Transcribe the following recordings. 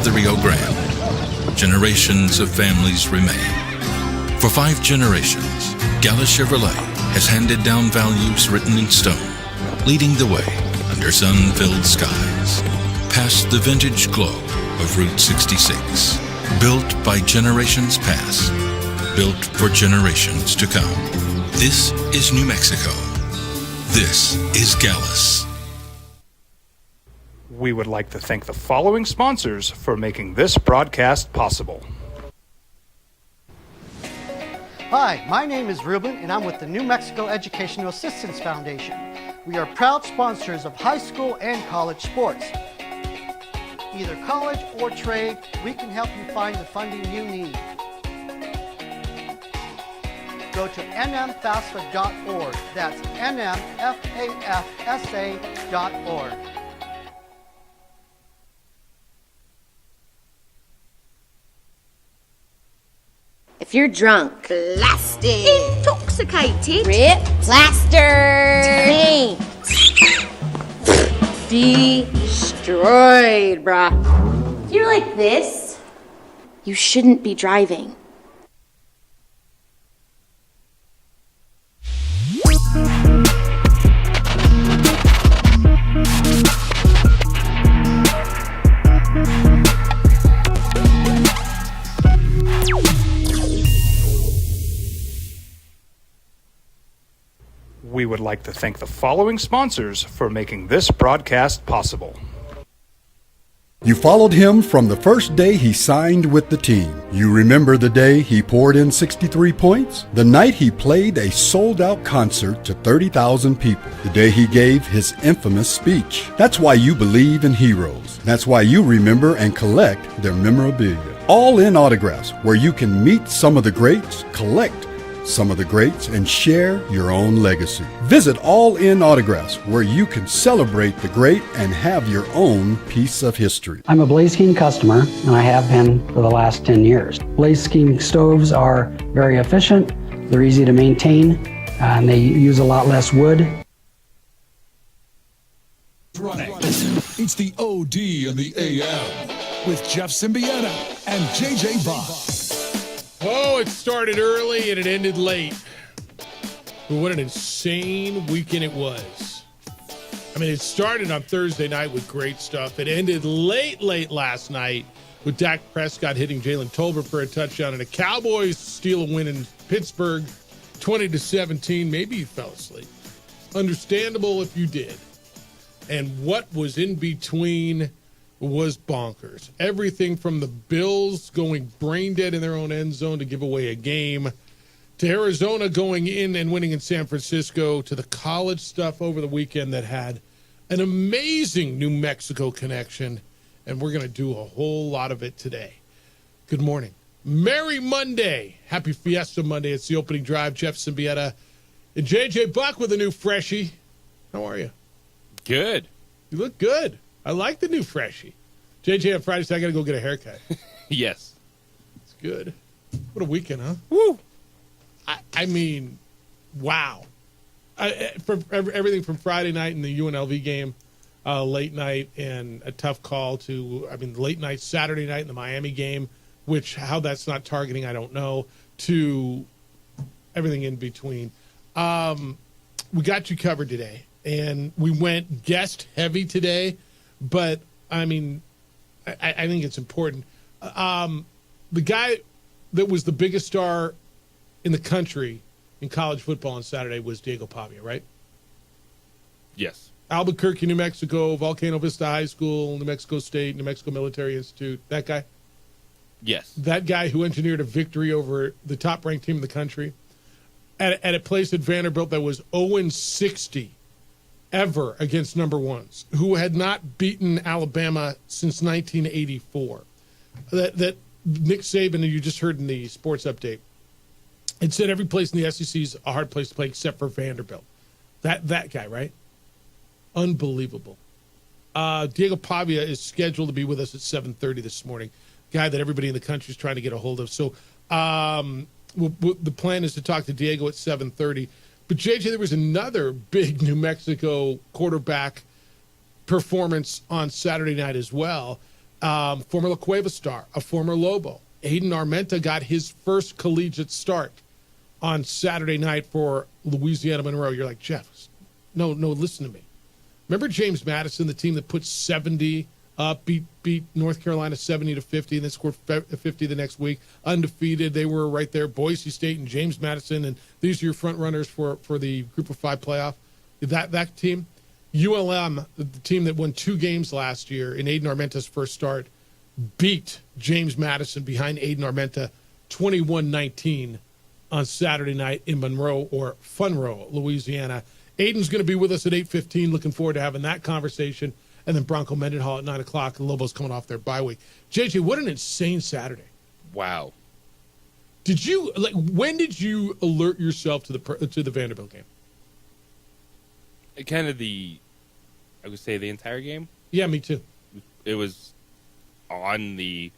the Rio Grande, generations of families remain. For 5 generations, Gallus Chevrolet has handed down values written in stone, leading the way under sun-filled skies, past the vintage glow of Route 66. Built by generations past, built for generations to come. This is New Mexico. This is Gallus. We would like to thank the following sponsors for making this broadcast possible. Hi, my name is Ruben, and I'm with the New Mexico Educational Assistance Foundation. We are proud sponsors of high school and college sports. Either college or trade, we can help you find the funding you need. Go to nmfafsa.org. That's nmfafsa.org. If you're drunk, blasted, intoxicated, rip, plastered, destroyed, bruh. If you're like this, you shouldn't be driving. We would like to thank the following sponsors for making this broadcast possible. You followed him from the first day he signed with the team. You remember the day he poured in 63 points? The night he played a sold-out concert to 30,000 people. The day he gave his infamous speech. That's why you believe in heroes. That's why you remember and collect their memorabilia. All in Autographs, where you can meet some of the greats, collect some of the greats, and share your own legacy. Visit All In Autographs, where you can celebrate the great and have your own piece of history. I'm a Blaze King customer, and I have been for the last 10 years. Blaze King stoves are very efficient, they're easy to maintain, and they use a lot less wood. It's the OD and the AM with Jeff Symbieta and JJ Bach. Oh, it started early and it ended late. But what an insane weekend it was. I mean, it started on Thursday night with great stuff. It ended late last night with Dak Prescott hitting Jalen Tolbert for a touchdown and the Cowboys steal a win in Pittsburgh 20-17. Maybe you fell asleep. Understandable if you did. And what was in between was bonkers. Everything from the Bills going brain dead in their own end zone to give away a game, to Arizona going in and winning in San Francisco, to the college stuff over the weekend that had an amazing New Mexico connection, and we're going to do a whole lot of it today. Good morning. Merry Monday. Happy Fiesta Monday. It's the opening drive. Jeff Symbieta and JJ Buck with a new freshie. How are you? Good. You look good. I like the new freshie. JJ on Friday said I got to go get a haircut. Yes. It's good. What a weekend, huh? Woo. I mean, wow. For everything from Friday night in the UNLV game, late night, and a tough call to, late night Saturday night in the Miami game, which how that's not targeting, I don't know, to everything in between. We got you covered today, and we went guest heavy today. But, I think it's important. The guy that was the biggest star in the country in college football on Saturday was Diego Pavia, right? Yes. Albuquerque, New Mexico, Volcano Vista High School, New Mexico State, New Mexico Military Institute. That guy? Yes. That guy who engineered a victory over the top-ranked team in the country at a place at Vanderbilt that was 0-60. Ever against number ones, who had not beaten Alabama since 1984. That Nick Saban, and you just heard in the sports update, it said every place in the SEC is a hard place to play except for Vanderbilt. That guy, right? Unbelievable. Diego Pavia is scheduled to be with us at 7:30 this morning. Guy that everybody in the country is trying to get a hold of. So the plan is to talk to Diego at 7:30. But, JJ, there was another big New Mexico quarterback performance on Saturday night as well. former La Cueva star, a former Lobo. Aiden Armenta got his first collegiate start on Saturday night for Louisiana Monroe. You're like, Jeff, no, listen to me. Remember James Madison, the team that put 70 up, beat North Carolina 70-50, and then scored 50 the next week, undefeated. They were right there, Boise State and James Madison, and these are your front runners for the Group of 5 playoff. That team, ULM, the team that won 2 games last year in Aiden Armenta's first start, beat James Madison behind Aiden Armenta 21-19 on Saturday night in Monroe or Funroe, Louisiana. Aiden's going to be with us at 8:15. Looking forward to having that conversation. And then Bronco Mendenhall at 9 o'clock. The Lobos coming off their bye week. JJ, what an insane Saturday. Wow. When did you alert yourself to the Vanderbilt game? Kind of I would say the entire game. Yeah, me too. It was on the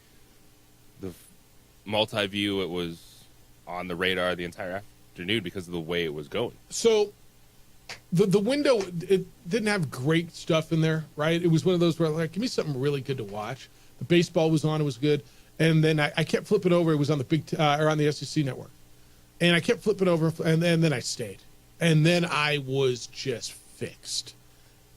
multi-view. It was on the radar the entire afternoon because of the way it was going. So the window, it didn't have great stuff in there, right? It was one of those where, like, give me something really good to watch. The baseball was on, it was good. And then I kept flipping over. It was on the on the SEC network. And I kept flipping over, and then I stayed. And then I was just fixed.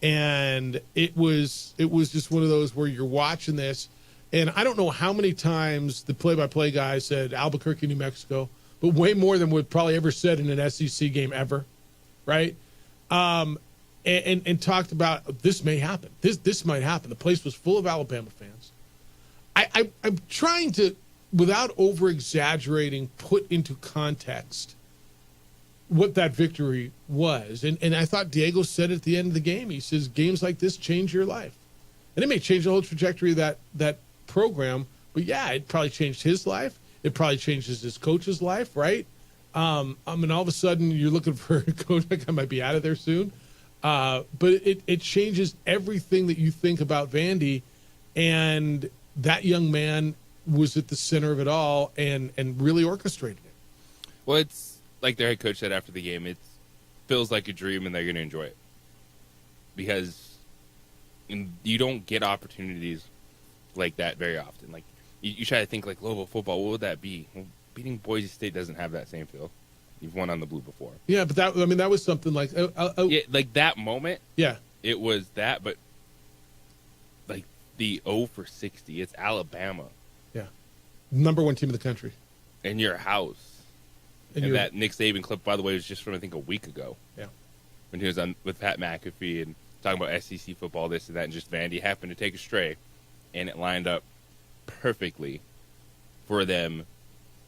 And it was just one of those where you're watching this, and I don't know how many times the play-by-play guy said Albuquerque, New Mexico, but way more than we've probably ever said in an SEC game ever, right? And talked about this may happen. This might happen. The place was full of Alabama fans. I'm trying to, without over-exaggerating, put into context what that victory was. And I thought Diego said at the end of the game, he says, games like this change your life. And it may change the whole trajectory of that program, but yeah, it probably changed his life. It probably changes his coach's life, right? I mean, all of a sudden you're looking for a coach that might be out of there soon. But it changes everything that you think about Vandy, and that young man was at the center of it all and really orchestrated it. Well, it's like their head coach said after the game, it feels like a dream and they're going to enjoy it. Because you don't get opportunities like that very often. Like, you try to think, like, Lobo football, what would that be? Well, beating Boise State doesn't have that same feel. You've won on the blue before. Yeah, but that was something like... yeah, like that moment, yeah, it was that, but like the 0 for 60, it's Alabama. Yeah. Number 1 team in the country. In your house. And that Nick Saban clip, by the way, was just from, I think, a week ago. Yeah. When he was on with Pat McAfee and talking about SEC football, this and that, and just Vandy happened to take a stray, and it lined up perfectly for them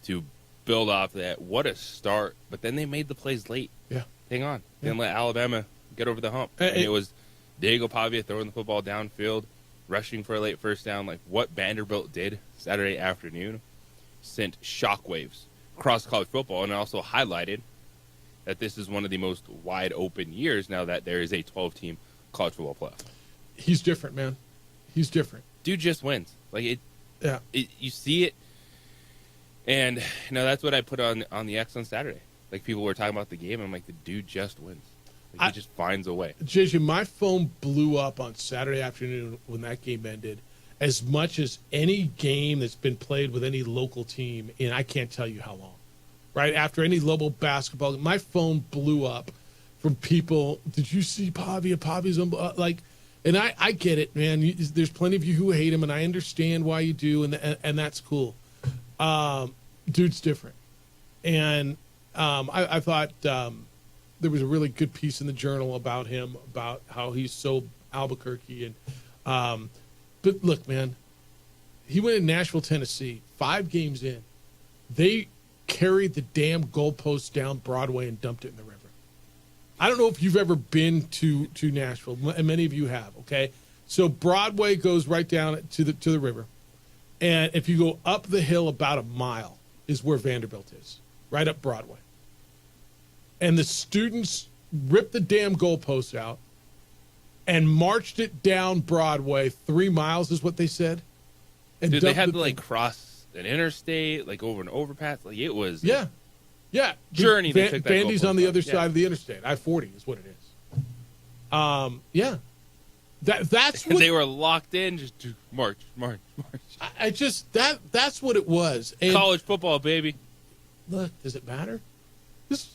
to build off that. What a start. But then they made the plays late. Yeah. Hang on. Didn't let Alabama get over the hump. And it was Diego Pavia throwing the football downfield, rushing for a late first down. Like what Vanderbilt did Saturday afternoon sent shockwaves across college football, and also highlighted that this is one of the most wide open years now that there is a 12-team college football playoff. He's different, man. He's different. Dude just wins. Like it. Yeah. You see it, and that's what I put on the X on Saturday. Like people were talking about the game, I'm like, the dude just wins. Like, he just finds a way. JJ, my phone blew up on Saturday afternoon when that game ended, as much as any game that's been played with any local team in I can't tell you how long. Right after any Lobo basketball, my phone blew up from people. Did you see Pavia? Pavia's like, and I get it, man. There's plenty of you who hate him, and I understand why you do, and that's cool. Dude's different, and I thought there was a really good piece in the Journal about him, about how he's so Albuquerque, and but look, man, he went in Nashville, Tennessee, 5 games in. They carried the damn goalpost down Broadway and dumped it in the river. I don't know if you've ever been to Nashville, and many of you have, okay? So Broadway goes right down to the river, and if you go up the hill about a mile is where Vanderbilt is, right up Broadway. And the students ripped the damn goalpost out and marched it down Broadway 3 miles is what they said. And dude, they had to cross an interstate, over an overpass. Like it was yeah. journey. They took that Vandy's on the other side of the interstate. I-40 is what it is. Yeah. That's what they were locked in. Just march. I just that's what it was. And college football, baby. Look, does it matter? Does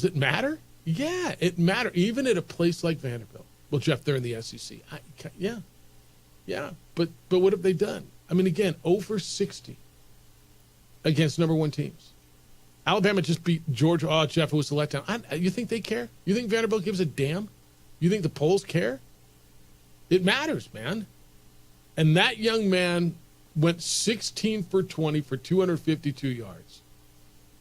it matter? Yeah, it matters. Even at a place like Vanderbilt. Well, Jeff, they're in the SEC. Yeah. But what have they done? I mean, again, over 60 against number one teams. Alabama just beat Georgia. Oh, Jeff, it was a letdown. You think they care? You think Vanderbilt gives a damn? You think the polls care? It matters, man. And that young man went 16 for 20 for 252 yards.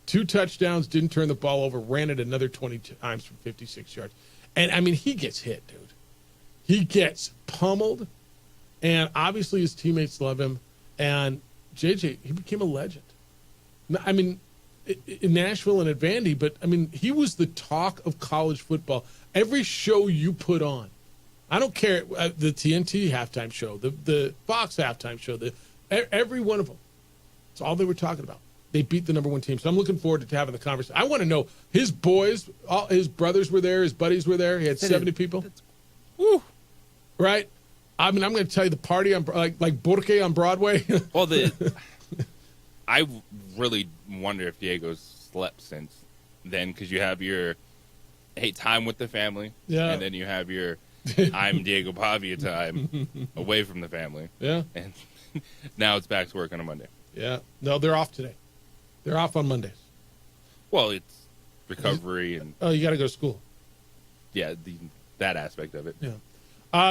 2 touchdowns, didn't turn the ball over, ran it another 20 times for 56 yards. And, I mean, he gets hit, dude. He gets pummeled, and obviously his teammates love him. And JJ, he became a legend. I mean, in Nashville and at Vandy, but, I mean, he was the talk of college football. Every show you put on, I don't care, the TNT halftime show, the Fox halftime show, every one of them, it's all they were talking about. They beat the number one team. So I'm looking forward to having the conversation. I want to know, his boys, all his brothers were there, his buddies were there. He had 70 people. Woo. Right? I mean, I'm going to tell you the party on like Porque on Broadway. Well, I really wonder if Diego's slept since then, because you have your time with the family, and then you have your I'm Diego Pavia time away from the family. Yeah. And now it's back to work on a Monday. Yeah. No, they're off today. They're off on Mondays. Well, it's recovery and you got to go to school. Yeah, that aspect of it. Yeah.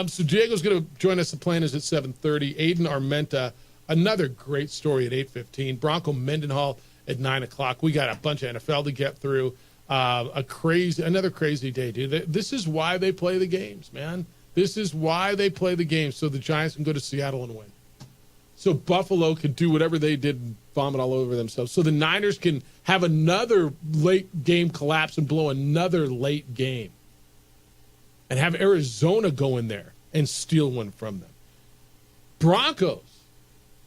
So Diego's going to join us. The plan is at 7:30. Aiden Armenta, another great story at 8:15. Bronco Mendenhall at 9 o'clock. We got a bunch of NFL to get through. Another crazy day, dude. This is why they play the games, man. This is why they play the games, so the Giants can go to Seattle and win. So Buffalo can do whatever they did and vomit all over themselves. So the Niners can have another late game collapse and blow another late game. And have Arizona go in there and steal one from them. Broncos.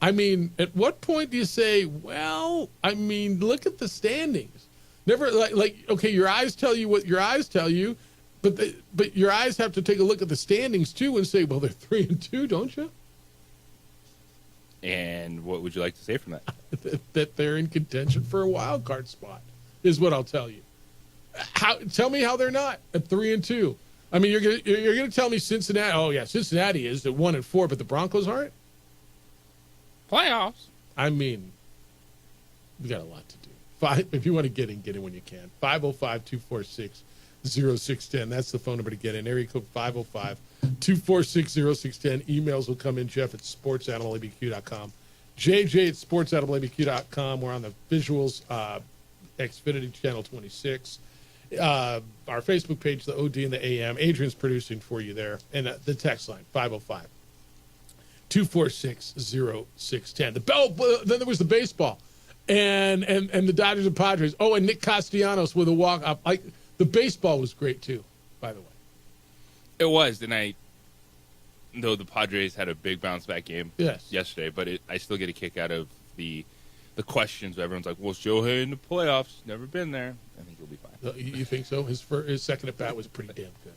I mean, at what point do you say, well, I mean, look at the standings. Never okay, your eyes tell you what your eyes tell you, but your eyes have to take a look at the standings too and say, well, they're 3-2, don't you? And what would you like to say from that? That they're in contention for a wild card spot is what I'll tell you. Tell me how they're not at 3-2. I mean, you're gonna tell me Cincinnati? Oh yeah, Cincinnati is at 1-4, but the Broncos aren't. Playoffs. I mean, we got a lot to do. If you want to get in when you can. 505-246-0610. That's the phone number to get in. Area code 505-246-0610. Emails will come in, Jeff at sportsanimalabq.com. JJ at sportsanimalabq.com. We're on the visuals, Xfinity Channel 26. Our Facebook page, the OD and the AM. Adrian's producing for you there. And the text line, 505-246-0610. Then there was the baseball. And the Dodgers and Padres. Oh, and Nick Castellanos with a walk-up. The baseball was great, too, by the way. It was. And though the Padres had a big bounce-back game yesterday, but I still get a kick out of the questions. Everyone's like, well, Shohei in the playoffs. Never been there. I think he'll be fine. You think so? His second at-bat was pretty damn good.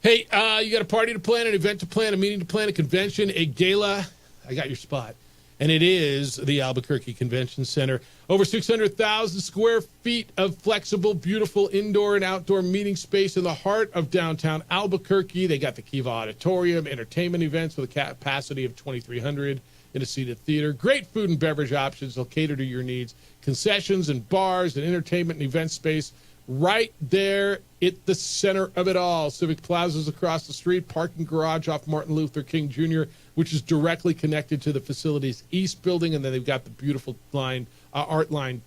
Hey, you got a party to plan, an event to plan, a meeting to plan, a convention, a gala. I got your spot. And it is the Albuquerque Convention Center. Over 600,000 square feet of flexible, beautiful indoor and outdoor meeting space in the heart of downtown Albuquerque. They got the Kiva Auditorium, entertainment events with a capacity of 2,300 in a seated theater. Great food and beverage options. They'll cater to your needs. Concessions and bars and entertainment and event space right there at the center of it all. Civic Plaza's across the street, parking garage off Martin Luther King Jr., which is directly connected to the facility's east building, and then they've got the beautiful art line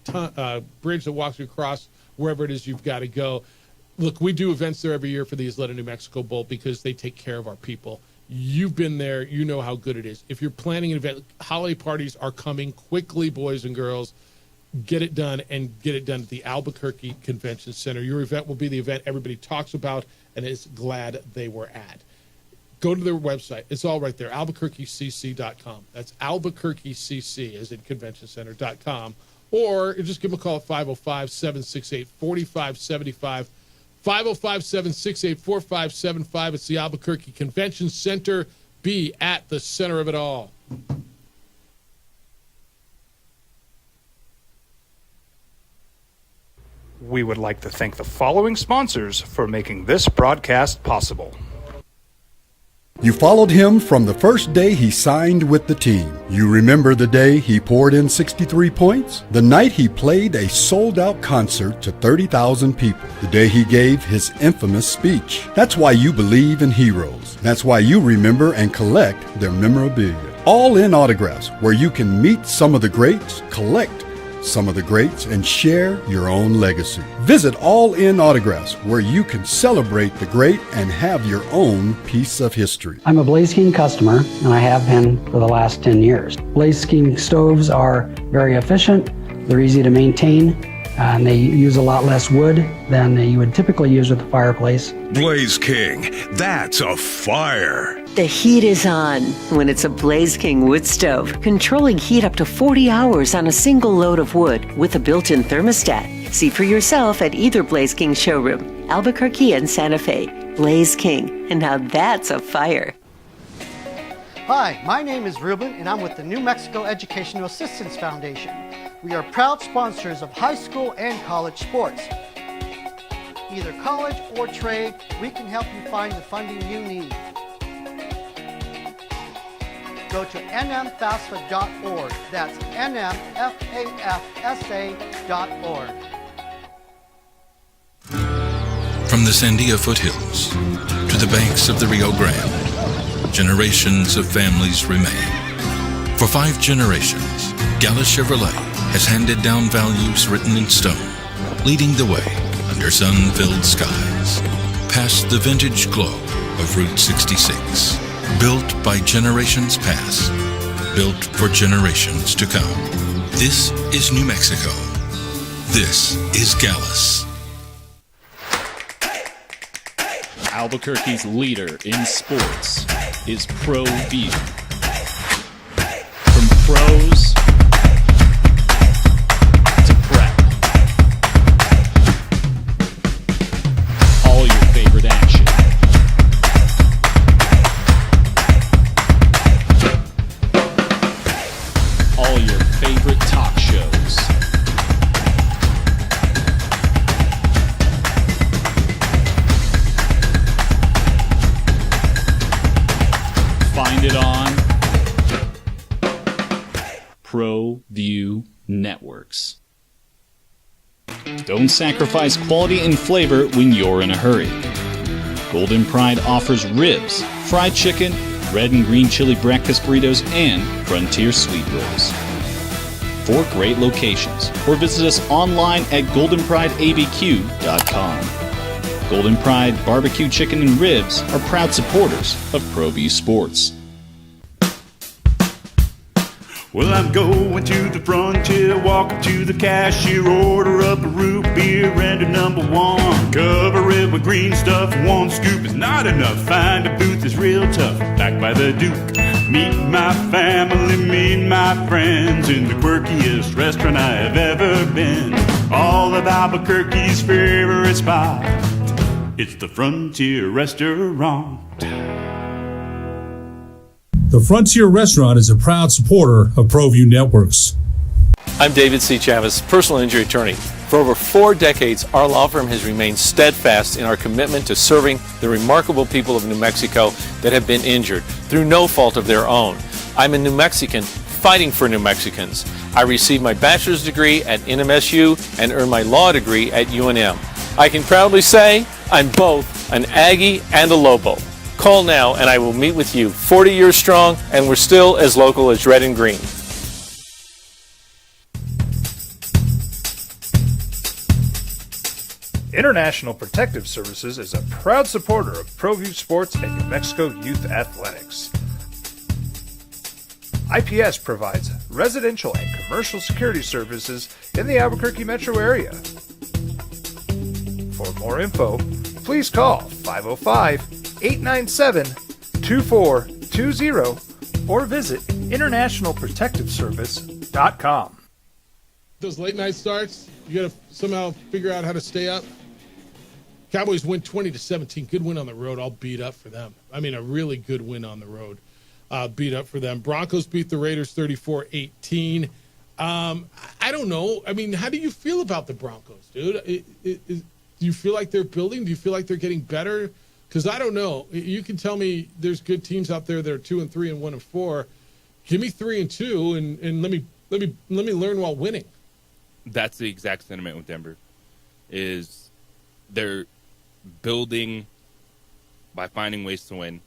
bridge that walks you across wherever it is you've got to go. Look, we do events there every year for the Isleta New Mexico Bowl because they take care of our people. You've been there. You know how good it is. If you're planning an event, holiday parties are coming quickly, boys and girls. Get it done, and get it done at the Albuquerque Convention Center. Your event will be the event everybody talks about and is glad they were at. Go to their website. It's all right there, albuquerquecc.com. That's albuquerquecc, as in conventioncenter.com. Or just give them a call at 505-768-4575, 505-768-4575. It's the Albuquerque Convention Center. Be at the center of it all. We would like to thank the following sponsors for making this broadcast possible. You followed him from the first day he signed with the team. You remember the day he poured in 63 points? The night he played a sold-out concert to 30,000 people. The day he gave his infamous speech. That's why you believe in heroes. That's why you remember and collect their memorabilia. All in autographs, where you can meet some of the greats, collect some of the greats, and share your own legacy. Visit All In Autographs, where you can celebrate the great and have your own piece of history. I'm a Blaze King customer, and I have been for the last 10 years. Blaze King stoves are very efficient, they're easy to maintain, and they use a lot less wood than you would typically use with a fireplace. Blaze King, that's a fire. The heat is on when it's a Blaze King wood stove, controlling heat up to 40 hours on a single load of wood with a built-in thermostat. See for yourself at either Blaze King showroom, Albuquerque and Santa Fe. Blaze King, and now that's a fire. Hi, my name is Ruben, and I'm with the New Mexico Educational Assistance Foundation. We are proud sponsors of high school and college sports. Either college or trade, we can help you find the funding you need. Go to nmfafsa.org. That's nmfafsa.org. From the Sandia foothills to the banks of the Rio Grande, generations of families remain. For 5 generations, Gala Chevrolet has handed down values written in stone, leading the way under sun-filled skies, past the vintage glow of Route 66. Built by generations past, built for generations to come. This is New Mexico. This is Gallus. Albuquerque's leader in sports is ProView. From pros to prep, all your favorite action. All your favorite talk shows. Find it on ProView Networks. Don't sacrifice quality and flavor when you're in a hurry. Golden Pride offers ribs, fried chicken, red and green chili breakfast burritos, and frontier sweet rolls. 4 great locations, or visit us online at goldenprideabq.com. Golden Pride Barbecue Chicken and Ribs are proud supporters of ProView Sports. Well, I'm going to the frontier, walk up to the cashier, order up a root beer and a number 1. Cover it with green stuff, 1 scoop is not enough. Find a booth is real tough, backed by the Duke. Meet my family, meet my friends in the quirkiest restaurant I have ever been. All of Albuquerque's favorite spot, it's the Frontier Restaurant. The Frontier Restaurant is a proud supporter of ProView Networks. I'm David C. Chavez, personal injury attorney. For over 4 decades, our law firm has remained steadfast in our commitment to serving the remarkable people of New Mexico that have been injured through no fault of their own. I'm a New Mexican fighting for New Mexicans. I received my bachelor's degree at NMSU and earned my law degree at UNM. I can proudly say I'm both an Aggie and a Lobo. Call now and I will meet with you. 40 years strong, and we're still as local as red and green. International Protective Services is a proud supporter of ProView Sports and New Mexico Youth Athletics. IPS provides residential and commercial security services in the Albuquerque metro area. For more info, please call 505-897-2420 or visit internationalprotectiveservice.com. Those late night starts, you got to somehow figure out how to stay up. Cowboys win 20-17. Good win on the road. All beat up for them. I mean, a really good win on the road. Beat up for them. Broncos beat the Raiders 34-18. I don't know. I mean, how do you feel about the Broncos, dude? Do you feel like they're building? Do you feel like they're getting better? Because I don't know. You can tell me there's good teams out there that are 2-3 and 1-4. Give me 3-2 and let me learn while winning. That's the exact sentiment with Denver. Is they're building by finding ways to win.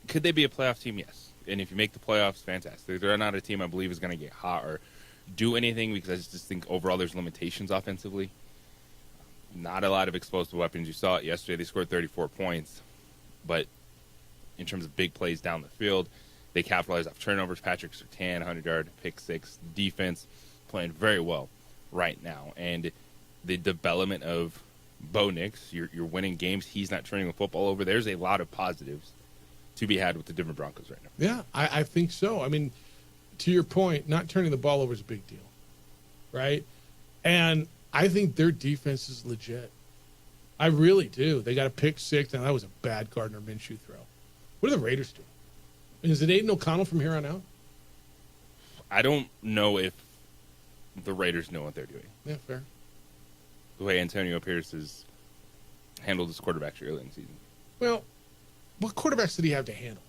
Could they be a playoff team? Yes. And if you make the playoffs, fantastic. They're not a team I believe is going to get hot or do anything because I just think overall there's limitations offensively. Not a lot of explosive weapons. You saw it yesterday. They scored 34 points. But in terms of big plays down the field, they capitalized off turnovers. Patrick Surtain, 100-yard pick six. Defense playing very well right now. And the development of Bo Nix, you're winning games. He's not turning the football over. There's a lot of positives to be had with the Denver Broncos right now. Yeah, I think so. I mean, to your point, not turning the ball over is a big deal, right? And I think their defense is legit. I really do. They got a pick six. Now, that was a bad Gardner Minshew throw. What are the Raiders doing? Is it Aiden O'Connell from here on out? I don't know if the Raiders know what they're doing. Yeah, fair. The way Antonio Pierce has handled his quarterbacks early in the season. Well, what quarterbacks did he have to handle?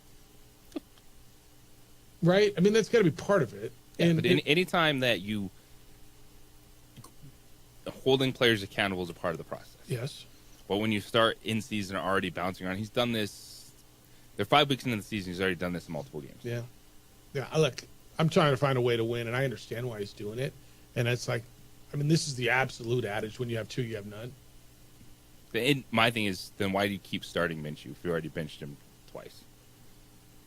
Right? I mean, that's got to be part of it. Yeah, but any time that you holding players accountable is a part of the process. Yes. But when you start in season already bouncing around, he's done this. They're 5 weeks into the season. He's already done this in multiple games. Yeah. Yeah. Look, I'm trying to find a way to win, and I understand why he's doing it. And it's like, I mean, this is the absolute adage: when you have two, you have none. My thing is, then why do you keep starting Minshew if you already benched him twice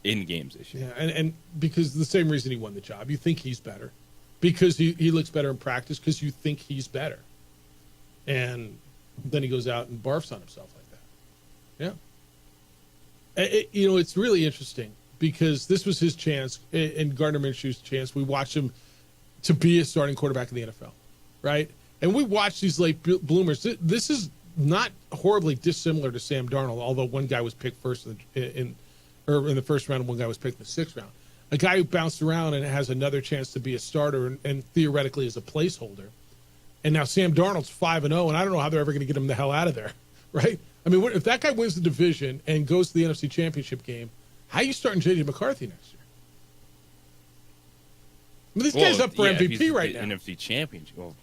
in games this year? Yeah, and because the same reason he won the job. You think he's better. Because he looks better in practice, because you think he's better. And then he goes out and barfs on himself like that. Yeah. It's really interesting because this was his chance, and Gardner Minshew's chance. We watched him to be a starting quarterback in the NFL, right? And we watched these late bloomers. This is not horribly dissimilar to Sam Darnold, although one guy was picked first in the first round and one guy was picked in the sixth round. A guy who bounced around and has another chance to be a starter and theoretically is a placeholder. And now Sam Darnold's 5-0, and I don't know how they're ever going to get him the hell out of there, right? I mean, if that guy wins the division and goes to the NFC Championship game, how are you starting J.J. McCarthy next year? I mean, this guy's up for MVP right now. NFC Championship. Well,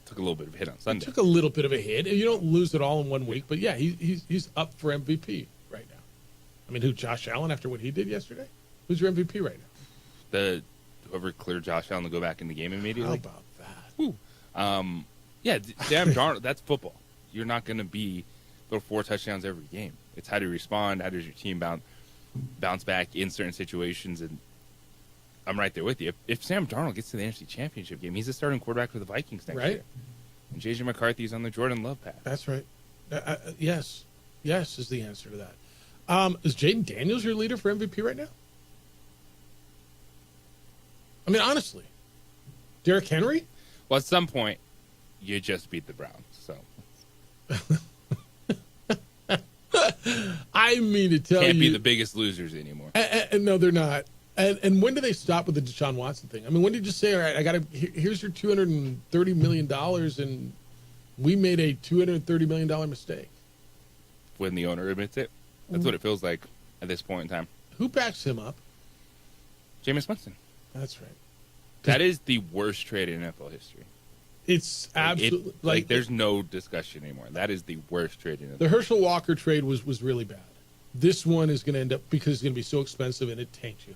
took a little bit of a hit on Sunday. Took a little bit of a hit. You don't lose it all in 1 week, but yeah, he's up for MVP right now. I mean, Josh Allen after what he did yesterday? Who's your MVP right now? Whoever cleared Josh Allen to go back in the game immediately. How about that? Sam Darnold, that's football. You're not going to throw 4 touchdowns every game. It's how do you respond? How does your team bounce back in certain situations? And I'm right there with you. If Sam Darnold gets to the NFC Championship game, he's the starting quarterback for the Vikings next year. And J.J. McCarthy's on the Jordan Love path. That's right. Yes. Yes is the answer to that. Is Jaden Daniels your leader for MVP right now? I mean, honestly. Derrick Henry? Well, at some point, you just beat the Browns, so. I mean to tell you. Can't be the biggest losers anymore. No, they're not. And when do they stop with the Deshaun Watson thing? I mean, when did you say, all right, here's your $230 million, and we made a $230 million mistake? When the owner admits it. That's what it feels like at this point in time. Who backs him up? Jameis Winston. That's right. That is the worst trade in NFL history. It's absolutely there's no discussion anymore. That is the worst trade in NFL. The Herschel Walker trade was really bad. This one is going to end up because it's going to be so expensive and it taints you.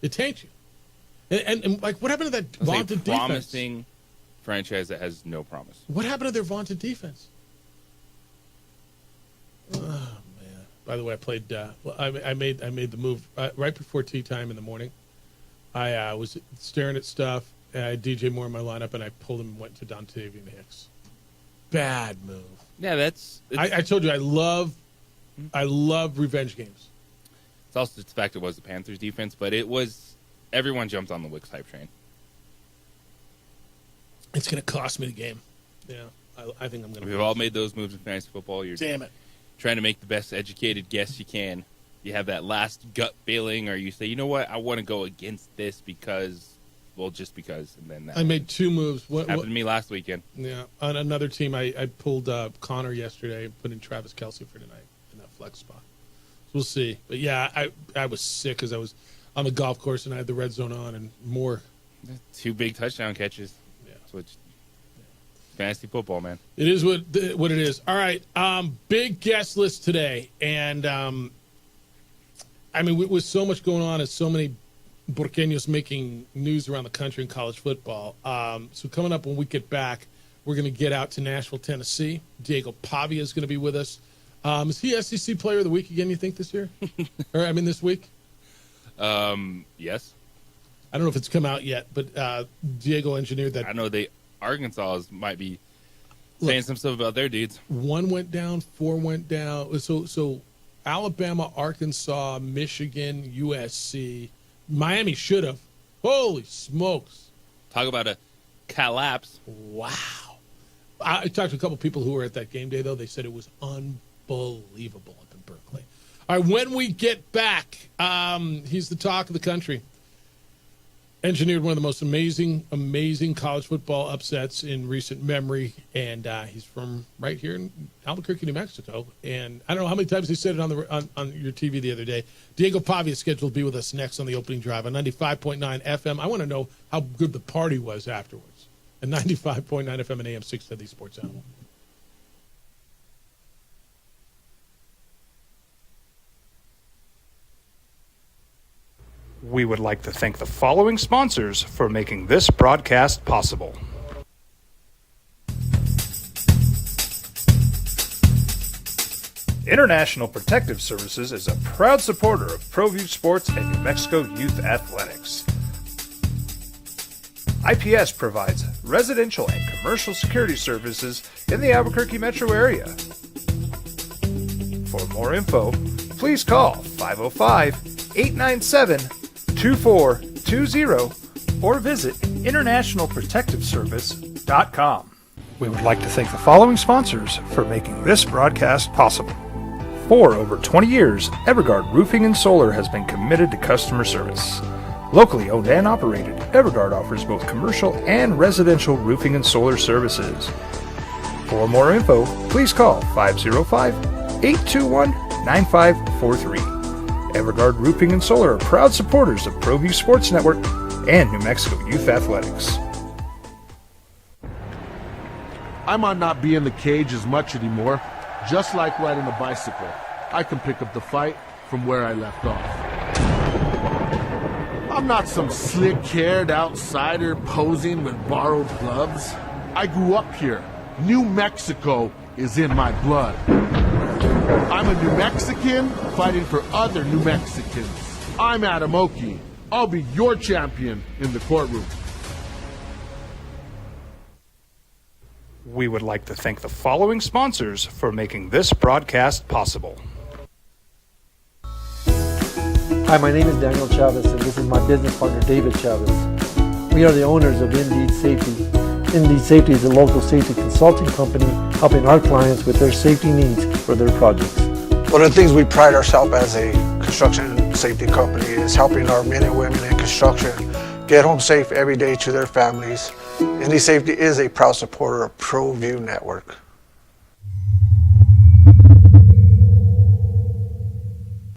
It taints you. And like, what happened to that vaunted defense? Promising franchise that has no promise. What happened to their vaunted defense? Oh man! By the way, I played. I made the move right before tea time in the morning. I was staring at stuff. And I had DJ Moore in my lineup, and I pulled him and went to Dontavian Hicks. Bad move. Yeah, I told you I love revenge games. It's also the fact it was the Panthers defense, but everyone jumped on the Wicks hype train. It's going to cost me the game. Yeah. I think I'm going to. We've all made those moves in fantasy football. You're Damn it. trying to make the best educated guess you can. You have that last gut feeling, or you say, you know what, I want to go against this because, well, just because. And then I made two moves. What happened to me last weekend. Yeah, on another team, I pulled Connor yesterday and put in Travis Kelce for tonight in that flex spot. So we'll see. But yeah, I was sick because I was on the golf course and I had the red zone on and more. 2 big touchdown catches. Yeah, so it's fantasy football, man. It is what it is. All right, big guest list today, and I mean, with so much going on and so many Borqueños making news around the country in college football. So coming up when we get back, we're going to get out to Nashville, Tennessee. Diego Pavia is going to be with us. Is he SEC Player of the Week again, you think, this year? This week? Yes. I don't know if it's come out yet, but Diego engineered that. I know Arkansas might be saying some stuff about their dudes. 1 went down, 4 went down. So Alabama, Arkansas, Michigan, USC. Miami should have. Holy smokes. Talk about a collapse. Wow. I talked to a couple people who were at that game day, though. They said it was unbelievable up in Berkeley. All right, when we get back, he's the talk of the country. Engineered one of the most amazing college football upsets in recent memory, and he's from right here in Albuquerque, New Mexico. And I don't know how many times they said it on your TV the other day. Diego Pavia is scheduled to be with us next on the opening drive on 95.9 FM. I want to know how good the party was afterwards. And 95.9 FM and AM 670 Sports Animal. We would like to thank the following sponsors for making this broadcast possible. International Protective Services is a proud supporter of ProView Sports and New Mexico Youth Athletics. IPS provides residential and commercial security services in the Albuquerque metro area. For more info, please call 505-897-2420 or visit internationalprotectiveservice.com. We would like to thank the following sponsors for making this broadcast possible. For over 20 years, Evergard Roofing and Solar has been committed to customer service. Locally owned and operated, Evergard offers both commercial and residential roofing and solar services. For more info, please call 505-821-9543. Evergard Roofing and Solar are proud supporters of ProView Sports Network and New Mexico Youth Athletics. I might not be in the cage as much anymore. Just like riding a bicycle, I can pick up the fight from where I left off. I'm not some slick-haired outsider posing with borrowed gloves. I grew up here. New Mexico is in my blood. I'm a New Mexican fighting for other New Mexicans. I'm Adam Oki. I'll be your champion in the courtroom. We would like to thank the following sponsors for making this broadcast possible. Hi, my name is Daniel Chavez, and this is my business partner, David Chavez. We are the owners of Indeed Safety. Indeed Safety is a local safety consulting company helping our clients with their safety needs for their projects. One of the things we pride ourselves as a construction safety company is helping our men and women in construction get home safe every day to their families. Indeed Safety is a proud supporter of ProView Network.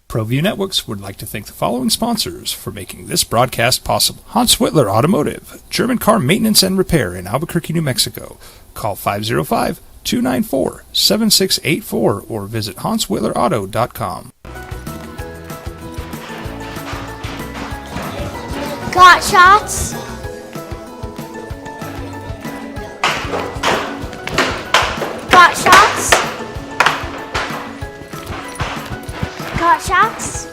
ProView Networks would like to thank the following sponsors for making this broadcast possible. Hans Whitler Automotive, German car maintenance and repair in Albuquerque, New Mexico. Call 505-294-7684 or visit HansWhitlerAuto.com. Got shots? Got shots? Got shots?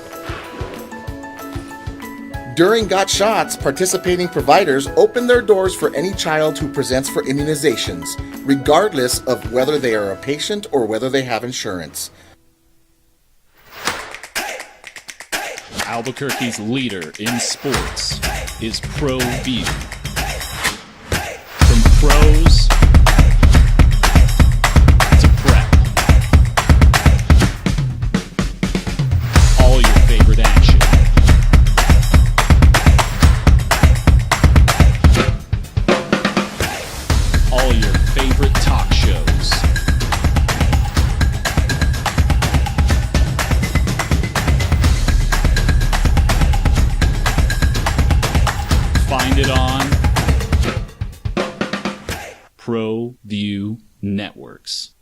During Got Shots, participating providers open their doors for any child who presents for immunizations, regardless of whether they are a patient or whether they have insurance. Albuquerque's leader in sports is ProView. From pros Find it on ProView Networks.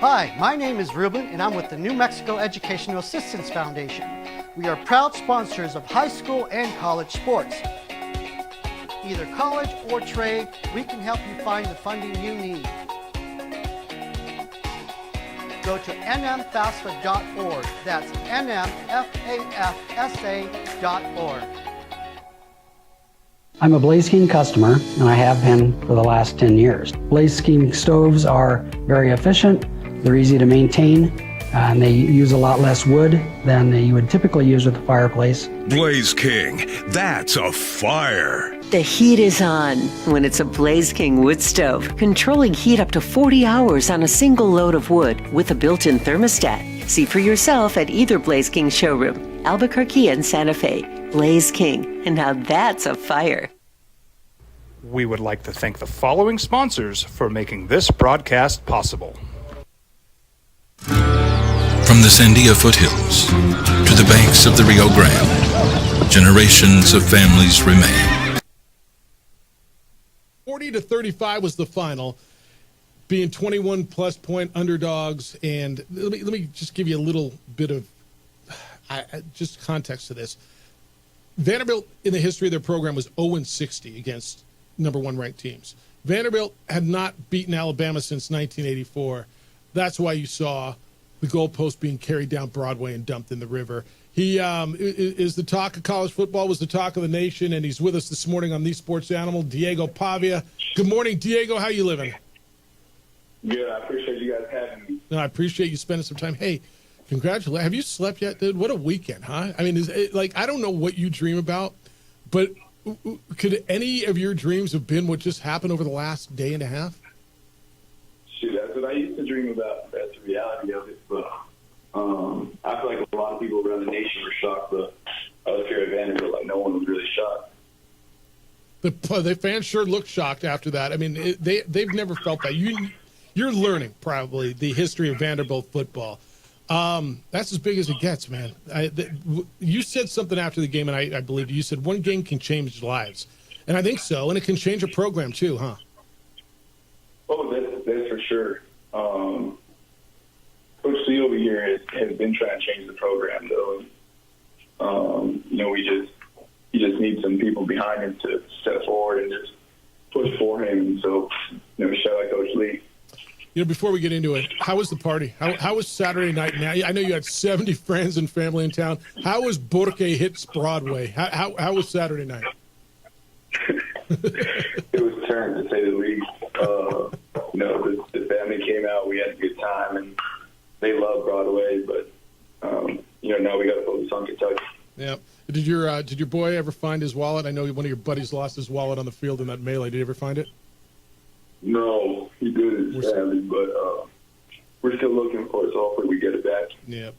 Hi, my name is Ruben, and I'm with the New Mexico Educational Assistance Foundation. We are proud sponsors of high school and college sports. Either college or trade, we can help you find the funding you need. Go to nmfafsa.org. That's nmfafsa.org. I'm a Blaze King customer, and I have been for the last 10 years. Blaze King stoves are very efficient, they're easy to maintain, and they use a lot less wood than you would typically use with a fireplace. Blaze King, that's a fire. The heat is on when it's a Blaze King wood stove, controlling heat up to 40 hours on a single load of wood with a built-in thermostat. See for yourself at either Blaze King showroom, Albuquerque and Santa Fe. Blaze King, and now that's a fire. We would like to thank the following sponsors for making this broadcast possible. From the Sandia foothills to the banks of the Rio Grande, generations of families remain. 40-35 was the final, being 21-plus point underdogs. And let me just give you a little bit of just context to this. Vanderbilt, in the history of their program, was 0-60 against number one ranked teams. Vanderbilt had not beaten Alabama since 1984. That's why you saw the goalpost being carried down Broadway and dumped in the river. He is the talk of college football, was the talk of the nation, and he's with us this morning on The Sports Animal, Diego Pavia. Good morning, Diego. How you living? Good. I appreciate you guys having me. No, I appreciate you spending some time. Hey, congratulations. Have you slept yet, dude? What a weekend, huh? I mean, I don't know what you dream about, but could any of your dreams have been what just happened over the last day and a half? Shoot, that's what I used to dream about. That's the reality of it. But I feel like a lot of people around the nation were shocked, but I was here at Vanderbilt, like no one was really shocked. The fans sure look shocked after that. I mean, they've never felt that. You're learning probably the history of Vanderbilt football. That's as big as it gets, man. You said something after the game, and I believe you said one game can change lives, and I think so, and it can change a program too, huh? Oh, that's for sure. Coach C over here has been trying to change the program, though. You just need some people behind him to step forward and just push for him. So, shout out Coach Lee. Before we get into it, how was the party? How was Saturday night? Now, I know you had 70 friends and family in town. How was Porque hits Broadway? How was Saturday night? It was turned, to say the least. The family came out. We had a good time, and they love Broadway. But now we got to focus on Kentucky. Yeah. Did your boy ever find his wallet? I know one of your buddies lost his wallet on the field in that melee. Did he ever find it? No, he didn't, sadly, but we're still looking for it, so hopefully we get it back. Yeah,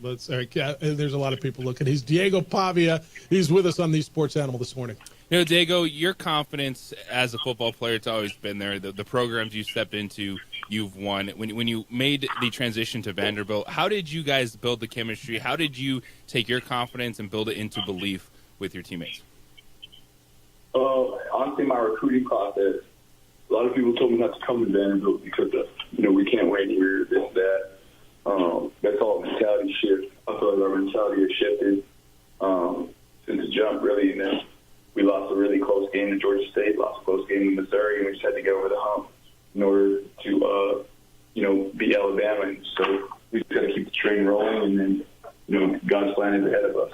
there's a lot of people looking. He's Diego Pavia. He's with us on The Sports Animal this morning. Diego, your confidence as a football player, it's always been there. The programs you stepped into, you've won. When you made the transition to Vanderbilt, how did you guys build the chemistry? How did you take your confidence and build it into belief with your teammates? Honestly, my recruiting process, a lot of people told me not to come to Vanderbilt because we can't wait here, this, that. That's all a mentality shift. I feel like our mentality has shifted since the jump, really. And then we lost a really close game to Georgia State, lost a close game to Missouri, and we just had to get over the hump in order to, beat Alabama. And so we just got to keep the train rolling, and then, God's plan is ahead of us.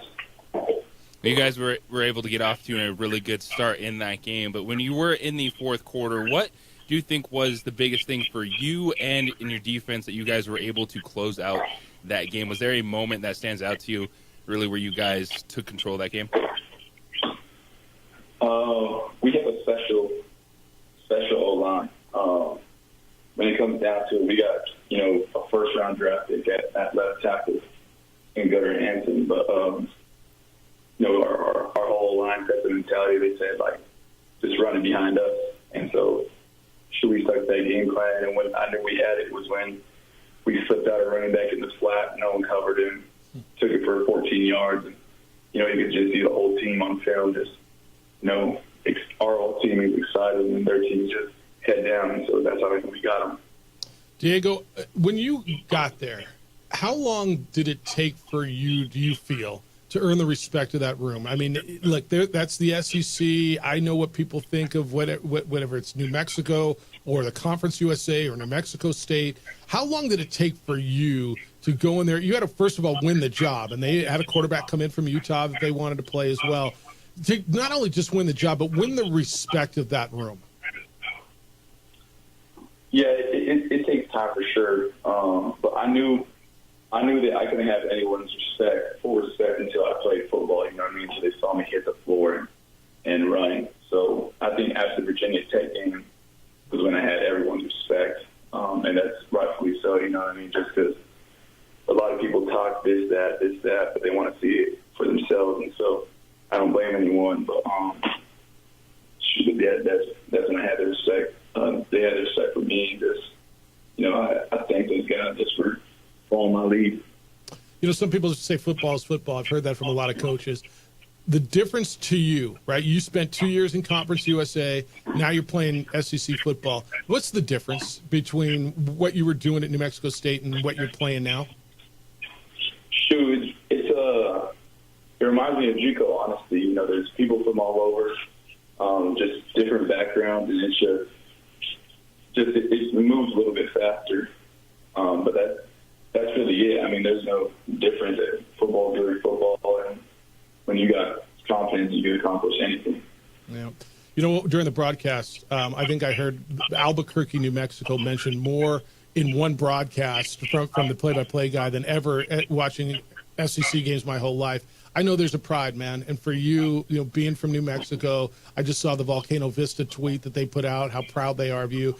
You guys were able to get off to a really good start in that game, but when you were in the fourth quarter, what do you think was the biggest thing for you and in your defense that you guys were able to close out that game? Was there a moment that stands out to you, really, where you guys took control of that game? We have a special O-line. When it comes down to it, we got, a first-round draft pick at left tackle in Gunnar Hansen. But, our whole line has the mentality. They said, just running behind us. And so we stuck to that game plan. And when I knew we had it was when we flipped out a running back in the flat. No one covered him. Took it for 14 yards. And, you could just see the whole team on film just, our whole team is excited and their team just head down. And so that's how we got them. Diego, when you got there, how long did it take for you, do you feel, to earn the respect of that room? I mean, look, that's the SEC. I know what people think of whatever it's New Mexico or the Conference USA or New Mexico State. How long did it take for you to go in there? You had to, first of all, win the job, and they had a quarterback come in from Utah that they wanted to play as well. To not only just win the job, but win the respect of that room. Yeah, it takes time for sure. But I knew that I couldn't have anyone's full respect until I played football, until they saw me hit the floor and run. So I think after the Virginia Tech game was when I had everyone's respect. And that's rightfully so, just because a lot of people talk this, that, but they want to see it for themselves. And so I don't blame anyone, but that's when I had the respect. They had the respect for me. And just, I thank those guys just for following my lead. Some people say football is football. I've heard that from a lot of coaches. The difference to you, right? You spent 2 years in Conference USA. Now you're playing SEC football. What's the difference between what you were doing at New Mexico State and what you're playing now? Shoot, it reminds me of JUCO, honestly. There's people from all over, just different backgrounds, and it's just it moves a little bit faster. But that's really it. I mean, there's no difference. Football is really football, and when you got confidence, you can accomplish anything. Yeah. During the broadcast, I think I heard Albuquerque, New Mexico mentioned more in one broadcast from the play-by-play guy than ever watching SEC games my whole life. I know there's a pride, man. And for you, being from New Mexico, I just saw the Volcano Vista tweet that they put out, how proud they are of you.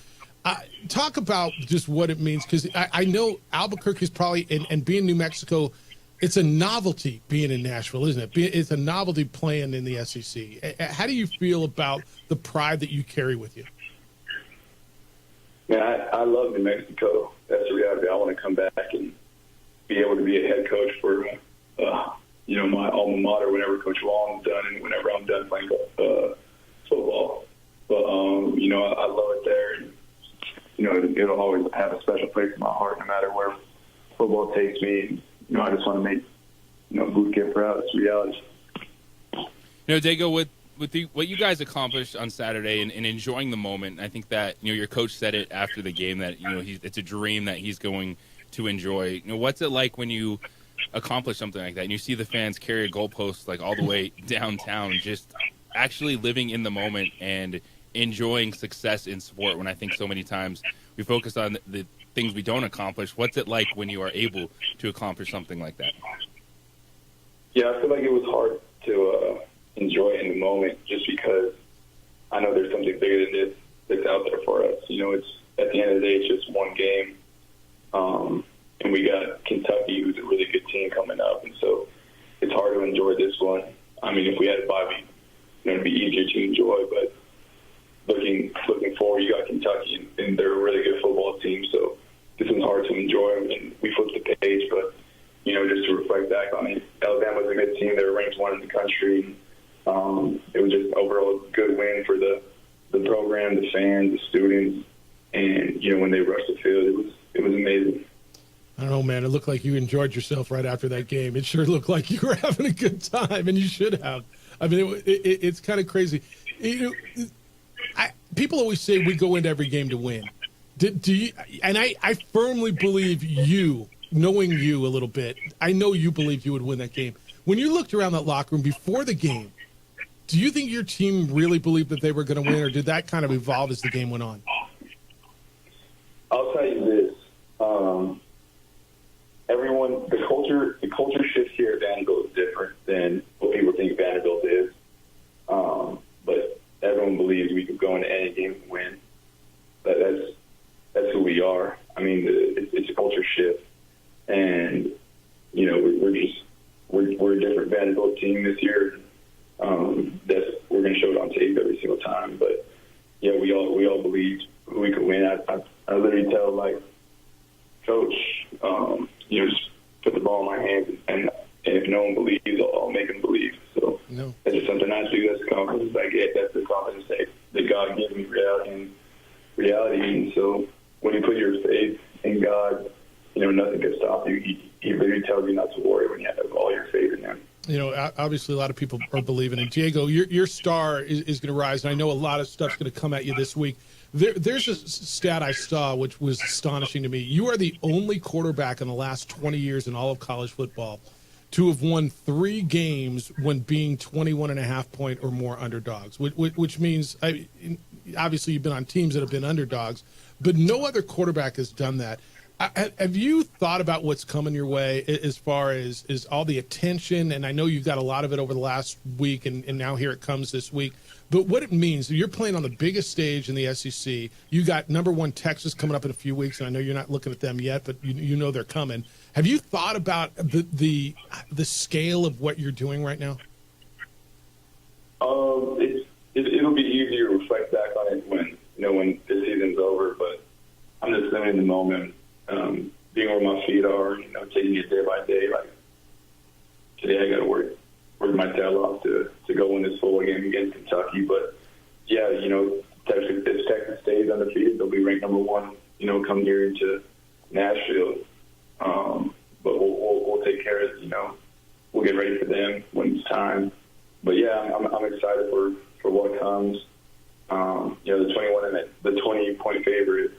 Talk about just what it means, because I know Albuquerque is probably, and being New Mexico, it's a novelty being in Nashville, isn't it? It's a novelty playing in the SEC. How do you feel about the pride that you carry with you? Man, I love New Mexico. That's the reality. I want to come back and be able to be a head coach for, my alma mater whenever Coach Wall's done and whenever I'm done playing football. But, I love it there. And, it'll always have a special place in my heart no matter where football takes me. I just want to make, boot camp proud. It's reality. Diego, with what you guys accomplished on Saturday and enjoying the moment, I think that, your coach said it after the game that, it's a dream that he's going to enjoy. What's it like when you accomplish something like that and you see the fans carry a goalpost all the way downtown, just actually living in the moment and enjoying success in sport, when I think so many times we focus on the things we don't accomplish? What's it like when you are able to accomplish something like that? Yeah, I feel like it was hard to enjoy it in the moment, just because I know there's something bigger than this that's out there for us. It's at the end of the day, it's just one game. And we got Kentucky, who's a really good team coming up. And so it's hard to enjoy this one. I mean, if we had 5, it'd be easier to enjoy. But looking forward, you got Kentucky, and they're a really good football team. So this one's hard to enjoy. And we flipped the page. But, just to reflect back on it, Alabama's a good team. They're ranked 1 in the country. It was just overall a good win for the program, the fans, the students. And, when they rushed the field, it was amazing. I don't know, man. It looked like you enjoyed yourself right after that game. It sure looked like you were having a good time, and you should have. I mean, it's kind of crazy. People always say we go into every game to win. Do you? And I firmly believe you, knowing you a little bit, I know you believe you would win that game. When you looked around that locker room before the game, do you think your team really believed that they were going to win, or did that kind of evolve as the game went on? I'll tell you this. The culture shift here at Vanderbilt is different than what people think Vanderbilt is. But believed we could win. I literally tell, like, Coach, just put the ball in my hands, and if no one believes, I'll make them believe. So that's just something I do. That's the confidence I get. That's the confidence that God gives me reality. And so when you put your faith in God, nothing can stop you. He literally tells you not to worry when you have all your faith in Him. Obviously a lot of people are believing in Diego. Your star is going to rise, and I know a lot of stuff's going to come at you this week. There's a stat I saw which was astonishing to me. You are the only quarterback in the last 20 years in all of college football to have won 3 games when being 21.5-point or more underdogs, which means, obviously you've been on teams that have been underdogs, but no other quarterback has done that. Have you thought about what's coming your way as far as all the attention? And I know you've got a lot of it over the last week, and now here it comes this week. But what it means, you're playing on the biggest stage in the SEC. You got number 1 Texas coming up in a few weeks, and I know you're not looking at them yet, but you know they're coming. Have you thought about the scale of what you're doing right now? It'll be easier to reflect back on it when the season's over. But I'm just living in the moment. Being where my feet are, taking it day by day. Like today, I got to work my tail off to go win this full game against Kentucky. But yeah, if Texas stays undefeated, they'll be ranked number 1. Come here into Nashville. But we'll take care of it. We'll get ready for them when it's time. But yeah, I'm excited for what comes. The 21 and the 20-point favorite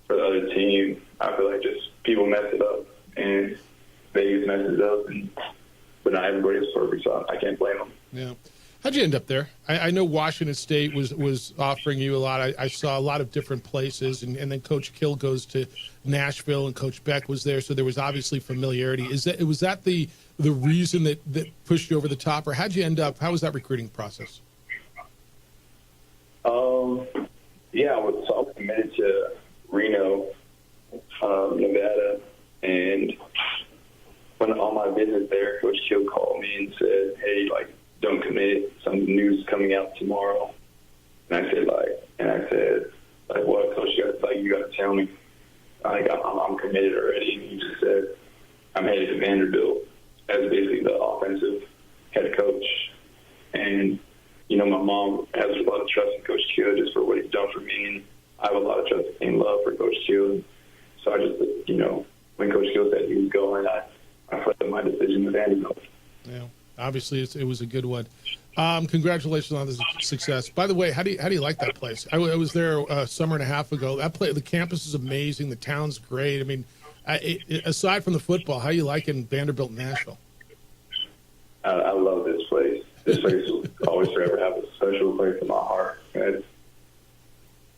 for the other team. I feel like just people mess it up, and Vegas messes it up, but not everybody is perfect, so I can't blame them. Yeah. How'd you end up there? I know Washington State was offering you a lot. I saw a lot of different places, and then Coach Kill goes to Nashville, and Coach Beck was there, so there was obviously familiarity. Was that the reason that pushed you over the top, or how'd you end up? How was that recruiting process? Yeah, I was committed to Reno, Nevada, and when on my visit there, Coach Kill called me and said, "Hey, don't commit. Some news coming out tomorrow." And I said, "What, Coach? You got to tell me. I'm committed already." And he just said, "I'm headed to Vanderbilt as basically the offensive head coach." And my mom has a lot of trust in Coach Kill just for what he's done for me, and I have a lot of trust and love for Coach Kill. So I just, when Coach Kill said he was going, I put my decision with Vanderbilt. Yeah, obviously it was a good one. Congratulations on the success. By the way, how do you like that place? I was there a summer and a half ago. The campus is amazing. The town's great. I mean, aside from the football, how you liking Vanderbilt and Nashville? I love this place. This place will always forever have a special place in my heart.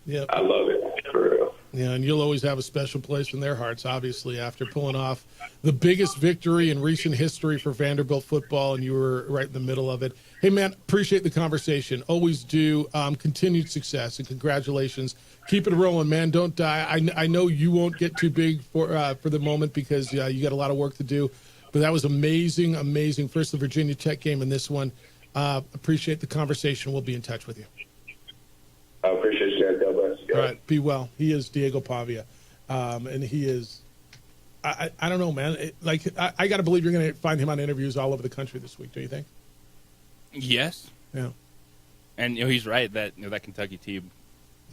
Yeah, I love it, for real. Yeah, and you'll always have a special place in their hearts, obviously, after pulling off the biggest victory in recent history for Vanderbilt football, and you were right in the middle of it. Hey, man, appreciate the conversation. Always do. Continued success, and congratulations. Keep it rolling, man. Don't die. I know you won't get too big for the moment because you got a lot of work to do, but that was amazing, amazing. First, the Virginia Tech game and this one. Appreciate the conversation. We'll be in touch with you. I appreciate you guys. God bless you guys. All right, be well. He is Diego Pavia, and he is. I don't know, man. I got to believe you're going to find him on interviews all over the country this week. Do you think? Yes. Yeah. And he's right that that Kentucky team.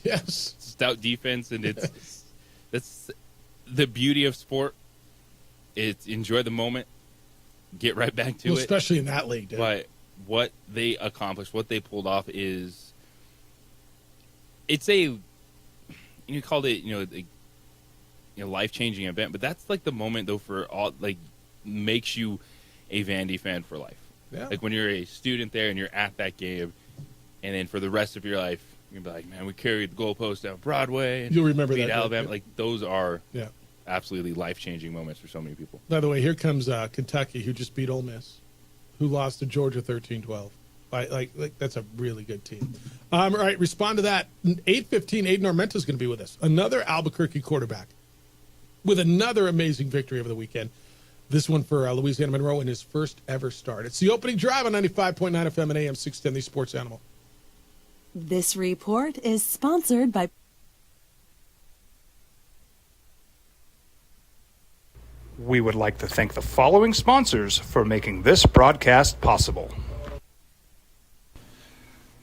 Yes. Stout defense, and that's the beauty of sport. It's enjoy the moment, get right back to it. Especially in that league, dude. But what they accomplished, what they pulled off is, it's a, you called it, life-changing event, but that's like the moment though for all, makes you a Vandy fan for life. Yeah. Like when you're a student there and you're at that game, and then for the rest of your life, you'll be like, man, we carried the goalpost down Broadway. And you'll remember beat that. Alabama. Yeah. Those are yeah. absolutely life-changing moments for so many people. By the way, here comes Kentucky, who just beat Ole Miss, who lost to Georgia 13-12. Like that's a really good team. All right, respond to that. 8:15, Aiden Armenta is going to be with us. Another Albuquerque quarterback with another amazing victory over the weekend. This one for Louisiana Monroe in his first ever start. It's the opening drive on 95.9 FM and AM 610, the Sports Animal. This report is sponsored by We would like to thank the following sponsors for making this broadcast possible.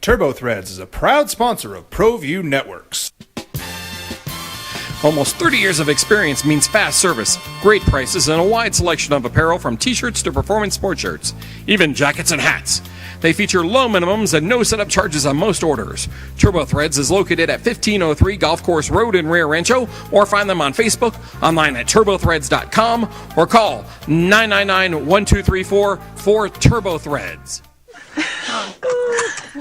TurboThreads is a proud sponsor of ProView Networks. Almost 30 years of experience means fast service, great prices, and a wide selection of apparel from t-shirts to performance sport shirts, even jackets and hats. They feature low minimums and no setup charges on most orders. TurboThreads is located at 1503 Golf Course Road in Rio Rancho, or find them on Facebook, online at turbothreads.com, or call 999-1234 for TurboThreads.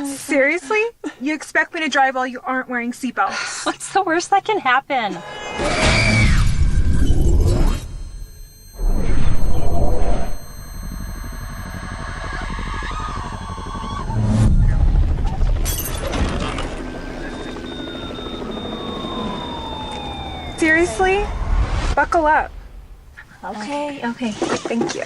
Seriously? You expect me to drive while you aren't wearing seatbelts? What's the worst that can happen? Seriously? Buckle up. Okay. Thank you.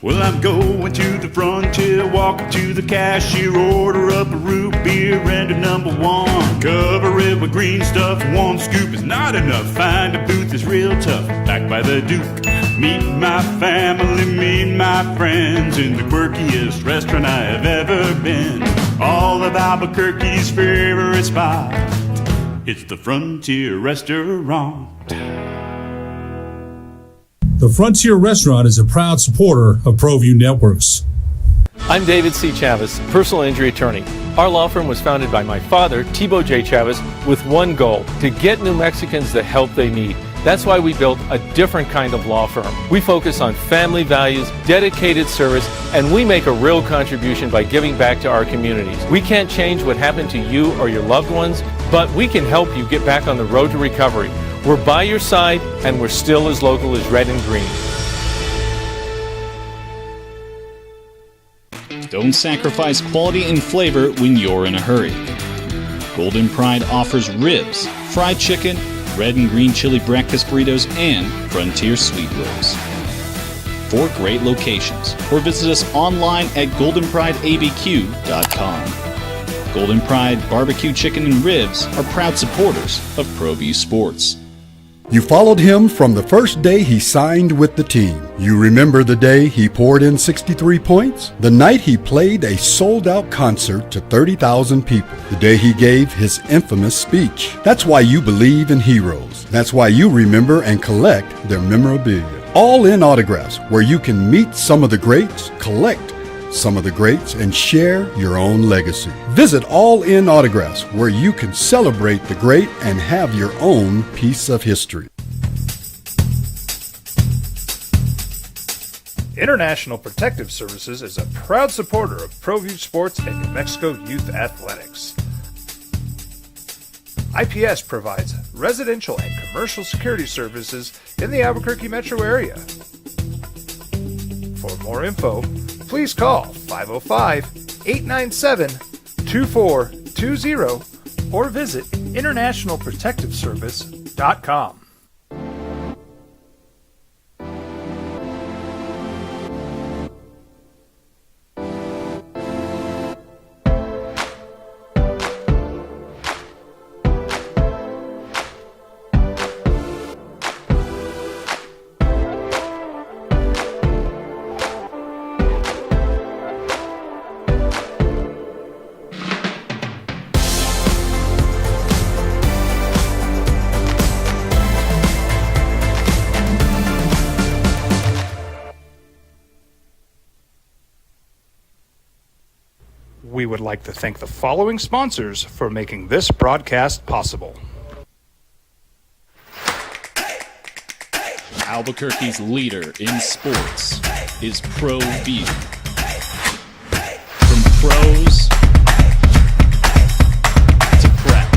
Well, I'm going to the frontier, walk up to the cashier, order up a root beer and a number one. Cover it with green stuff, one scoop is not enough. Find a booth is real tough, back by the Duke. Meet my family, meet my friends in the quirkiest restaurant I have ever been. All of Albuquerque's favorite spot, it's the Frontier Restaurant. The Frontier Restaurant is a proud supporter of ProView Networks. I'm David C. Chavez, personal injury attorney. Our law firm was founded by my father, Thibaut J. Chavez, with one goal: to get New Mexicans the help they need. That's why we built a different kind of law firm. We focus on family values, dedicated service, and we make a real contribution by giving back to our communities. We can't change what happened to you or your loved ones, but we can help you get back on the road to recovery. We're by your side, and we're still as local as red and green. Don't sacrifice quality and flavor when you're in a hurry. Golden Pride offers ribs, fried chicken, red and green chili breakfast burritos, and Frontier sweet rolls. 4 great locations, or visit us online at goldenprideabq.com. Golden Pride Barbecue Chicken and Ribs are proud supporters of ProView Sports. You followed him from the first day he signed with the team. You remember the day he poured in 63 points? The night he played a sold-out concert to 30,000 people. The day he gave his infamous speech. That's why you believe in heroes. That's why you remember and collect their memorabilia. All in Autographs, where you can meet some of the greats, collect some of the greats, and share your own legacy. Visit All In Autographs, where you can celebrate the great and have your own piece of history. International Protective Services is a proud supporter of ProView Sports and New Mexico Youth Athletics. IPS provides residential and commercial security services in the Albuquerque metro area. For more info, please call 505-897-2420 or visit internationalprotectiveservice.com. We would like to thank the following sponsors for making this broadcast possible. Albuquerque's leader in sports is ProView. From pros to prep,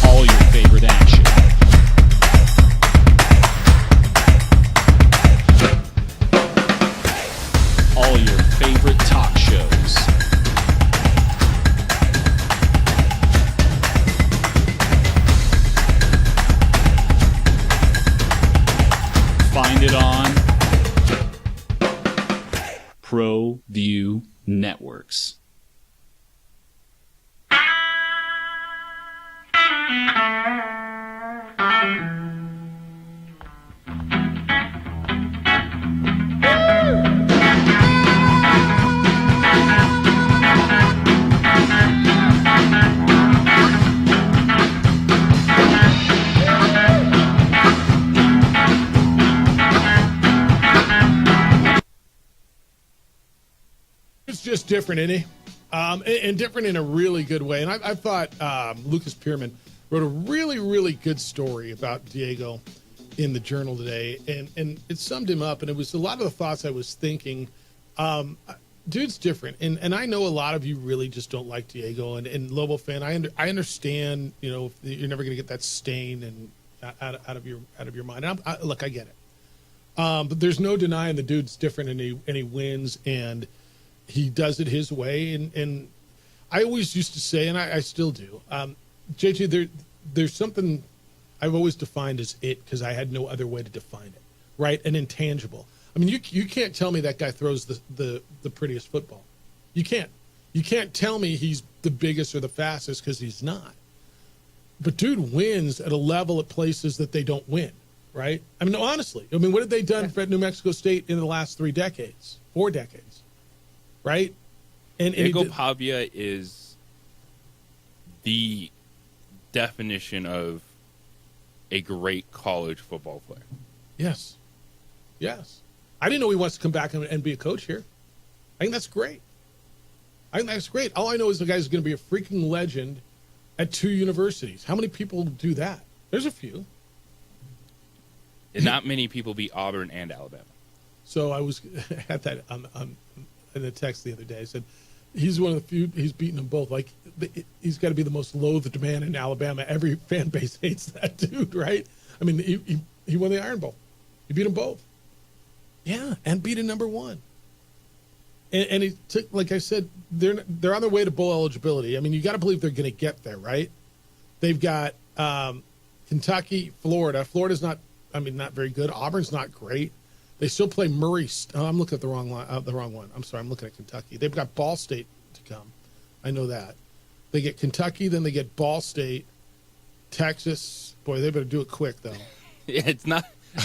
all your favorite action. All your favorite talk shows. Find it on ProView Networks. It's just different, isn't he? And different in a really good way. And I thought Lucas Pierman wrote a really, really good story about Diego in the Journal today, and it summed him up. And it was a lot of the thoughts I was thinking. Dude's different, and I know a lot of you really just don't like Diego. And Lobo fan, I understand. You know, you're never going to get that stain and out of your mind. And look, I get it. But there's no denying the dude's different, and he wins, and he does it his way. And I always used to say, and I still do, JJ, there's something I've always defined as it, because I had no other way to define it, right? An intangible. I mean, you can't tell me that guy throws the prettiest football. You can't. You can't tell me he's the biggest or the fastest, because he's not. But dude wins at a level at places that they don't win, right? I mean, honestly, what have they done for New Mexico State in the last 4 decades, right? And Diego Pavia is the definition of a great college football player. Yes. I didn't know he wants to come back and be a coach here. I think that's great. All I know is the guy's going to be a freaking legend at 2 universities. How many people do that? There's a few. And not many people beat Auburn and Alabama. So I was at that in a text the other day. I said, he's one of the few, he's beaten them both. Like, he's got to be the most loathed man in Alabama. Every fan base hates that dude, right? I mean, he won the Iron Bowl. He beat them both. Yeah, and beat a number 1. And he took, like I said, they're on their way to bowl eligibility. I mean, you got to believe they're going to get there, right? They've got Kentucky, Florida. Florida's not very good. Auburn's not great. They still play Murray. I'm looking at the wrong one. I'm sorry. I'm looking at Kentucky. They've got Ball State to come. I know that. They get Kentucky, then they get Ball State, Texas. Boy, they better do it quick, though. Yeah,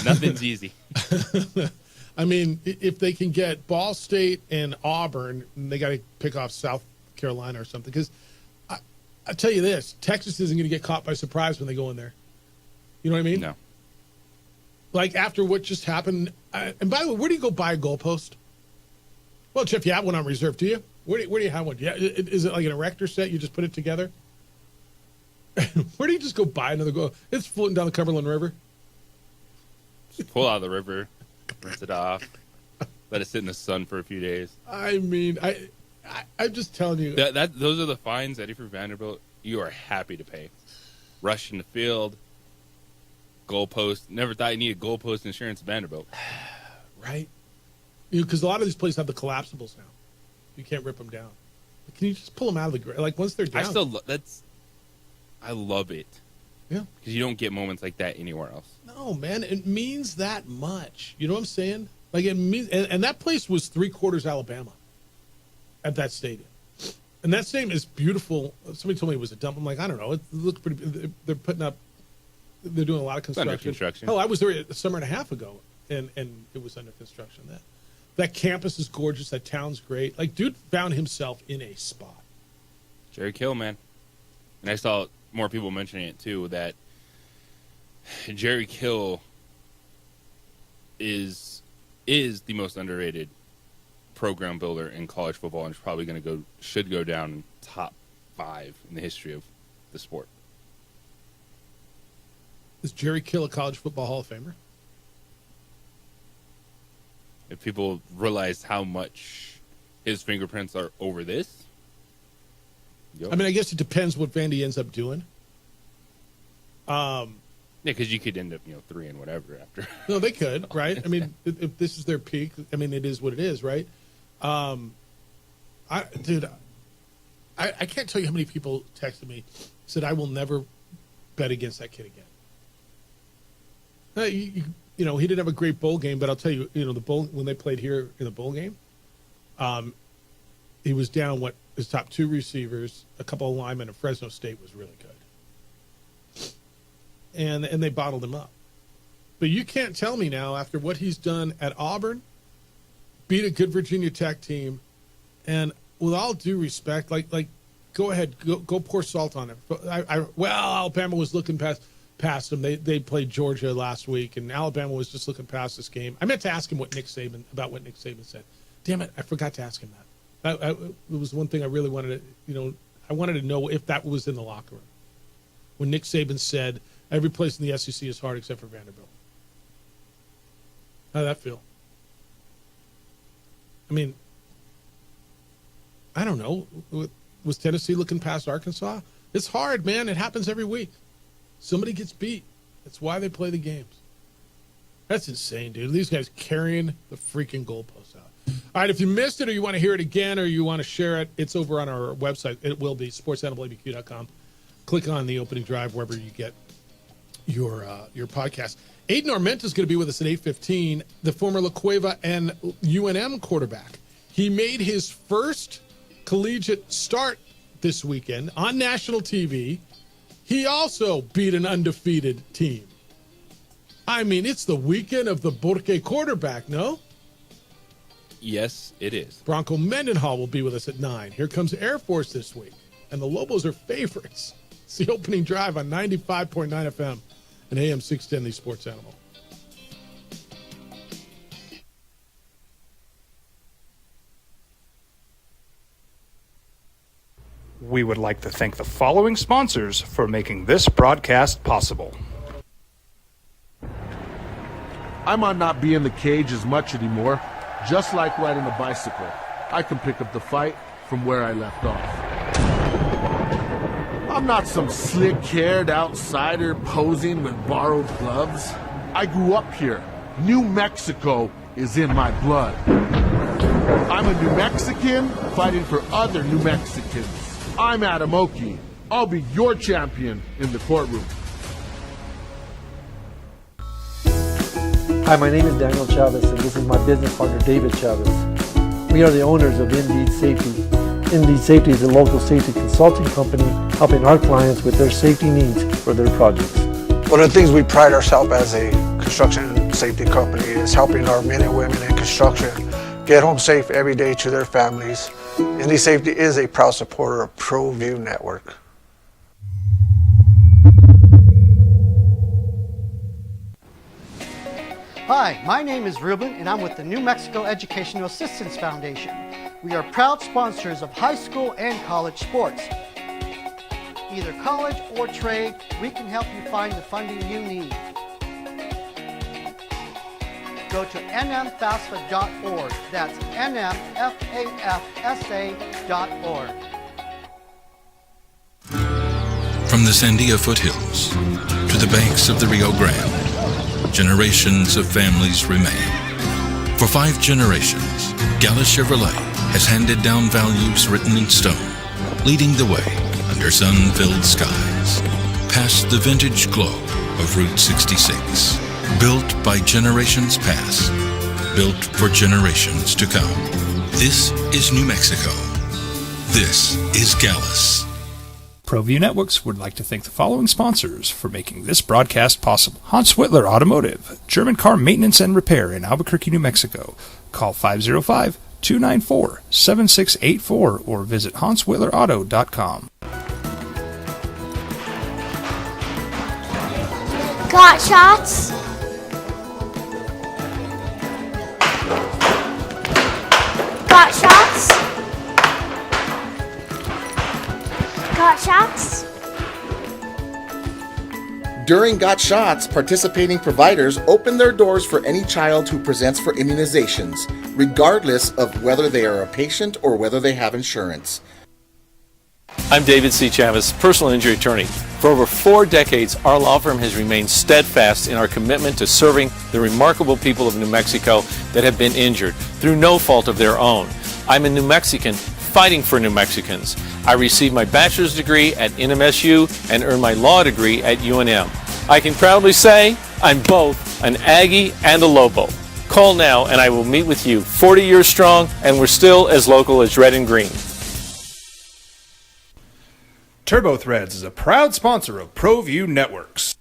nothing's easy. I mean, if they can get Ball State and Auburn, they got to pick off South Carolina or something. Because I tell you this, Texas isn't going to get caught by surprise when they go in there. You know what I mean? No. Like, after what just happened. And by the way, where do you go buy a goalpost? Well, Jeff, you have one on reserve, do you? Where do you have one? Yeah, is it like an erector set? You just put it together? Where do you just go buy another goal? It's floating down the Cumberland River. Just pull out of the river, rinse it off, let it sit in the sun for a few days. I mean, I'm just telling you. Those are the fines, Eddie, for Vanderbilt. You are happy to pay. Rush in the field, goalpost. Never thought you needed goalpost insurance at Vanderbilt. Right? Because a lot of these places have the collapsibles now. You can't rip them down. Can you just pull them out of the ground? Like, once they're down. I love it. Yeah. Because you don't get moments like that anywhere else. No, man. It means that much. You know what I'm saying? Like, it means, and that place was 3/4 Alabama at that stadium. And that stadium is beautiful. Somebody told me it was a dump. I'm like, I don't know. It looks pretty. They're doing a lot of construction. Under construction. Hell, I was there a summer and a half ago, and it was under construction. That campus is gorgeous. That town's great. Like, dude found himself in a spot. Jerry Kill, man. And I saw more people mentioning it, too, that Jerry Kill is the most underrated program builder in college football, and is probably should go down top 5 in the history of the sport. Is Jerry Kill a college football Hall of Famer? If people realize how much his fingerprints are over this. Yep. I mean, I guess it depends what Vandy ends up doing. Yeah, because you could end up, 3 and whatever after. No, they could, right? I mean, if this is their peak, I mean, it is what it is, right? I can't tell you how many people texted me, said, I will never bet against that kid again. He didn't have a great bowl game, but I'll tell you, the bowl, when they played here in the bowl game, he was down his top 2 receivers, a couple of linemen, and Fresno State was really good. and they bottled him up. But you can't tell me now, after what he's done at Auburn, beat a good Virginia Tech team, and with all due respect, like go ahead, go pour salt on him. Alabama was looking past them. They played Georgia last week, and Alabama was just looking past this game. I meant to ask him what Nick Saban said. Damn it, I forgot to ask him that. It was one thing I really wanted to, I wanted to know if that was in the locker room. When Nick Saban said, every place in the SEC is hard except for Vanderbilt. How did that feel? I mean, I don't know. Was Tennessee looking past Arkansas? It's hard, man. It happens every week. Somebody gets beat. That's why they play the games. That's insane, dude. These guys carrying the freaking goalposts out. All right, if you missed it or you want to hear it again or you want to share it, it's over on our website. It will be sportsanimalabq.com. Click on the opening drive wherever you get your podcast. Aiden Armenta is going to be with us at 8:15, the former La Cueva and UNM quarterback. He made his first collegiate start this weekend on national TV. He also beat an undefeated team. I mean, it's the weekend of the Porque quarterback, no? Yes, it is. Bronco Mendenhall will be with us at 9. Here comes Air Force this week, and the Lobos are favorites. It's the opening drive on 95.9 FM and AM 610, the Sports Animal. We would like to thank the following sponsors for making this broadcast possible. I might not be in the cage as much anymore. Just like riding a bicycle, I can pick up the fight from where I left off. I'm not some slick-haired outsider posing with borrowed gloves. I grew up here. New Mexico is in my blood. I'm a New Mexican fighting for other New Mexicans. I'm Adam Oki. I'll be your champion in the courtroom. Hi, my name is Daniel Chavez, and this is my business partner, David Chavez. We are the owners of Indeed Safety. Indeed Safety is a local safety consulting company helping our clients with their safety needs for their projects. One of the things we pride ourselves as a construction safety company is helping our men and women in construction get home safe every day to their families. Indeed Safety is a proud supporter of ProView Network. Hi, my name is Ruben, and I'm with the New Mexico Educational Assistance Foundation. We are proud sponsors of high school and college sports. Either college or trade, we can help you find the funding you need. Go to nmfafsa.org. That's nmfafsa.org. From the Sandia foothills to the banks of the Rio Grande, generations of families remain. For 5 generations, Gallus Chevrolet has handed down values written in stone, leading the way under sun-filled skies, past the vintage glow of Route 66. Built by generations past, built for generations to come. This is New Mexico. This is Gallus. ProView Networks would like to thank the following sponsors for making this broadcast possible. Hans Whitler Automotive, German car maintenance and repair in Albuquerque, New Mexico. Call 505-294-7684 or visit HansWhitlerAuto.com. Got shots? Got shots? Got shots? During Got Shots, participating providers open their doors for any child who presents for immunizations, regardless of whether they are a patient or whether they have insurance. I'm David C. Chavez, personal injury attorney. For over 4 decades, our law firm has remained steadfast in our commitment to serving the remarkable people of New Mexico that have been injured through no fault of their own. I'm a New Mexican fighting for New Mexicans. I received my bachelor's degree at NMSU and earned my law degree at UNM. I can proudly say I'm both an Aggie and a Lobo. Call now and I will meet with you. 40 years strong, and we're still as local as red and green. Turbo Threads is a proud sponsor of ProView Networks.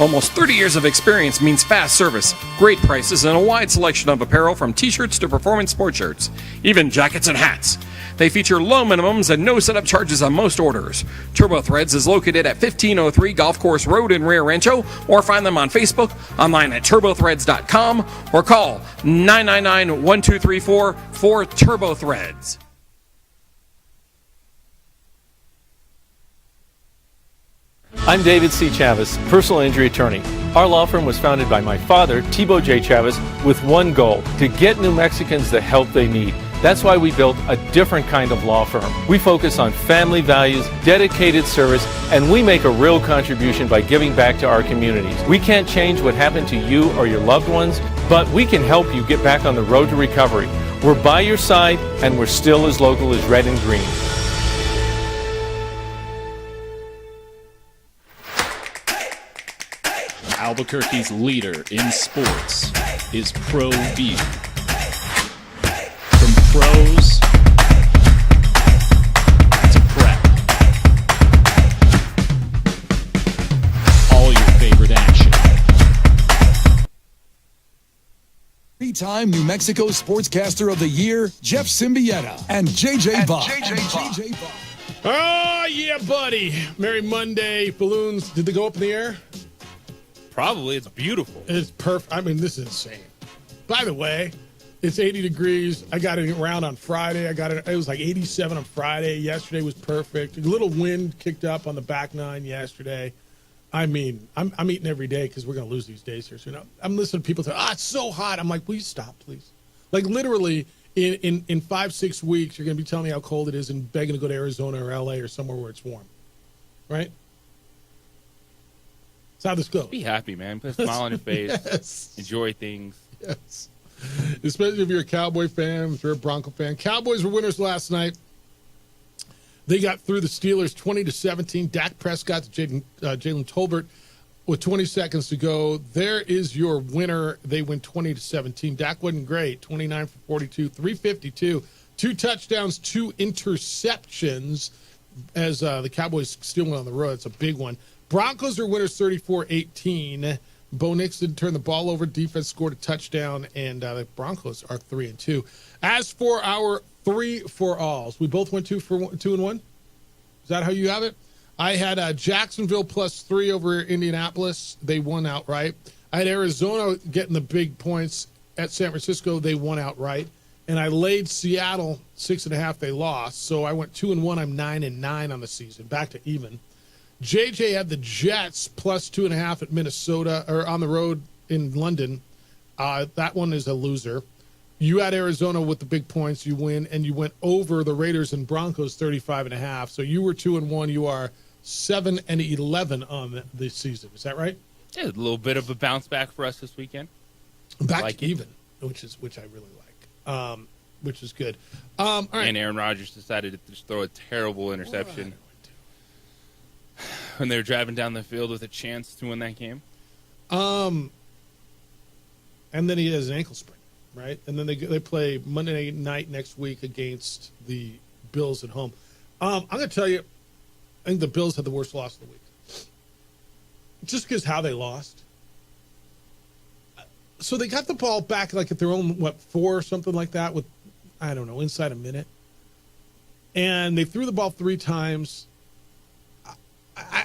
Almost 30 years of experience means fast service, great prices, and a wide selection of apparel from t-shirts to performance sport shirts, even jackets and hats. They feature low minimums and no setup charges on most orders. Turbo Threads is located at 1503 Golf Course Road in Rio Rancho, or find them on Facebook, online at turbothreads.com, or call 999-1234 for Turbo Threads. I'm David C. Chavez, personal injury attorney. Our law firm was founded by my father, Thibaut J. Chavez, with one goal: to get New Mexicans the help they need. That's why we built a different kind of law firm. We focus on family values, dedicated service, and we make a real contribution by giving back to our communities. We can't change what happened to you or your loved ones, but we can help you get back on the road to recovery. We're by your side, and we're still as local as red and green. Albuquerque's leader in sports is ProView. From pros to prep, all your favorite action. Three-time New Mexico Sportscaster of the Year, Jeff Symbieta and JJ Bach. Oh, yeah, buddy. Merry Monday. Balloons, did they go up in the air? Probably. It's beautiful. It's perfect. I mean, this is insane. By the way, it's 80 degrees. I got it around on Friday. It was like 87 on Friday. Yesterday was perfect. A little wind kicked up on the back nine yesterday. I mean, I'm eating every day because we're going to lose these days here. So, I'm listening to people say, it's so hot. I'm like, will you stop, please? Like, literally, in 5-6 weeks, you're going to be telling me how cold it is and begging to go to Arizona or LA or somewhere where it's warm. Right? That's how this goes. Be happy, man. Put a smile on your face. Yes. Enjoy things. Yes. Especially if you're a Cowboy fan, if you're a Bronco fan. Cowboys were winners last night. They got through the Steelers 20-17. Dak Prescott to Jalen Tolbert with 20 seconds to go. There is your winner. They win 20-17. Dak wasn't great. 29 for 42, 352. 2 touchdowns, 2 interceptions as the Cowboys still went on the road. It's a big one. Broncos are winners 34-18. Bo Nix didn't turn the ball over. Defense scored a touchdown, and the Broncos are 3-2. As for our 3-for-alls, we both went 2-1. Is that how you have it? I had Jacksonville +3 over Indianapolis. They won outright. I had Arizona getting the big points at San Francisco. They won outright. And I laid Seattle 6.5. They lost. So I went 2-1. I'm 9-9 on the season. Back to even. JJ had the Jets +2.5 at Minnesota, or on the road in London. That one is a loser. You had Arizona with the big points. You win, and you went over the Raiders and Broncos 35.5. So you were 2-1. You are 7-11 on the season. Is that right? Yeah, a little bit of a bounce back for us this weekend. Back to even, which I really like, which is good. All right. And Aaron Rodgers decided to just throw a terrible interception when they were driving down the field with a chance to win that game. And then he has an ankle sprain, right? And then they play Monday night next week against the Bills at home. I'm going to tell you, I think the Bills had the worst loss of the week. Just because how they lost. So they got the ball back like at their own, 4 or something like that with, I don't know, inside a minute. And they threw the ball 3 times.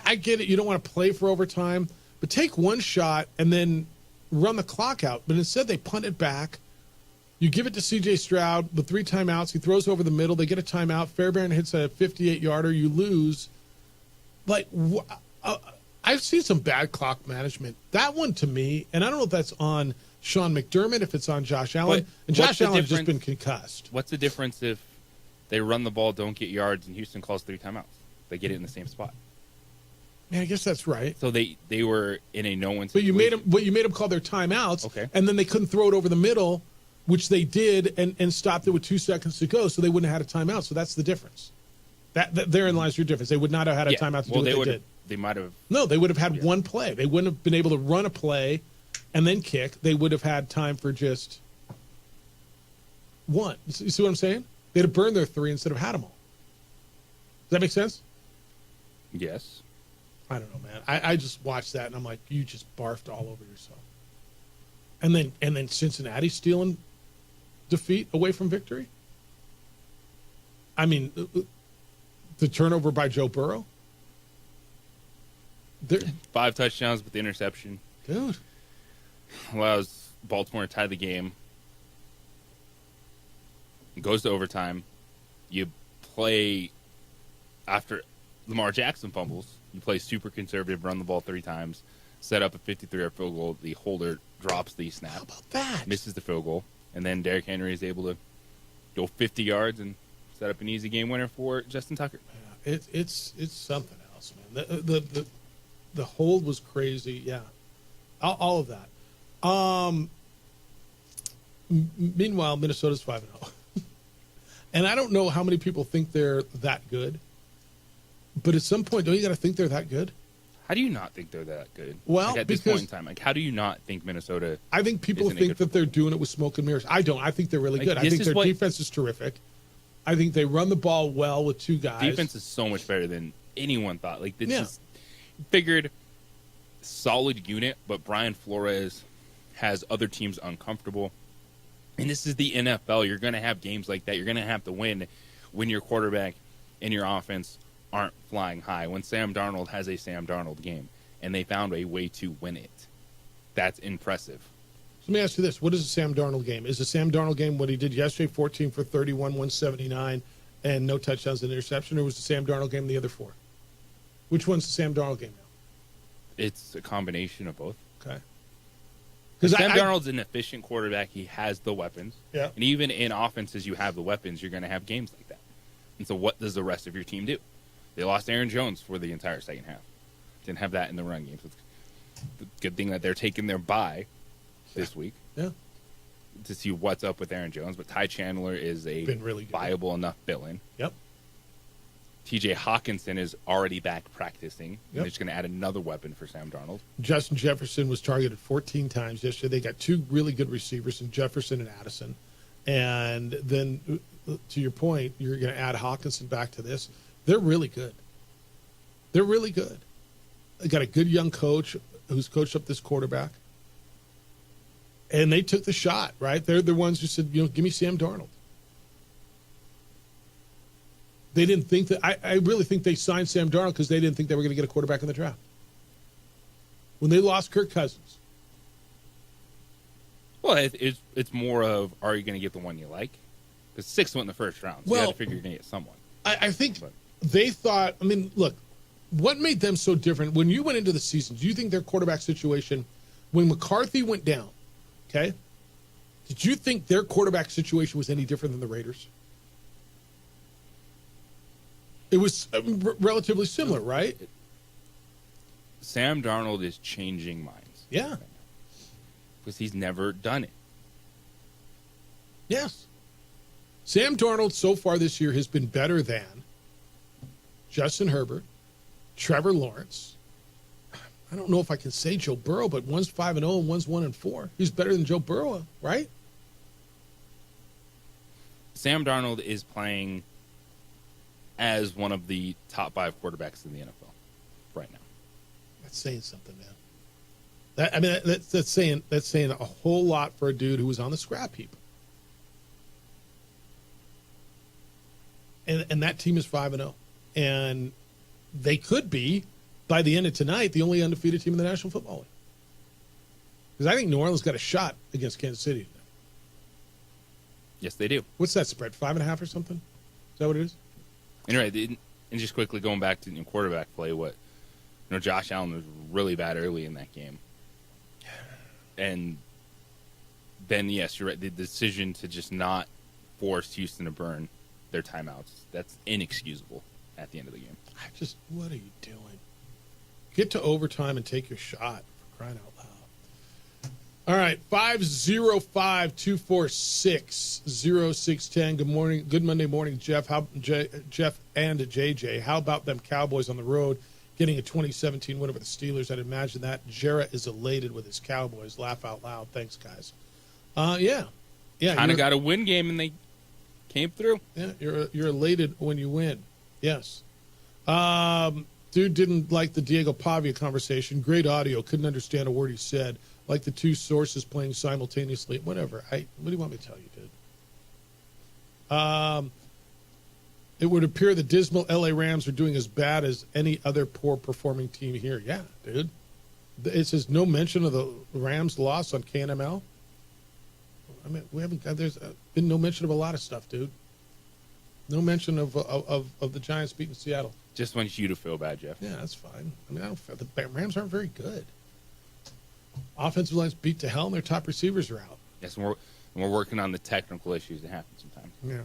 I get it. You don't want to play for overtime, but take one shot and then run the clock out. But instead, they punt it back. You give it to C.J. Stroud with 3 timeouts. He throws over the middle. They get a timeout. Fairbairn hits a 58-yarder. You lose. Like, I've seen some bad clock management. That one to me, and I don't know if that's on Sean McDermott, if it's on Josh Allen. And Josh Allen has just been concussed. What's the difference if they run the ball, don't get yards, and Houston calls 3 timeouts? They get it in the same spot. Yeah, I guess that's right. So they were in a no-win situation. But you made them call their timeouts, okay, and then they couldn't throw it over the middle, which they did, and stopped it with 2 seconds to go, so they wouldn't have had a timeout. So that's the difference. That therein lies your difference. They would not have had a timeout to do what they did. They might have. No, they would have had one play. They wouldn't have been able to run a play and then kick. They would have had time for just one. You see what I'm saying? They'd have burned their 3 instead of had them all. Does that make sense? Yes. I don't know, man. I just watched that and I'm like, you just barfed all over yourself. And then Cincinnati stealing defeat away from victory. I mean, the turnover by Joe Burrow. 5 touchdowns with the interception. Dude. Allows Baltimore to tie the game. It goes to overtime. You play after Lamar Jackson fumbles. You play super conservative, run the ball 3 times, set up a 53-yard field goal. The holder drops the snap. How about that? Misses the field goal. And then Derrick Henry is able to go 50 yards and set up an easy game winner for Justin Tucker. Yeah, it's something else, man. The hold was crazy. Yeah. All of that. Meanwhile, Minnesota's 5-0. And I don't know how many people think they're that good. But at some point, don't you got to think they're that good? How do you not think they're that good? Well, at this point in time, how do you not think Minnesota? I think people think that they're doing it with smoke and mirrors. I don't. I think they're really good. I think their defense is terrific. I think they run the ball well with 2 guys. Defense is so much better than anyone thought. Like this is figured solid unit, but Brian Flores has other teams uncomfortable. And this is the NFL. You're going to have games like that. You're going to have to win when your quarterback and your offense aren't flying high. When Sam Darnold has a Sam Darnold game, and they found a way to win it. That's impressive. So let me ask you this. What is a Sam Darnold game? Is the Sam Darnold game what he did yesterday, 14 for 31, 179, and no touchdowns and interception, or was the Sam Darnold game the other 4? Which one's the Sam Darnold game now? It's a combination of both. Okay. Because Sam Darnold's an efficient quarterback. He has the weapons. Yeah. And even in offenses, you have the weapons. You're going to have games like that. And so what does the rest of your team do? They lost Aaron Jones for the entire second half. Didn't have that in the run game. So it's a good thing that they're taking their bye this week. Yeah. To see what's up with Aaron Jones. But Ty Chandler is a really viable enough fill-in. Yep. TJ Hawkinson is already back practicing. Yep. They're just going to add another weapon for Sam Darnold. Justin Jefferson was targeted 14 times yesterday. They got 2 really good receivers in Jefferson and Addison. And then, to your point, you're going to add Hawkinson back to this. They're really good. They're really good. They got a good young coach who's coached up this quarterback. And they took the shot, right? They're the ones who said, give me Sam Darnold. They didn't think that. I really think they signed Sam Darnold because they didn't think they were going to get a quarterback in the draft. When they lost Kirk Cousins. Well, it's more of, are you going to get the one you like? Because 6 went in the first round, so you got to figure you're going to get someone. I think they thought, look, what made them so different? When you went into the season, do you think their quarterback situation, when McCarthy went down, okay, did you think their quarterback situation was any different than the Raiders? It was relatively similar, right? Sam Darnold is changing minds. Yeah. Because he's never done it. Yes. Sam Darnold so far this year has been better than Justin Herbert, Trevor Lawrence. I don't know if I can say Joe Burrow, but one's 5-0 and one's 1-4. He's better than Joe Burrow, right? Sam Darnold is playing as one of the top 5 quarterbacks in the NFL right now. That's saying something, man. That's saying a whole lot for a dude who was on the scrap heap. And that team is 5-0. And they could be, by the end of tonight, the only undefeated team in the National Football League. Because I think New Orleans got a shot against Kansas City tonight. Yes, they do. What's that spread? 5.5 or something? Is that what it is? And right, and just quickly going back to quarterback play, Josh Allen was really bad early in that game. And then, yes, you're right, the decision to just not force Houston to burn their timeouts, that's inexcusable at the end of the game. What are you doing? Get to overtime and take your shot, for crying out loud. All right, 505-246-0610. Good morning. Good Monday morning, Jeff. Jeff and JJ. How about them Cowboys on the road getting a 2017 win over the Steelers? I'd imagine that. Jarrett is elated with his Cowboys. Laugh out loud. Thanks, guys. Yeah. Kind of got a win game, and they came through. Yeah, you're elated when you win. Yes. Dude didn't like the Diego Pavia conversation. Great audio. Couldn't understand a word he said. Like the two sources playing simultaneously. Whatever. What do you want me to tell you, dude? It would appear the dismal LA Rams are doing as bad as any other poor performing team here. Yeah, dude. It says no mention of the Rams loss on KNML. I mean, there's been no mention of a lot of stuff, dude. No mention of the Giants beating Seattle. Just wants you to feel bad, Jeff. Yeah, that's fine. I mean, the Rams aren't very good. Offensive line's beat to hell, and their top receivers are out. Yes, and we're working on the technical issues that happen sometimes. Yeah.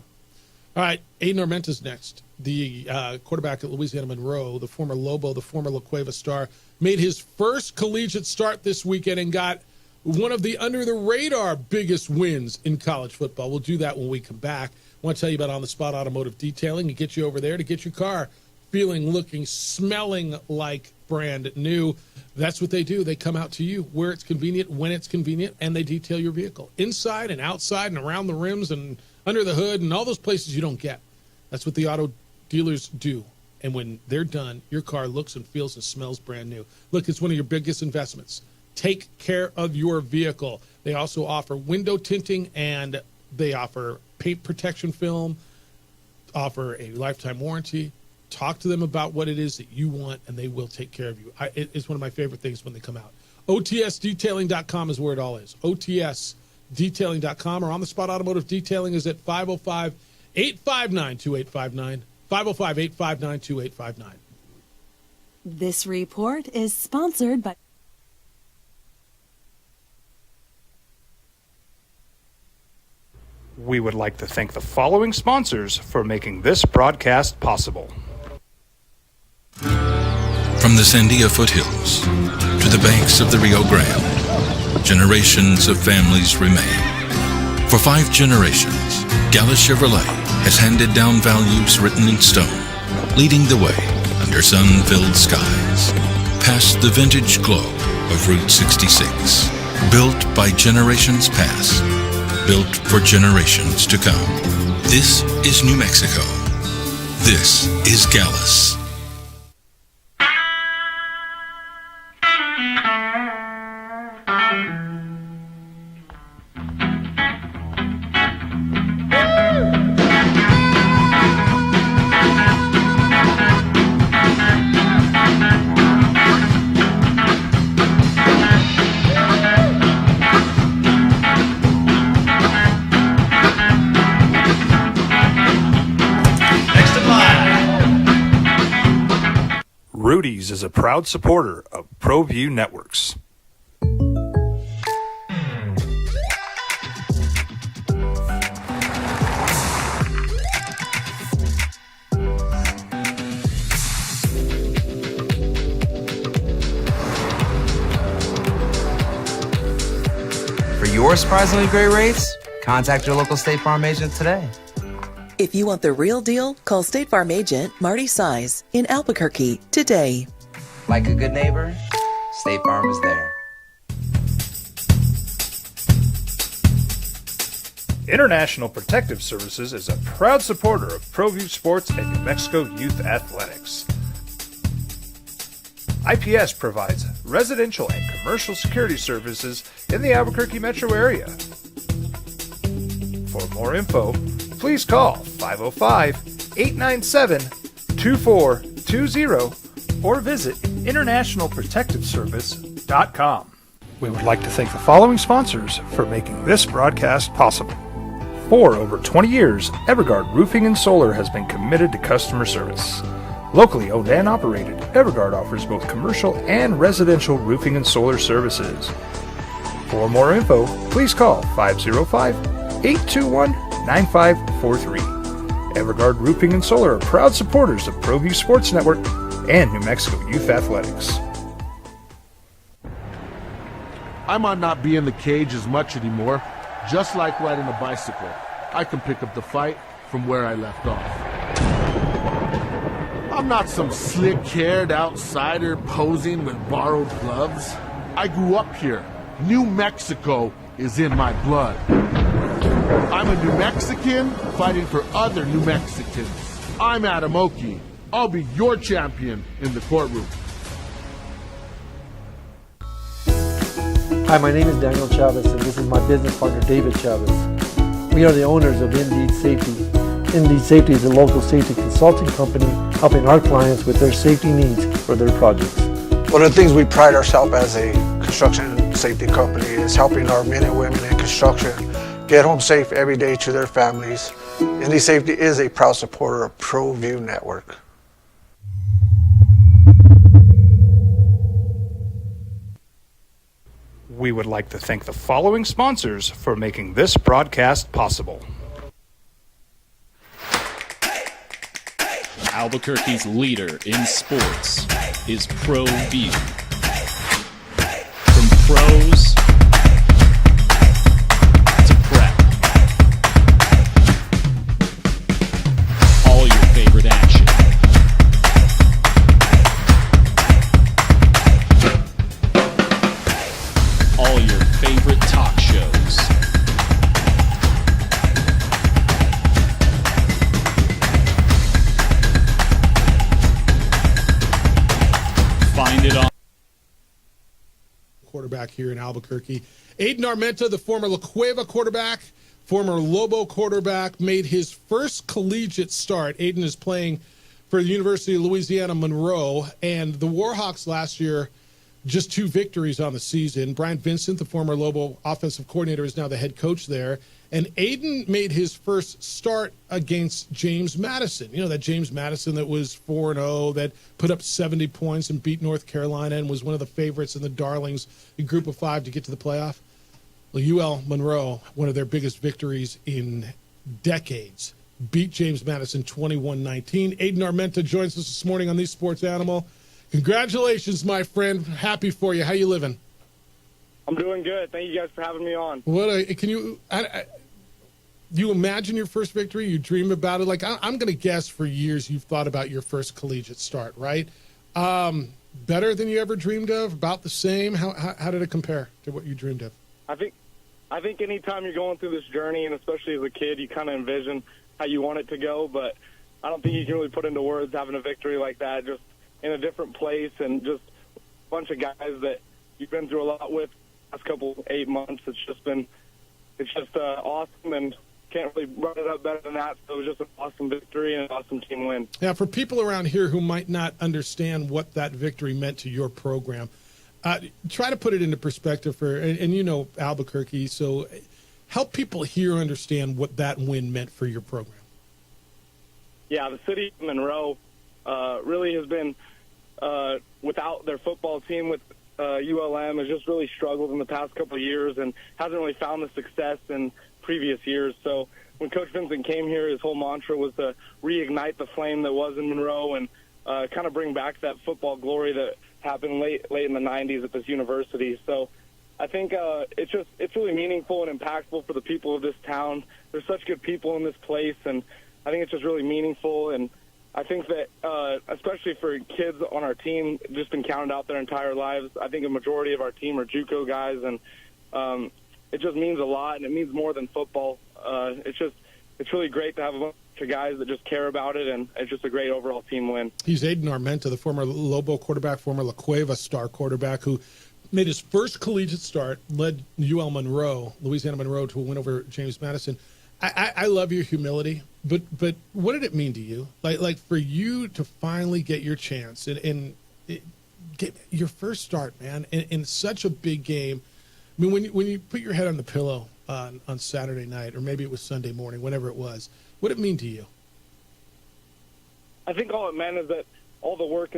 All right, Aiden Armenta's next. The quarterback at Louisiana Monroe, the former Lobo, the former La Cueva star, made his first collegiate start this weekend and got one of the under-the-radar biggest wins in college football. We'll do that when we come back. I want to tell you about On the Spot Automotive Detailing and get you over there to get your car feeling, looking, smelling like brand new. That's what they do. They come out to you where it's convenient, when it's convenient, and they detail your vehicle inside and outside and around the rims and under the hood and all those places you don't get. That's what the auto dealers do. And when they're done, your car looks and feels and smells brand new. Look, it's one of your biggest investments. Take care of your vehicle. They also offer window tinting, and they offer paint protection film, offer a lifetime warranty. Talk to them about what it is that you want, and they will take care of you. It's one of my favorite things when they come out. OTSdetailing.com is where it all is. OTSdetailing.com, or On the Spot Automotive Detailing is at 505-859-2859. 505-859-2859. This report is sponsored by... We would like to thank the following sponsors for making this broadcast possible. From the Sandia foothills to the banks of the Rio Grande, generations of families remain. For 5 generations, Gala Chevrolet has handed down values written in stone, leading the way under sun-filled skies, past the vintage glow of Route 66, built by generations past, built for generations to come. This is New Mexico. This is Gallus. Rudy's is a proud supporter of ProView Networks. For your surprisingly great rates, contact your local State Farm agent today. If you want the real deal, call State Farm agent Marty Size in Albuquerque today. Like a good neighbor, State Farm is there. International Protective Services is a proud supporter of ProView Sports and New Mexico Youth Athletics. IPS provides residential and commercial security services in the Albuquerque metro area. For more info, please call 505-897-2420 or visit internationalprotectiveservice.com. We would like to thank the following sponsors for making this broadcast possible. For over 20 years, Evergard Roofing and Solar has been committed to customer service. Locally owned and operated, Evergard offers both commercial and residential roofing and solar services. For more info, please call 505-821-9543. Evergard Roofing and Solar are proud supporters of ProView Sports Network and New Mexico Youth Athletics. I might not be in the cage as much anymore. Just like riding a bicycle, I can pick up the fight from where I left off. I'm not some slick-haired outsider posing with borrowed gloves. I grew up here. New Mexico is in my blood. I'm a New Mexican fighting for other New Mexicans. I'm Adam Oki. I'll be your champion in the courtroom. Hi, my name is Daniel Chavez, and this is my business partner, David Chavez. We are the owners of Indeed Safety. Indeed Safety is a local safety consulting company helping our clients with their safety needs for their projects. One of the things we pride ourselves as a construction safety company is helping our men and women in construction get home safe every day to their families. Indeed Safety is a proud supporter of ProView Network. We would like to thank the following sponsors for making this broadcast possible. Albuquerque's leader in sports is ProView. From pros to prep, all your favorite action. All your favorite talk shows. Find it on quarterback here in Albuquerque. Aiden Armenta, the former La Cueva quarterback, former Lobo quarterback, made his first collegiate start. Aiden is playing for the University of Louisiana Monroe, and the Warhawks last year, just 2 victories on the season. Brian Vincent, the former Lobo offensive coordinator, is now the head coach there. And Aiden made his first start against James Madison. You know, that James Madison that was 4-0, that put up 70 points and beat North Carolina and was one of the favorites and the darlings in Group of 5 to get to the playoff. Well, UL Monroe, one of their biggest victories in decades, beat James Madison 21-19. Aiden Armenta joins us this morning on The Sports Animal. Congratulations, my friend. Happy for you. How you living? I'm doing good. Thank you guys for having me on. Can you you imagine your first victory? You dream about it? Like, I'm going to guess for years you've thought about your first collegiate start, right? Better than you ever dreamed of? About the same? How did it compare to what you dreamed of? I think anytime you're going through this journey, and especially as a kid, you kind of envision how you want it to go, but I don't think you can really put into words having a victory like that, just in a different place and just a bunch of guys that you've been through a lot with the last couple 8 months. It's just awesome, and can't really run it up better than that. So it was just an awesome victory and an awesome team win. Now, for people around here who might not understand what that victory meant to your program, try to put it into perspective and you know Albuquerque, so help people here understand what that win meant for your program. Yeah, the city of Monroe really has been without their football team with ULM has just really struggled in the past couple of years and hasn't really found the success in previous years. So when Coach Vincent came here, his whole mantra was to reignite the flame that was in Monroe and kind of bring back that football glory that happened late in the 90s at this university. So I think it's really meaningful and impactful for the people of this town. There's such good people in this place, and I think it's just really meaningful. And I think that especially for kids on our team, just been counted out their entire lives. I think a majority of our team are JUCO guys, and it just means a lot, and it means more than football. It's really great to have a bunch of guys that just care about it, and it's just a great overall team win. He's Aiden Armenta, the former Lobo quarterback, former La Cueva star quarterback, who made his first collegiate start, led UL Monroe, Louisiana Monroe, to a win over James Madison. I love your humility, but what did it mean to you? Like for you to finally get your chance and get your first start, man, in such a big game. I mean, when you put your head on the pillow on Saturday night, or maybe it was Sunday morning, whenever it was, what did it mean to you? I think all it meant is that all the work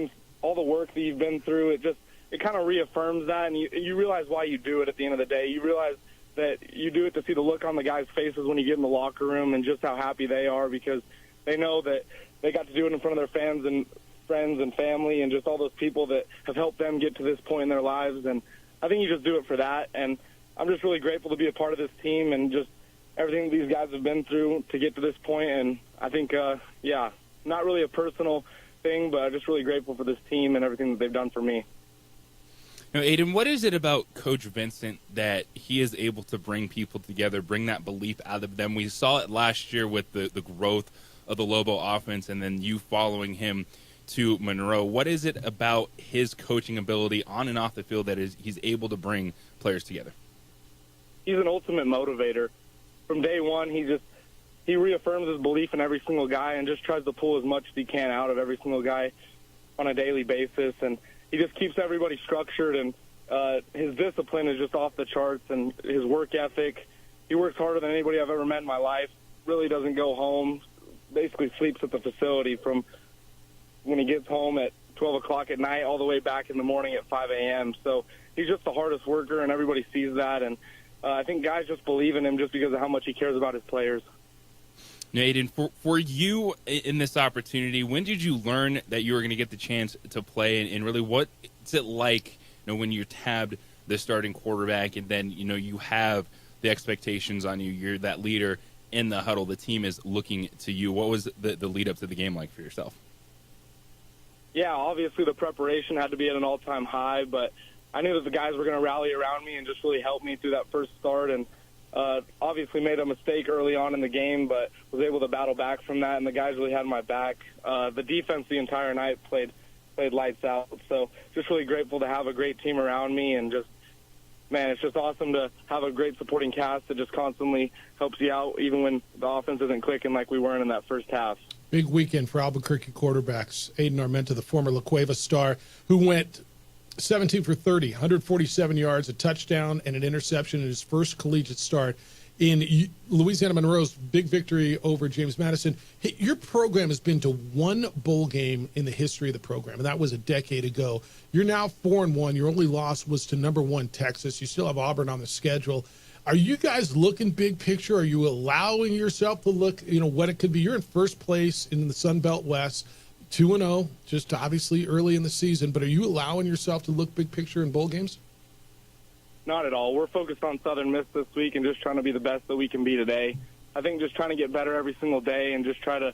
that you've been through, it kind of reaffirms that, and you realize why you do it at the end of the day. You realize that you do it to see the look on the guys' faces when you get in the locker room and just how happy they are because they know that they got to do it in front of their fans and friends and family and just all those people that have helped them get to this point in their lives. And I think you just do it for that. And I'm just really grateful to be a part of this team and just everything these guys have been through to get to this point. And I think, not really a personal thing, but I'm just really grateful for this team and everything that they've done for me. Now, Aiden, what is it about Coach Vincent that he is able to bring people together, bring that belief out of them? We saw it last year with the growth of the Lobo offense, and then you following him to Monroe. What is it about his coaching ability on and off the field that he's able to bring players together? He's an ultimate motivator. From day one, he reaffirms his belief in every single guy and just tries to pull as much as he can out of every single guy on a daily basis. And he just keeps everybody structured, and his discipline is just off the charts, and his work ethic. He works harder than anybody I've ever met in my life, really doesn't go home, basically sleeps at the facility from when he gets home at 12 o'clock at night all the way back in the morning at 5 a.m. So he's just the hardest worker, and everybody sees that. And I think guys just believe in him just because of how much he cares about his players. Aiden, for you in this opportunity, when did you learn that you were going to get the chance to play, and really what's it like, when you're tabbed the starting quarterback, and then you have the expectations on you, you're that leader in the huddle, the team is looking to you. What was the lead up to the game like for yourself? Yeah, obviously the preparation had to be at an all-time high, but I knew that the guys were going to rally around me and just really help me through that first start, and obviously made a mistake early on in the game, but was able to battle back from that, and the guys really had my back. The defense the entire night played lights out, so just really grateful to have a great team around me, and just, man, it's just awesome to have a great supporting cast that just constantly helps you out even when the offense isn't clicking like we weren't in that first half. Big weekend for Albuquerque quarterbacks. Aiden Armenta, the former La Cueva star, who went 17 for 30, 147 yards, a touchdown, and an interception in his first collegiate start in Louisiana Monroe's big victory over James Madison. Hey, your program has been to one bowl game in the history of the program, and that was a decade ago. You're now 4-1. Your only loss was to number 1 Texas. You still have Auburn on the schedule. Are you guys looking big picture? Are you allowing yourself to look, what it could be? You're in first place in the Sun Belt West, 2-0, just obviously early in the season, but are you allowing yourself to look big picture in bowl games? Not at all. We're focused on Southern Miss this week and just trying to be the best that we can be today. I think just trying to get better every single day and just try to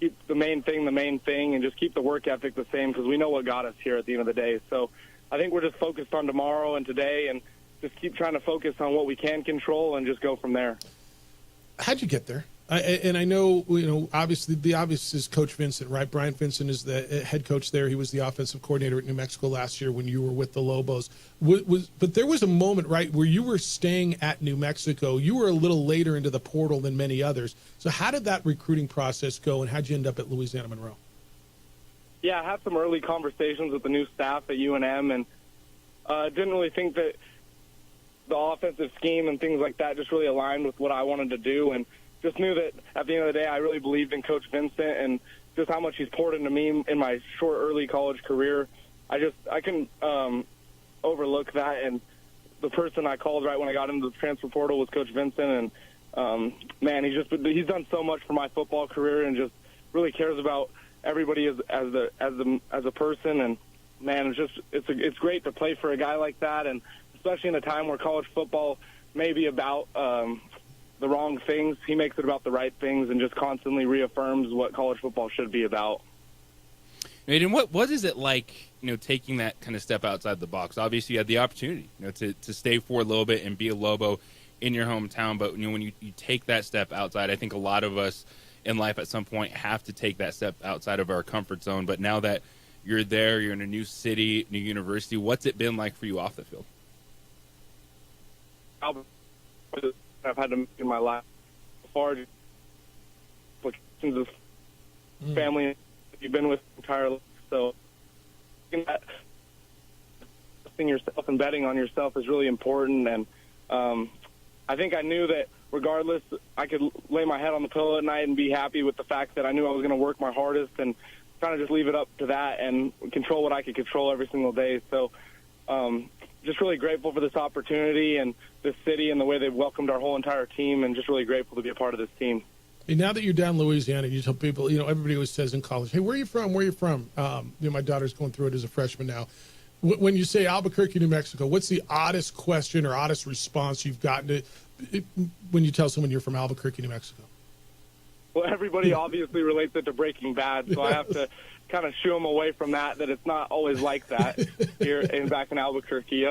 keep the main thing, and just keep the work ethic the same, because we know what got us here at the end of the day. So I think we're just focused on tomorrow and today, and just keep trying to focus on what we can control and just go from there. How'd you get there? And I know, obviously the obvious is Coach Vincent, right? Brian Vincent is the head coach there. He was the offensive coordinator at New Mexico last year when you were with the Lobos. But there was a moment, right, where you were staying at New Mexico. You were a little later into the portal than many others. So how did that recruiting process go, and how'd you end up at Louisiana Monroe? Yeah, I had some early conversations with the new staff at UNM, and didn't really think that the offensive scheme and things like that just really aligned with what I wanted to do, and just knew that at the end of the day I really believed in Coach Vincent and just how much he's poured into me in my short early college career. I couldn't overlook that, and the person I called right when I got into the transfer portal was Coach Vincent, and man, he's done so much for my football career and just really cares about everybody as a person, and man, it's great to play for a guy like that, and especially in a time where college football may be about the wrong things. He makes it about the right things and just constantly reaffirms what college football should be about. And what is it like, taking that kind of step outside the box? Obviously, you had the opportunity, to stay for a little bit and be a Lobo in your hometown. But when you take that step outside, I think a lot of us in life at some point have to take that step outside of our comfort zone. But now that you're there, you're in a new city, new university, what's it been like for you off the field? I've had to make in my life far of family you've been with entirely. So investing yourself and betting on yourself is really important. And I think I knew that regardless, I could lay my head on the pillow at night and be happy with the fact that I knew I was going to work my hardest and kind of just leave it up to that and control what I could control every single day. So just really grateful for this opportunity and this city and the way they've welcomed our whole entire team, and just really grateful to be a part of this team. And now that you're down in Louisiana, you tell people, everybody always says in college, hey, where are you from? Where are you from? My daughter's going through it as a freshman now. When you say Albuquerque, New Mexico, what's the oddest question or oddest response you've gotten when you tell someone you're from Albuquerque, New Mexico? Well, everybody obviously relates it to Breaking Bad, so I have to kind of shoo them away from that it's not always like that here back in Albuquerque.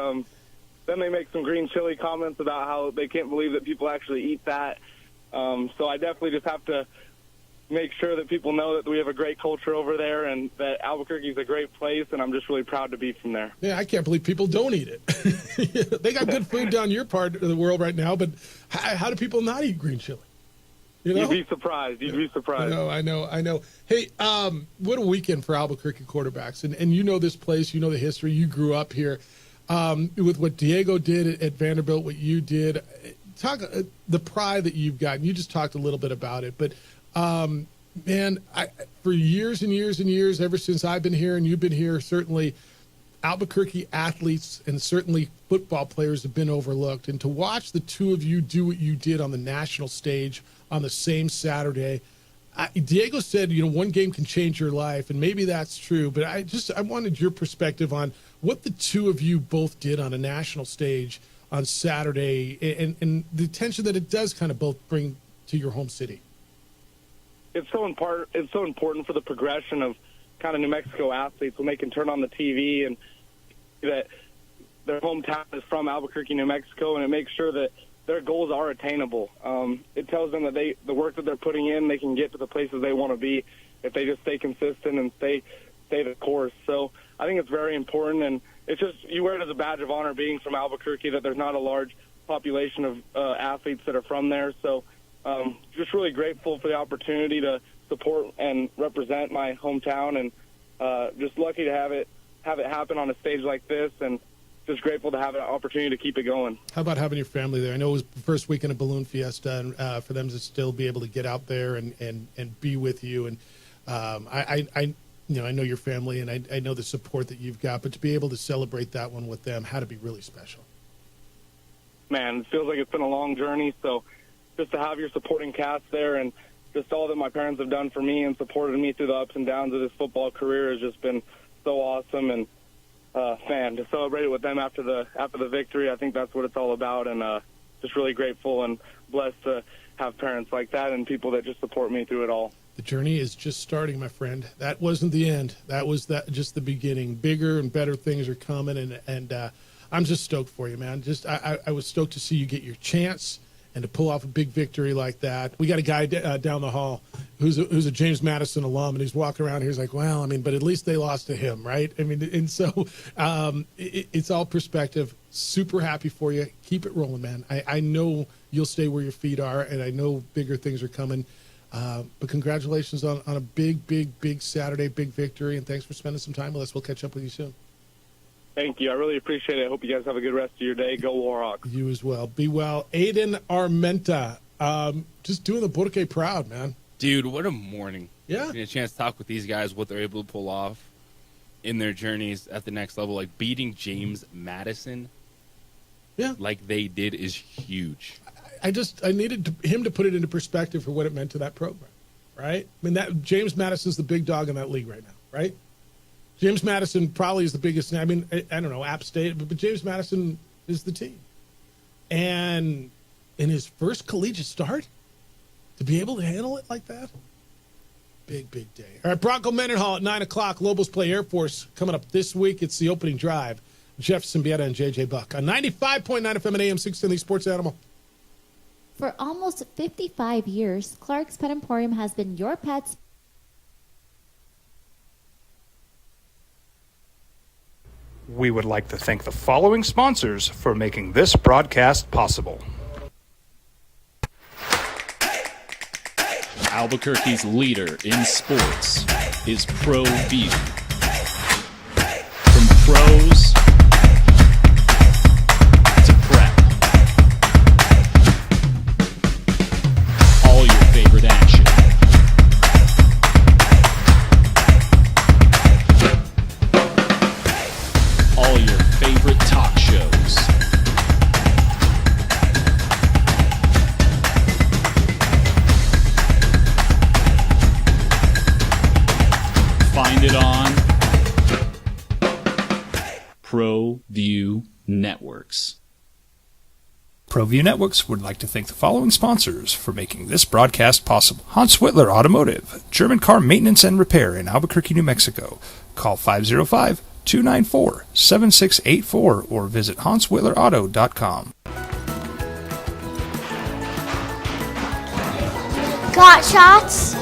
Then they make some green chili comments about how they can't believe that people actually eat that. So I definitely just have to make sure that people know that we have a great culture over there and that Albuquerque is a great place, and I'm just really proud to be from there. Yeah, I can't believe people don't eat it. They got good food down your part of the world right now, but how do people not eat green chili? You know? You'd be surprised. I know. Hey, what a weekend for Albuquerque quarterbacks. And you know this place, you know the history. You grew up here. With what Diego did at Vanderbilt, what you did, talk the pride that you've gotten. You just talked a little bit about it, but man, for years and years and years, ever since I've been here and you've been here, certainly Albuquerque athletes and certainly football players have been overlooked. And to watch the two of you do what you did on the national stage on the same Saturday, Diego said, one game can change your life, and maybe that's true. But I wanted your perspective on what the two of you both did on a national stage on Saturday, and the attention that it does kind of both bring to your home city. It's so important for the progression of kind of New Mexico athletes when they can turn on the TV and that their hometown is from Albuquerque, New Mexico, and it makes sure that their goals are attainable. It tells them that the work that they're putting in, they can get to the places they want to be if they just stay consistent and stay the course. So I think it's very important, and it's just you wear it as a badge of honor being from Albuquerque that there's not a large population of athletes that are from there. So just really grateful for the opportunity to support and represent my hometown, and just lucky to have it happen on a stage like this, and just grateful to have an opportunity to keep it going. How about having your family there? I know it was the first weekend of Balloon Fiesta, and for them to still be able to get out there and be with you. And I know your family, and I know the support that you've got, but to be able to celebrate that one with them had to be really special. Man, it feels like it's been a long journey, so just to have your supporting cast there and just all that my parents have done for me and supported me through the ups and downs of this football career has just been so awesome. And to celebrate it with them after the victory, I think that's what it's all about, and just really grateful and blessed to have parents like that and people that just support me through it all. The journey is just starting, my friend. That wasn't the end. That was just the beginning. Bigger and better things are coming, and I'm just stoked for you, man. I was stoked to see you get your chance and to pull off a big victory like that. We got a guy down the hall who's a James Madison alum, and he's walking around here. He's like, well, I mean, but at least they lost to him, right? I mean, and so it's all perspective. Super happy for you. Keep it rolling, man. I know you'll stay where your feet are, and I know bigger things are coming. But congratulations on a big Saturday, big victory, and thanks for spending some time with us. We'll catch up with you soon. Thank you. I really appreciate it. I hope you guys have a good rest of your day. Go Warhawks. You as well. Be well. Aiden Armenta, just doing the Burke proud, man. Dude, what a morning. Yeah. Getting a chance to talk with these guys, what they're able to pull off in their journeys at the next level. Like beating James Madison like they did is huge. I needed him to put it into perspective for what it meant to that program, right? I mean, that James Madison's the big dog in that league right now, right? James Madison probably is the biggest. I mean, I don't know, App State, but James Madison is the team. And in his first collegiate start, to be able to handle it like that, big day. All right, Bronco Mendenhall at 9 o'clock. Lobos play Air Force coming up this week. It's the opening drive. Jeff Symbieta and J.J. Buck on 95.9 FM and AM 610, Sports Animal. For almost 55 years, Clark's Pet Emporium has been your pet's. We would like to thank the following sponsors for making this broadcast possible. Albuquerque's leader in sports is ProView. From pros to prep, all your favorite action. All your favorite talk shows. Find it on ProView Networks. ProView Networks would like to thank the following sponsors for making this broadcast possible. Hans Whitler Automotive, German car maintenance and repair in Albuquerque, New Mexico. Call 505-294-7684 or visit HansWhitlerAuto.com. Got shots?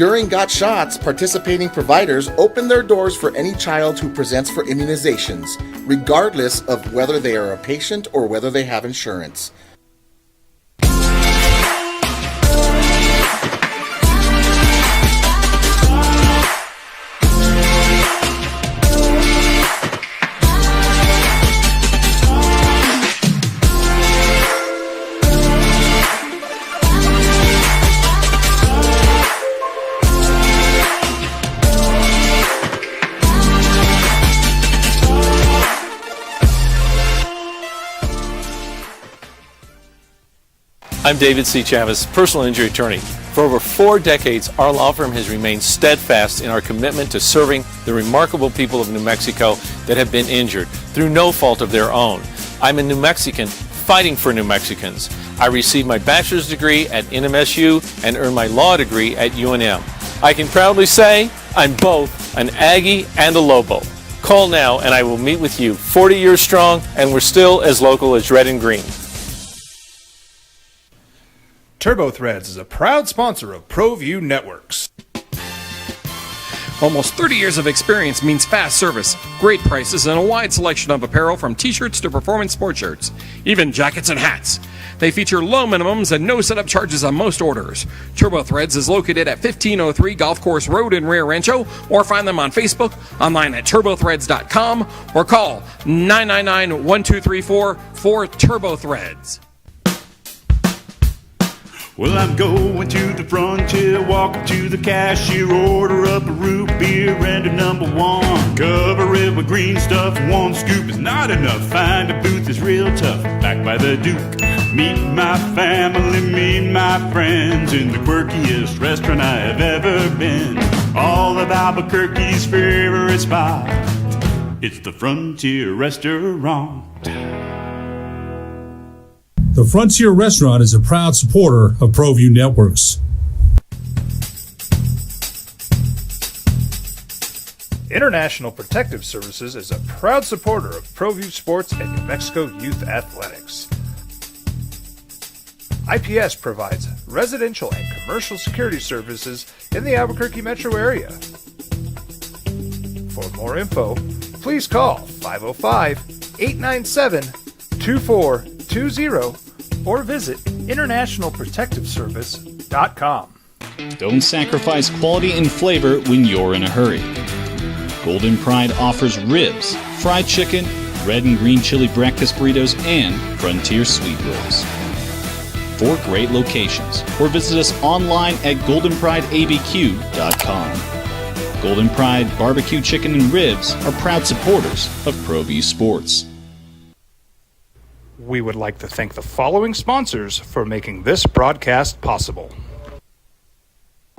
During Got Shots, participating providers open their doors for any child who presents for immunizations, regardless of whether they are a patient or whether they have insurance. I'm David C. Chavez, personal injury attorney. For over 4 decades, our law firm has remained steadfast in our commitment to serving the remarkable people of New Mexico that have been injured through no fault of their own. I'm a New Mexican fighting for New Mexicans. I received my bachelor's degree at NMSU and earned my law degree at UNM. I can proudly say I'm both an Aggie and a Lobo. Call now and I will meet with you. 40 years strong and we're still as local as red and green. TurboThreads is a proud sponsor of ProView Networks. Almost 30 years of experience means fast service, great prices, and a wide selection of apparel from t-shirts to performance sport shirts, even jackets and hats. They feature low minimums and no setup charges on most orders. TurboThreads is located at 1503 Golf Course Road in Rio Rancho, or find them on Facebook, online at turbothreads.com, or call 999-1234 for TurboThreads. Well, I'm going to the frontier, walk up to the cashier, order up a root beer and a number one. Cover it with green stuff, one scoop is not enough. Find a booth is real tough, back by the Duke. Meet my family, meet my friends in the quirkiest restaurant I have ever been. All of Albuquerque's favorite spot, it's the Frontier Restaurant. The Frontier Restaurant is a proud supporter of ProView Networks. International Protective Services is a proud supporter of ProView Sports and New Mexico Youth Athletics. IPS provides residential and commercial security services in the Albuquerque metro area. For more info, please call 505-897-2420 or visit internationalprotectiveservice.com. Don't sacrifice quality and flavor when you're in a hurry. Golden Pride offers ribs, fried chicken, red and green chili breakfast burritos, and Frontier sweet rolls. 4 great locations, or visit us online at goldenprideabq.com. Golden Pride Barbecue Chicken and Ribs are proud supporters of ProView Sports. We would like to thank the following sponsors for making this broadcast possible.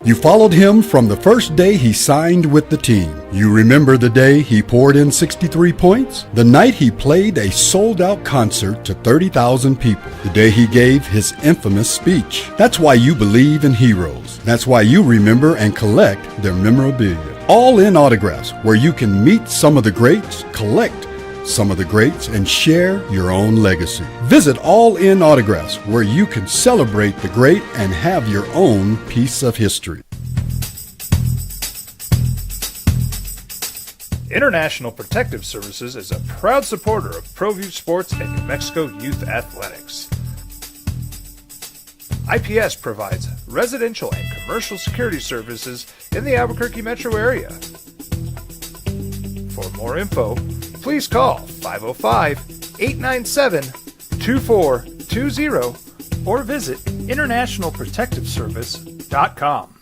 You followed him from the first day he signed with the team. You remember the day he poured in 63 points? The night he played a sold-out concert to 30,000 people. The day he gave his infamous speech. That's why you believe in heroes. That's why you remember and collect their memorabilia. All in autographs, where you can meet some of the greats, collect some of the greats, and share your own legacy. Visit All In Autographs, where you can celebrate the great and have your own piece of history. International Protective Services is a proud supporter of ProView Sports and New Mexico Youth Athletics. IPS provides residential and commercial security services in the Albuquerque metro area. For more info, please call 505-897-2420 or visit internationalprotectiveservice.com.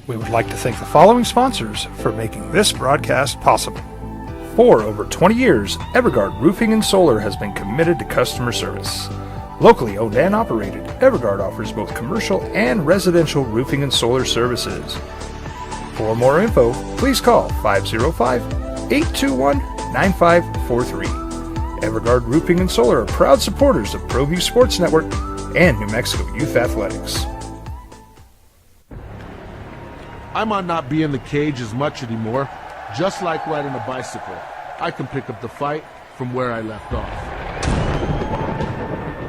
We would like to thank the following sponsors for making this broadcast possible. For over 20 years, Evergard Roofing and Solar has been committed to customer service. Locally owned and operated, Evergard offers both commercial and residential roofing and solar services. For more info, please call 505-821-9543. Evergard Roofing and Solar are proud supporters of ProView Sports Network and New Mexico Youth Athletics. I might not be in the cage as much anymore. Just like riding a bicycle, I can pick up the fight from where I left off.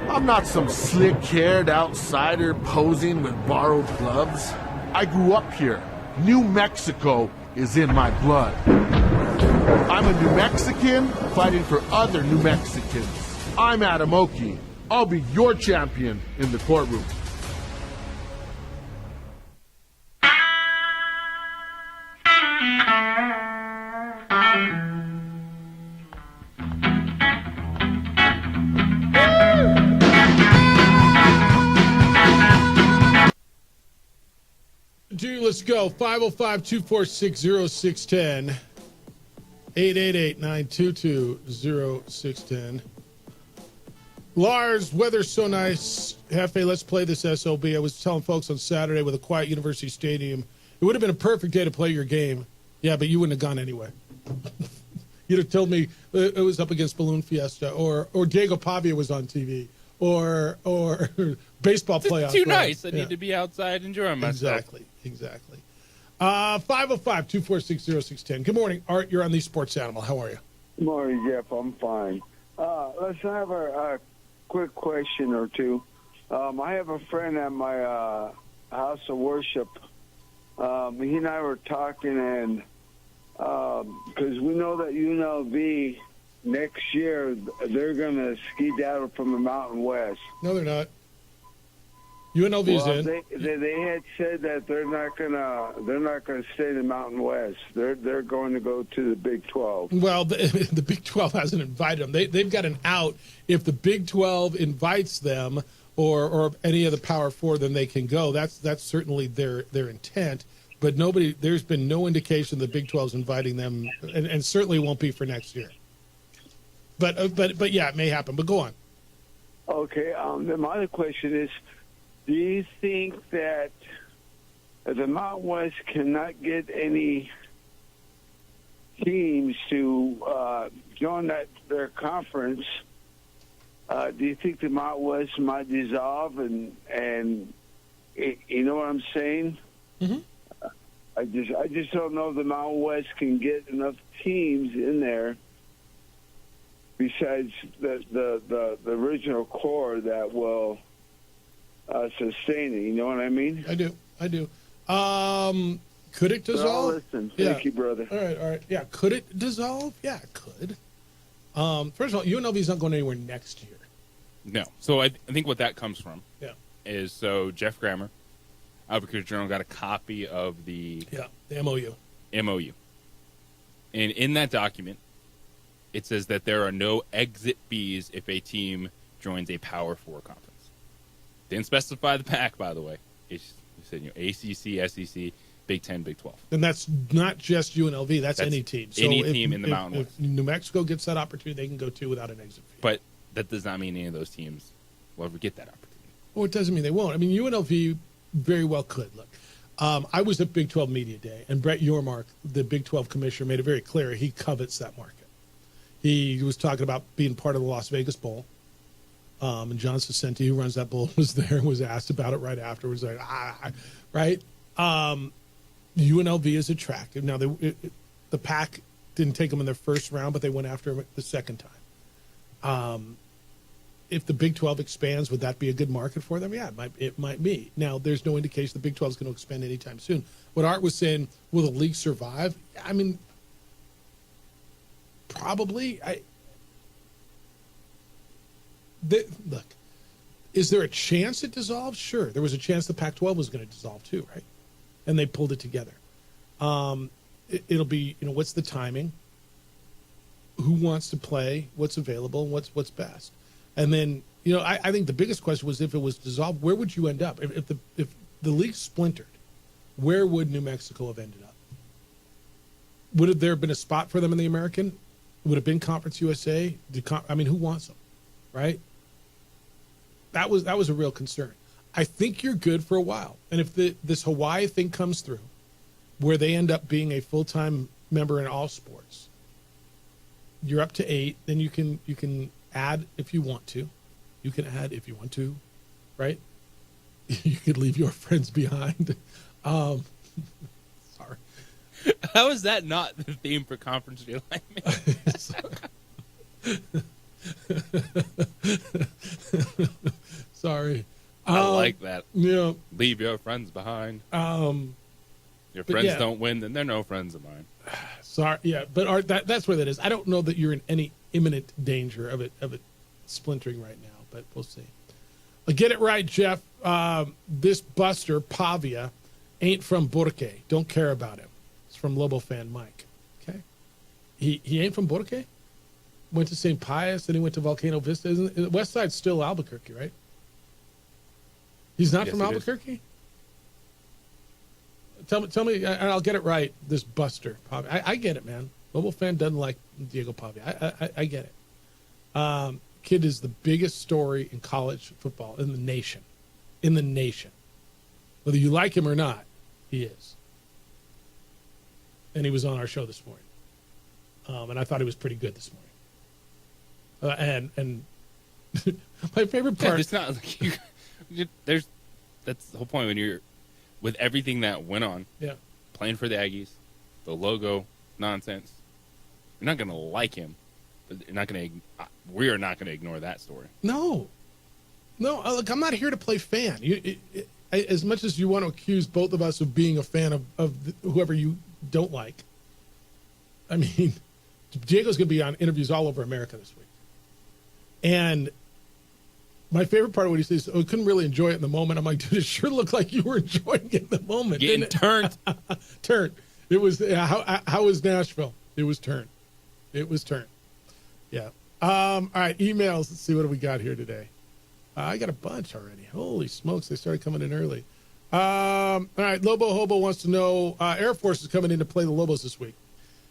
I'm not some slick-haired outsider posing with borrowed gloves. I grew up here, New Mexico is in my blood. I'm a New Mexican fighting for other New Mexicans. I'm Adam Oki. I'll be your champion in the courtroom. Let's go. 505-246-0610. 888-922-0610. Lars, weather's so nice. Hefe, let's play this SOB. I was telling folks on Saturday with a quiet University Stadium, it would have been a perfect day to play your game. Yeah, but you wouldn't have gone anyway. You'd have told me it was up against Balloon Fiesta, or Diego Pavia was on TV, or baseball playoffs. Too nice. I need to be outside enjoying myself. Exactly. 505-246-0610. Good morning, Art. You're on the Sports Animal. How are you? Good morning, Jeff. I'm fine. Let's have a quick question or two. I have a friend at my house of worship. He and I were talking, and because we know that UNLV next year they're going to skedaddle from the Mountain West. No, they're not. UNLV's in. They had said that they're not gonna stay in the Mountain West. They're going to go to the Big 12. Well, the Big 12 hasn't invited them. They've got an out. If the Big 12 invites them or any of the Power Four, then they can go. That's certainly their intent. But there's been no indication the Big 12's inviting them, and certainly won't be for next year. But yeah, it may happen. But go on. Okay. Then my other question is, do you think that the Mountain West cannot get any teams to join their conference? Do you think the Mountain West might dissolve? And you know what I'm saying? Mm-hmm. I just don't know if the Mountain West can get enough teams in there besides the original core that will sustain it. You know what I mean? I do. Could it dissolve? Listen. Thank you, brother. All right. Yeah. Could it dissolve? Yeah, it could. First of all, UNLV's not going anywhere next year. No. So I think what that comes from is so Jeff Grammer, Albuquerque Journal, got a copy of the MOU. And in that document, it says that there are no exit fees if a team joins a Power Four conference. Didn't specify the pack, by the way. It said ACC, SEC, Big 10, Big 12. And that's not just UNLV. That's any team. So any team in the Mountain West. If New Mexico gets that opportunity, they can go too without an exit fee. But that does not mean any of those teams will ever get that opportunity. Well, it doesn't mean they won't. I mean, UNLV very well could. Look, I was at Big 12 Media Day, and Brett Yormark, the Big 12 commissioner, made it very clear he covets that market. He was talking about being part of the Las Vegas Bowl. And John Cicenti, who runs that bowl, was there and was asked about it right afterwards. Like, right? UNLV is attractive. Now, the Pac didn't take them in their first round, but they went after them the second time. If the Big 12 expands, would that be a good market for them? Yeah, it might be. Now, there's no indication the Big 12 is going to expand anytime soon. What Art was saying, will the league survive? I mean, probably. Look, is there a chance it dissolves? Sure. There was a chance the Pac-12 was going to dissolve too, right? And they pulled it together. It'll be, what's the timing? Who wants to play? What's available? What's best? And then, I think the biggest question was if it was dissolved, where would you end up? If the league splintered, where would New Mexico have ended up? Would there have been a spot for them in the American? Would it have been Conference USA? Who wants them, right? That was a real concern. I think you're good for a while. And if this Hawaii thing comes through, where they end up being a full-time member in all sports, you're up to 8. Then you can add if you want to. You can add if you want to, right? You could leave your friends behind. Sorry. How is that not the theme for conference realignment? Sorry. I like that. Yeah. Leave your friends behind. Your friends don't win, then they're no friends of mine. Sorry, yeah, but Art, that's where that is. I don't know that you're in any imminent danger of it splintering right now, but we'll see. Get it right, Jeff. This Buster Pavia ain't from Borque. Don't care about him. It's from Lobo fan Mike. Okay, he ain't from Borque. Went to St. Pius, then he went to Volcano Vista. Isn't West Side's still Albuquerque, right? He's not from Albuquerque. Tell me, and I'll get it right. This Buster Pavia, I get it, man. Lobo fan doesn't like Diego Pavia. I get it. Kid is the biggest story in college football in the nation. In the nation, whether you like him or not, he is. And he was on our show this morning, and I thought he was pretty good this morning. And my favorite part. Yeah, it's not like that's the whole point when you're with everything that went on. Yeah, playing for the Aggies, the logo nonsense. You're not gonna like him, but we are not gonna ignore that story. No, look, I'm not here to play fan. As much as you want to accuse both of us of being a fan of whoever you don't like. I mean, Diego's going to be on interviews all over America this week. And my favorite part of what he says, I couldn't really enjoy it in the moment. I'm like, dude, it sure looked like you were enjoying it in the moment. Getting turned. Turned. It was, how was Nashville? It was turned. It was turned. Yeah. All right, emails. Let's see what we got here today. I got a bunch already. Holy smokes, they started coming in early. All right, Lobo Hobo wants to know, Air Force is coming in to play the Lobos this week.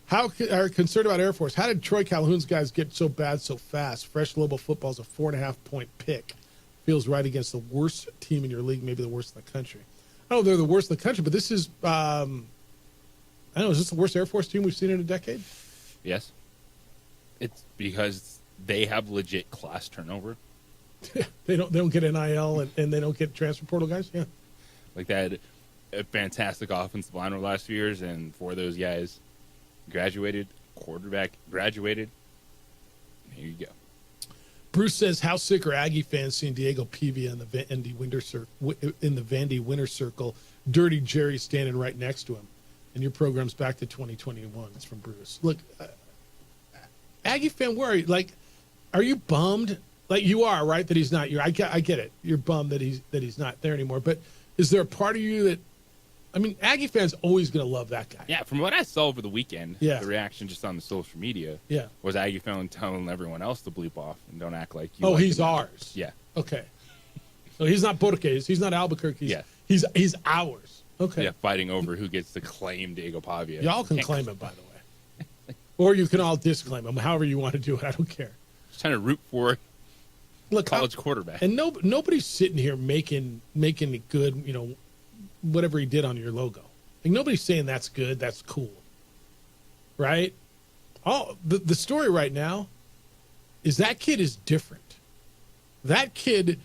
How are concerned about Air Force? How did Troy Calhoun's guys get so bad so fast? Fresh Lobo football is a 4.5-point pick. Feels right against the worst team in your league, maybe the worst in the country. I don't know if they're the worst in the country, but this is, I don't know, is this the worst Air Force team we've seen in a decade? Yes. It's because they have legit class turnover. They don't get NIL and they don't get transfer portal guys. Yeah, like that, a fantastic offensive line over the last few years, and 4 of those guys graduated. Quarterback graduated. Here you go. Bruce says, "How sick are Aggie fans seeing Diego Pavia in the Vandy Winter Circle? Dirty Jerry standing right next to him, and your program's back to 2021." That's from Bruce. Look, Aggie fan, where are you? Like, are you bummed? Like you are, right? That he's not. I get it. You're bummed that he's not there anymore. But is there a part of you that, I mean, Aggie fans always going to love that guy. Yeah, from what I saw over the weekend, the reaction just on the social media, was Aggie fan telling everyone else to bleep off and don't act like you. Oh, like he's ours. Yeah. Okay. So he's not Borque's. He's not Albuquerque's. Yeah. He's ours. Okay. Yeah, fighting over who gets to claim Diego Pavia. Y'all can claim him, by the way, or you can all disclaim him. However you want to do it, I don't care. Just trying to root for. College quarterback. And nobody's sitting here making it good, you know, whatever he did on your logo. Like, nobody's saying that's good, that's cool. Right? Oh, the story right now is that kid is different. That kid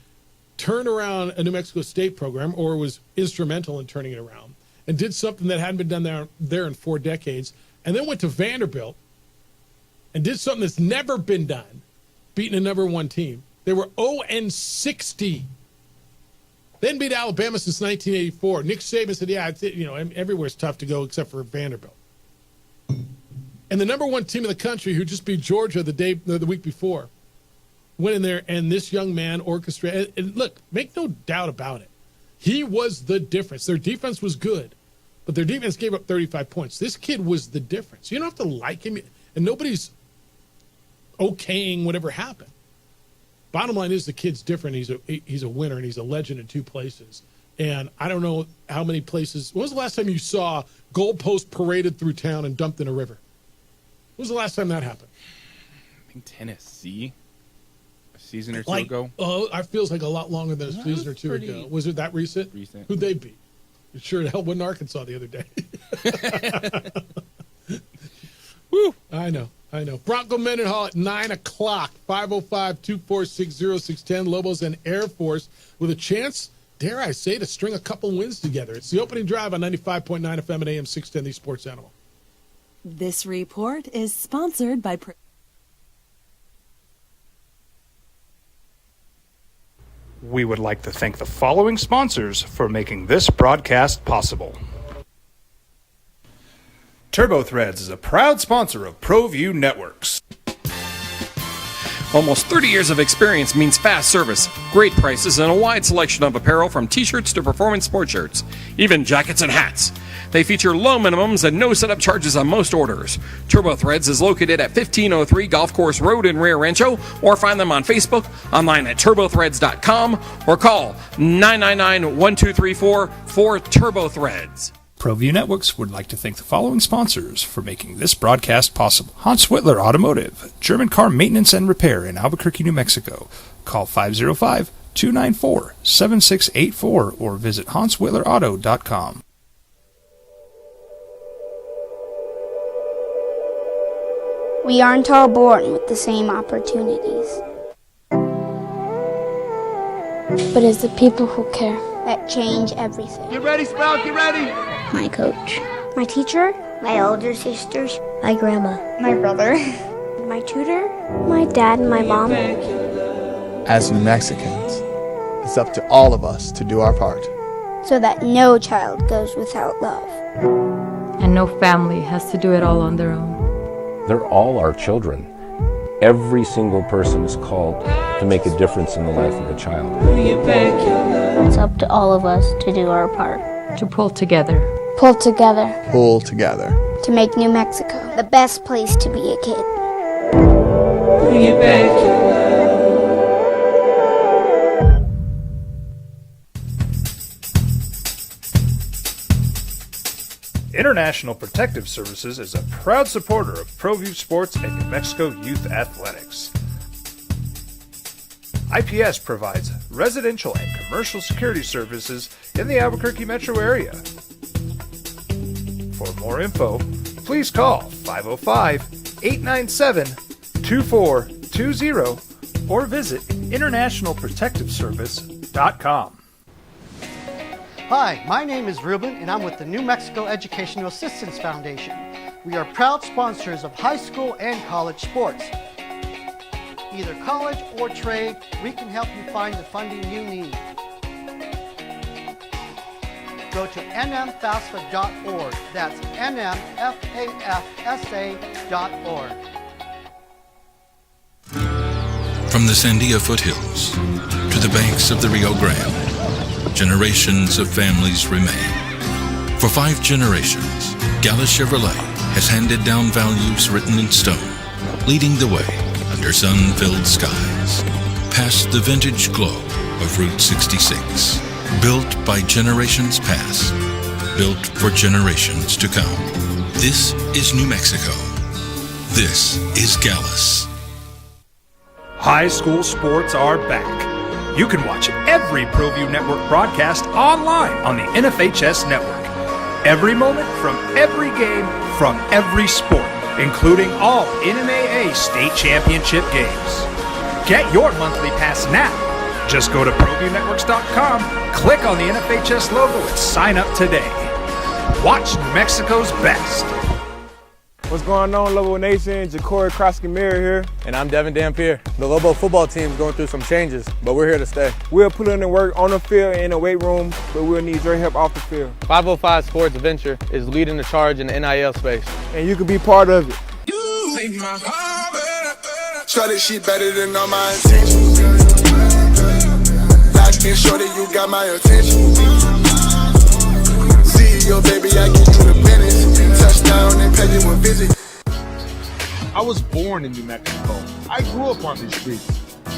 turned around a New Mexico State program, or was instrumental in turning it around, and did something that hadn't been done there in 4 decades, and then went to Vanderbilt and did something that's never been done, beating a number 1 team. They were 0-60. They hadn't beat Alabama since 1984. Nick Saban said, yeah, everywhere's tough to go except for Vanderbilt. And the number 1 team in the country, who just beat Georgia the week before, went in there, and this young man orchestrated. And look, make no doubt about it. He was the difference. Their defense was good, but their defense gave up 35 points. This kid was the difference. You don't have to like him, and nobody's okaying whatever happened. Bottom line is the kid's different. He's a winner, and he's a legend in 2 places. And I don't know how many places. When was the last time you saw goalpost paraded through town and dumped in a river? When was the last time that happened? I think Tennessee, a season or 2 ago. Oh, it feels like a lot longer than a season or 2 ago. Was it that recent? Recent. Who'd they beat? Sure, hell wasn't Arkansas the other day. Woo! I know. Bronco Mendenhall at 9 o'clock, 505-246-0610. Lobos and Air Force with a chance, dare I say, to string a couple wins together. It's the opening drive on 95.9 FM and AM 610, the Sports Animal. This report is sponsored by... We would like to thank the following sponsors for making this broadcast possible. TurboThreads is a proud sponsor of ProView Networks. Almost 30 years of experience means fast service, great prices, and a wide selection of apparel from t-shirts to performance sport shirts, even jackets and hats. They feature low minimums and no setup charges on most orders. TurboThreads is located at 1503 Golf Course Road in Rio Rancho, or find them on Facebook, online at turbothreads.com, or call 999-1234 for TurboThreads. ProView Networks would like to thank the following sponsors for making this broadcast possible. Hans Whitler Automotive, German car maintenance and repair in Albuquerque, New Mexico. Call 505-294-7684 or visit HansWhitlerAuto.com. We aren't all born with the same opportunities. But it's the people who care that change everything. Get ready, Sprout, get ready! My coach. My teacher. My older sisters. My grandma. My brother. My tutor. My dad and my mom. As New Mexicans, it's up to all of us to do our part. So that no child goes without love. And no family has to do it all on their own. They're all our children. Every single person is called to make a difference in the life of a child. It's up to all of us to do our part. To pull together. Pull together. Pull together. To make New Mexico the best place to be a kid. Bring it back. International Protective Services is a proud supporter of ProView Sports and New Mexico Youth Athletics. IPS provides residential and commercial security services in the Albuquerque metro area. For more info, please call 505-897-2420 or visit internationalprotectiveservice.com. Hi, my name is Ruben, and I'm with the New Mexico Educational Assistance Foundation. We are proud sponsors of high school and college sports. Either college or trade, we can help you find the funding you need. Go to nmfafsa.org. That's nmfafsa.org. From the Sandia foothills to the banks of the Rio Grande, generations of families remain. For 5 generations, Gallus Chevrolet has handed down values written in stone, leading the way under sun-filled skies, past the vintage glow of Route 66. Built by generations past, built for generations to come. This is New Mexico. This is Gallus. High school sports are back. You can watch every ProView Network broadcast online on the NFHS network. Every moment from every game from every sport, including all NMAA state championship games. Get your monthly pass now. Just go to ProViewNetworks.com, click on the NFHS logo, and sign up today. Watch New Mexico's best. What's going on, Lobo Nation? Ja'Cory Krosky-Miller here. And I'm Devin Dampier. The Lobo football team is going through some changes, but we're here to stay. We'll put in the work on the field and in the weight room, but we'll need your help off the field. 505 Sports Venture is leading the charge in the NIL space. And you can be part of it. You make my heart better. Shorty, she better than all my intentions. Locked in, shorty, you got my attention. CEO, baby, I get you the business. Touchdown and pay you a visit. I was born in New Mexico. I grew up on these streets.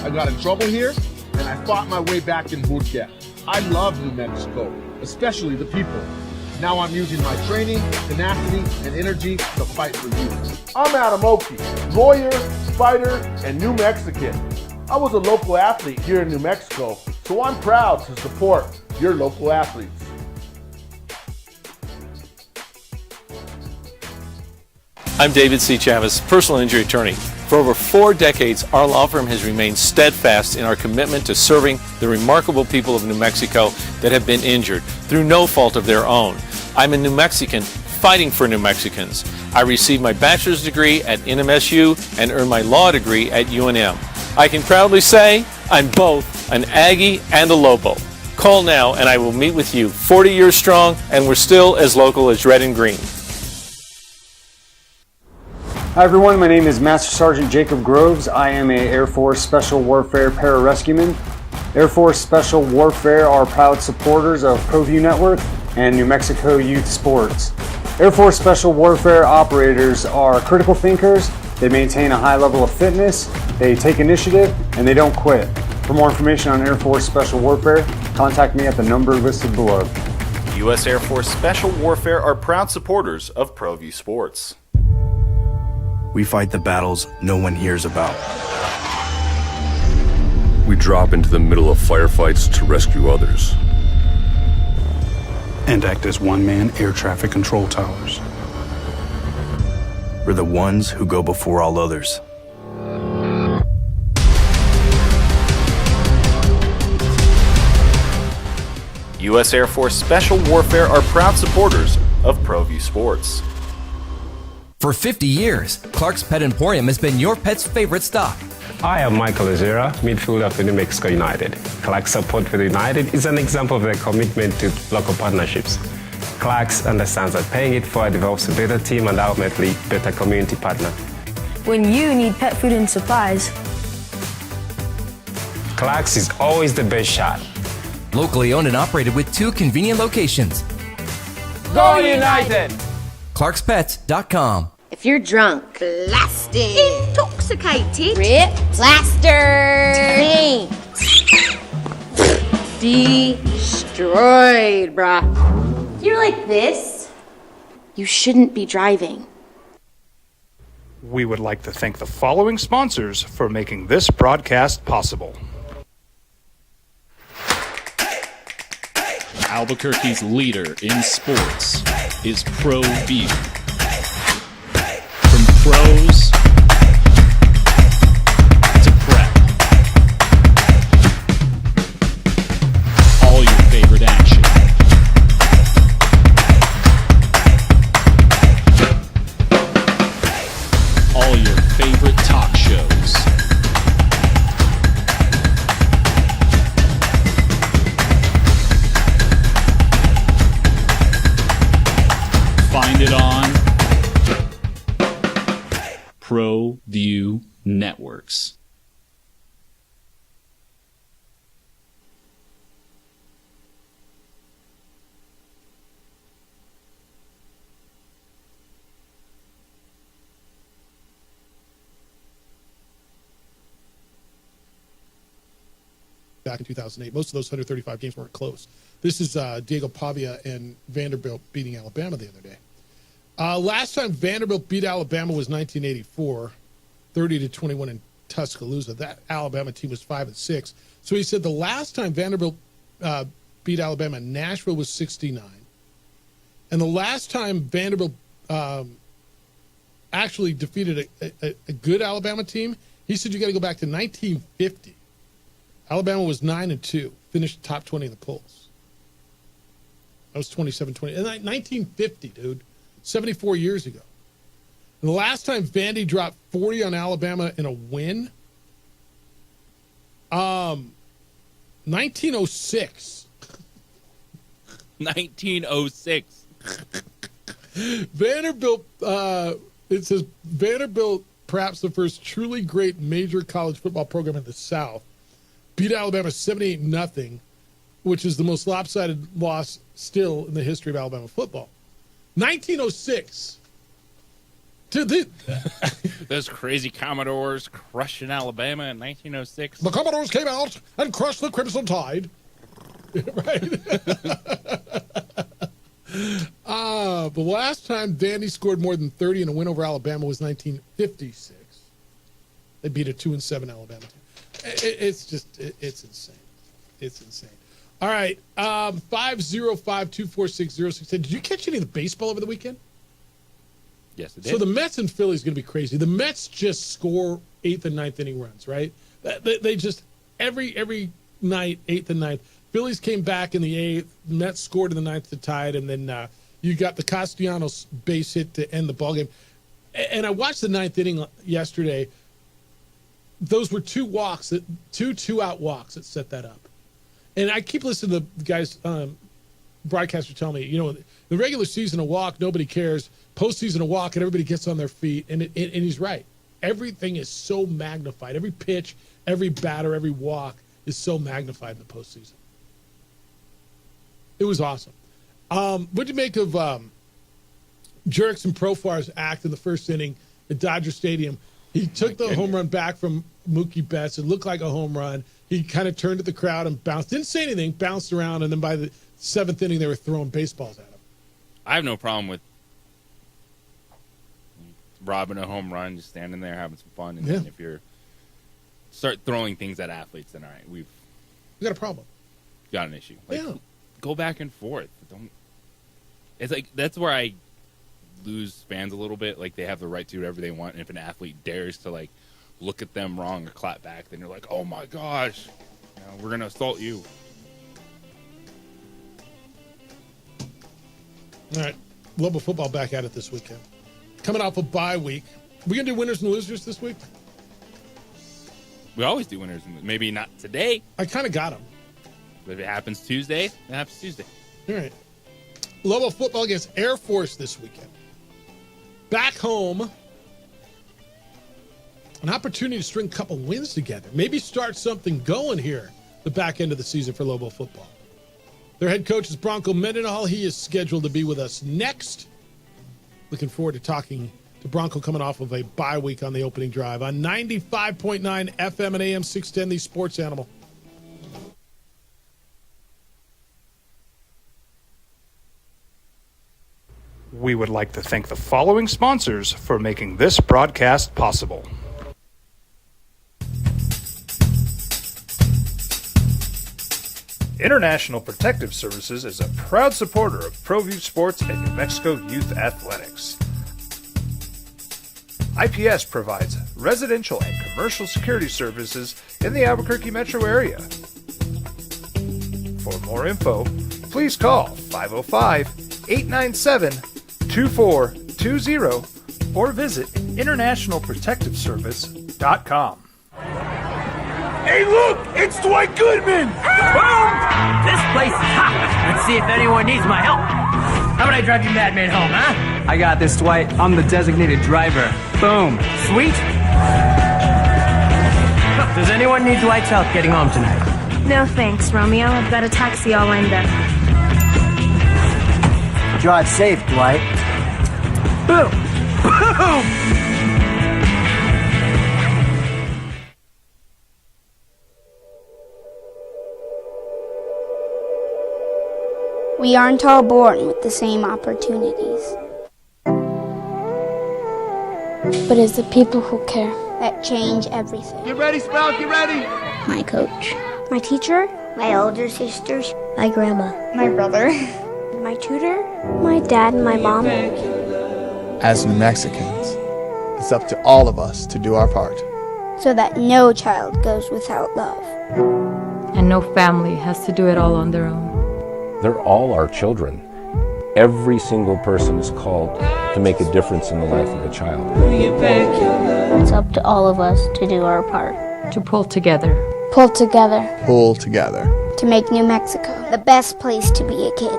I got in trouble here, and I fought my way back in boot camp. I love New Mexico, especially the people. Now I'm using my training, tenacity, and energy to fight for you. I'm Adam Oki, lawyer, fighter, and New Mexican. I was a local athlete here in New Mexico, so I'm proud to support your local athletes. I'm David C. Chavez, personal injury attorney. For over 4 decades, our law firm has remained steadfast in our commitment to serving the remarkable people of New Mexico that have been injured through no fault of their own. I'm a New Mexican fighting for New Mexicans. I received my bachelor's degree at NMSU and earned my law degree at UNM. I can proudly say I'm both an Aggie and a Lobo. Call now and I will meet with you. 40 years strong, and we're still as local as red and green. Hi everyone, my name is Master Sergeant Jacob Groves. I am a Air Force Special Warfare Pararescueman. Air Force Special Warfare are proud supporters of ProView Network and New Mexico Youth Sports. Air Force Special Warfare operators are critical thinkers. They maintain a high level of fitness, they take initiative, and they don't quit. For more information on Air Force Special Warfare, contact me at the number listed below. U.S. Air Force Special Warfare are proud supporters of ProView Sports. We fight the battles no one hears about. We drop into the middle of firefights to rescue others. And act as one-man air traffic control towers. We're the ones who go before all others. U.S. Air Force Special Warfare are proud supporters of ProView Sports. For 50 years, Clark's Pet Emporium has been your pet's favorite stop. I am Michael Azera, midfielder for New Mexico United. Clark's support for the United is an example of their commitment to local partnerships. Clark's understands that paying it forward develops a better team and ultimately better community partner. When you need pet food and supplies, Clark's is always the best shot. Locally owned and operated with 2 convenient locations. Go United! ClarksPets.com. If you're drunk, blasted, intoxicated, ripped, plastered, destroyed, bruh. If you're like this, you shouldn't be driving. We would like to thank the following sponsors for making this broadcast possible. Albuquerque's leader in sports is ProView. From pros to prep, all your favorite action. All your favorite talk shows. Find it on ProView Networks. Back in 2008, most of those 135 games weren't close. This is Diego Pavia and Vanderbilt beating Alabama the other day. Last time Vanderbilt beat Alabama was 1984, 30-21 in Tuscaloosa. That Alabama team was 5-6. So he said the last time Vanderbilt beat Alabama in Nashville was 69. And the last time Vanderbilt actually defeated a good Alabama team, he said you got to go back to 1950. Alabama was 9-2, finished top 20 in the polls. That was 27-20. And 1950, dude, 74 years ago. And the last time Vandy dropped 40 on Alabama in a win, 1906. 1906. Vanderbilt, it says Vanderbilt, perhaps the first truly great major college football program in the South, beat Alabama 78-0, which is the most lopsided loss still in the history of Alabama football. 1906. Dude, those crazy Commodores crushing Alabama in 1906. The Commodores came out and crushed the Crimson Tide. Right? The last time Vandy scored more than 30 in a win over Alabama was 1956. They beat a 2-7 Alabama team. It's insane. It's insane. All right. 505-246-0610. Did you catch any of the baseball over the weekend? Yes, it did. So the Mets and Phillies going to be crazy. The Mets just score 8th and 9th inning runs, right? They just every night, 8th and 9th. Phillies came back in the 8th. Mets scored in the 9th to tie it, and then you got the Castellanos base hit to end the ballgame. And I watched the 9th inning yesterday. Those were 2 walks, two 2-out walks that set that up. And I keep listening to the guys, broadcasters tell me, The regular season, a walk, nobody cares. Postseason, a walk, and everybody gets on their feet. And he's right. Everything is so magnified. Every pitch, every batter, every walk is so magnified in the postseason. It was awesome. What'd you make of Jurickson Profar's act in the first inning at Dodger Stadium? He took the home run back from Mookie Betts. It looked like a home run. He kind of turned to the crowd and bounced. Didn't say anything, bounced around, and then by the 7th inning, they were throwing baseballs at him. I have no problem with robbing a home run, just standing there having some fun. And then if you're start throwing things at athletes, then all right, we got a problem. Got an issue. Go back and forth. It's like that's where I lose fans a little bit. Like they have the right to do whatever they want, and if an athlete dares to like look at them wrong or clap back, then you're like, oh my gosh, we're gonna assault you. All right, Lobo football back at it this weekend. Coming off a bye week, we gonna do winners and losers this week? We always do winners and losers. Maybe not today. I kind of got them. But if it happens Tuesday, it happens Tuesday. All right. Lobo football against Air Force this weekend. Back home, an opportunity to string a couple wins together. Maybe start something going here the back end of the season for Lobo football. Their head coach is Bronco Mendenhall. He is scheduled to be with us next. Looking forward to talking to Bronco coming off of a bye week on the opening drive on 95.9 FM and AM 610, the Sports Animal. We would like to thank the following sponsors for making this broadcast possible. International Protective Services is a proud supporter of ProView Sports and New Mexico Youth Athletics. IPS provides residential and commercial security services in the Albuquerque metro area. For more info, please call 505-897-2420 or visit internationalprotectiveservice.com. Hey, look! It's Dwight Goodman! Boom! This place is hot. Let's see if anyone needs my help. How about I drive you madman home, huh? I got this, Dwight. I'm the designated driver. Boom. Sweet. Does anyone need Dwight's help getting home tonight? No thanks, Romeo. I've got a taxi all lined up. Drive safe, Dwight. Boom! Boom! We aren't all born with the same opportunities. But it's the people who care that change everything. Get ready, Sprout, get ready! My coach, my teacher, my older sisters, my grandma, my brother, my tutor, my dad, and my mom. As New Mexicans, it's up to all of us to do our part. So that no child goes without love. And no family has to do it all on their own. They're all our children. Every single person is called to make a difference in the life of a child. It's up to all of us to do our part. To pull together. Pull together. Pull together. To make New Mexico the best place to be a kid.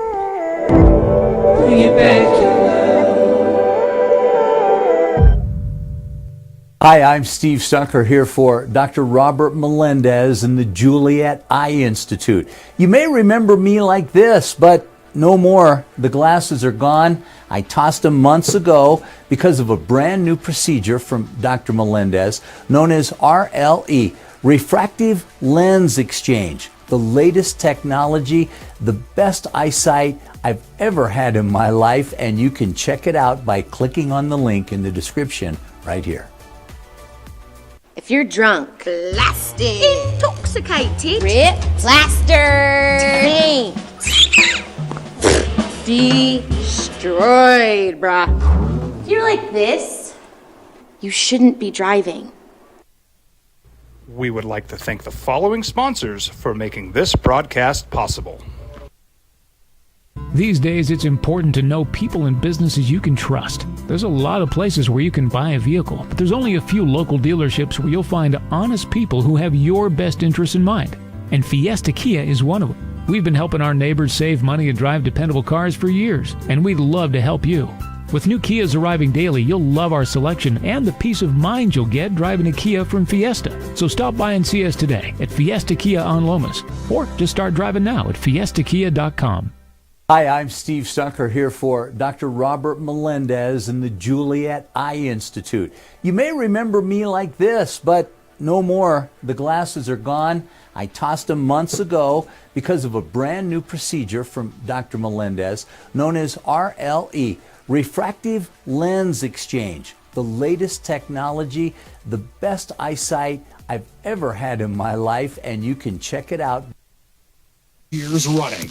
Hi, I'm Steve Stucker here for Dr. Robert Melendez and the Juliet Eye Institute. You may remember me like this, but no more. The glasses are gone. I tossed them months ago because of a brand new procedure from Dr. Melendez known as RLE, Refractive Lens Exchange. The latest technology, the best eyesight I've ever had in my life, and you can check it out by clicking on the link in the description right here. If you're drunk, blasted, intoxicated, ripped, plastered, destroyed, bruh. If you're like this, you shouldn't be driving. We would like to thank the following sponsors for making this broadcast possible. These days, it's important to know people and businesses you can trust. There's a lot of places where you can buy a vehicle, but there's only a few local dealerships where you'll find honest people who have your best interests in mind. And Fiesta Kia is one of them. We've been helping our neighbors save money and drive dependable cars for years, and we'd love to help you. With new Kias arriving daily, you'll love our selection and the peace of mind you'll get driving a Kia from Fiesta. So stop by and see us today at Fiesta Kia on Lomas, or just start driving now at fiestakia.com. Hi, I'm Steve Stucker here for Dr. Robert Melendez and the Juliet Eye Institute. You may remember me like this, but no more. The glasses are gone. I tossed them months ago because of a brand new procedure from Dr. Melendez known as RLE, Refractive Lens Exchange. The latest technology, the best eyesight I've ever had in my life, and you can check it out. Years running.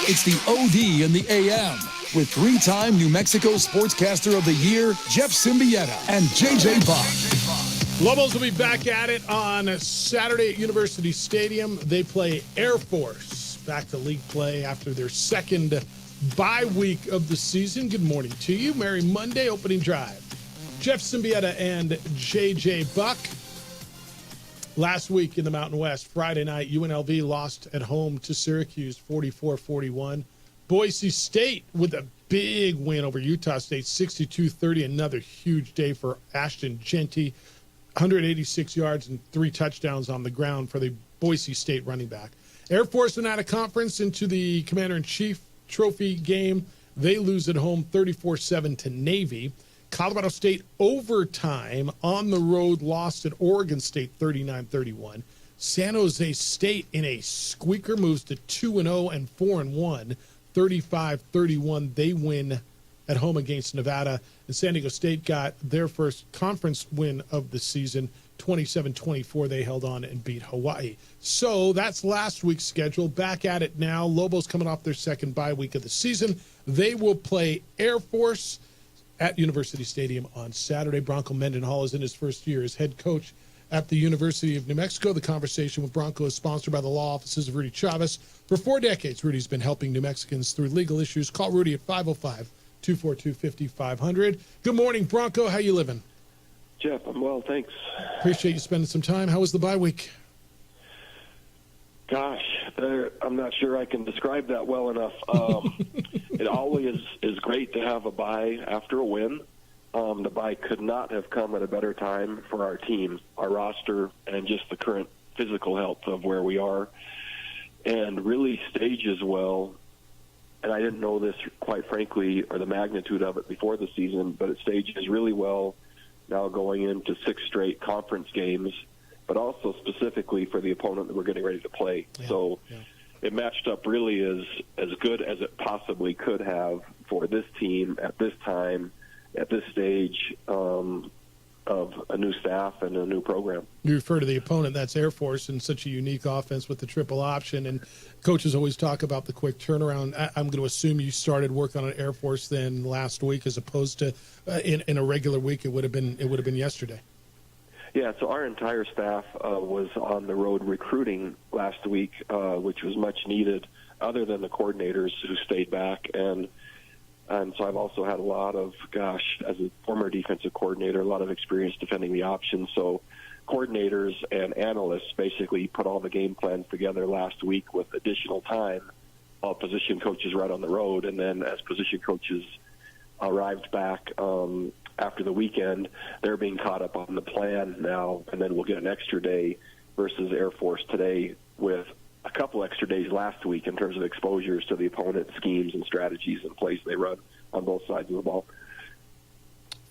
It's the OD and the AM with three-time New Mexico Sportscaster of the Year, Jeff Symbieta and JJ Buck. Lobos will be back at it on Saturday at University Stadium. They play Air Force back to league play after their second bye week of the season. Good morning to you. Merry Monday opening drive. Jeff Symbieta and JJ Buck. Last week in the Mountain West, Friday night, UNLV lost at home to Syracuse 44-41. Boise State with a big win over Utah State 62-30. Another huge day for Ashton Jeanty. 186 yards and 3 touchdowns on the ground for the Boise State running back. Air Force went out of conference into the Commander-in-Chief Trophy game. They lose at home 34-7 to Navy. Colorado State overtime on the road lost at Oregon State 39-31. San Jose State in a squeaker moves to 2-0 and 4-1, 35-31. They win at home against Nevada. And San Diego State got their first conference win of the season, 27-24. They held on and beat Hawaii. So that's last week's schedule. Back at it now. Lobos coming off their second bye week of the season. They will play Air Force at University Stadium on Saturday. Bronco Mendenhall is in his first year as head coach at the University of New Mexico. The conversation with Bronco is sponsored by the law offices of Rudy Chavez. For 4 decades, Rudy's been helping New Mexicans through legal issues. Call Rudy at 505-242-5500. Good morning, Bronco. How you living? Jeff, I'm well, thanks. Appreciate you spending some time. How was the bye week? Gosh, I'm not sure I can describe that well enough. It always is great to have a bye after a win. The bye could not have come at a better time for our team, our roster, and just the current physical health of where we are. And really stages well, and I didn't know this, quite frankly, or the magnitude of it before the season, but it stages really well now going into 6 straight conference games, but also specifically for the opponent that we're getting ready to play. It matched up really as good as it possibly could have for this team at this time, at this stage of a new staff and a new program. You refer to the opponent, that's Air Force, and such a unique offense with the triple option. And coaches always talk about the quick turnaround. I'm going to assume you started work on an Air Force then last week, as opposed to in a regular week. It would have been yesterday. Yeah, so our entire staff was on the road recruiting last week, which was much needed, other than the coordinators who stayed back. And so I've also had a lot of, as a former defensive coordinator, a lot of experience defending the option. So coordinators and analysts basically put all the game plans together last week with additional time while position coaches right on the road. And then as position coaches arrived back after the weekend, they're being caught up on the plan now, and then we'll get an extra day versus Air Force today with a couple extra days last week in terms of exposures to the opponent, schemes and strategies and plays they run on both sides of the ball.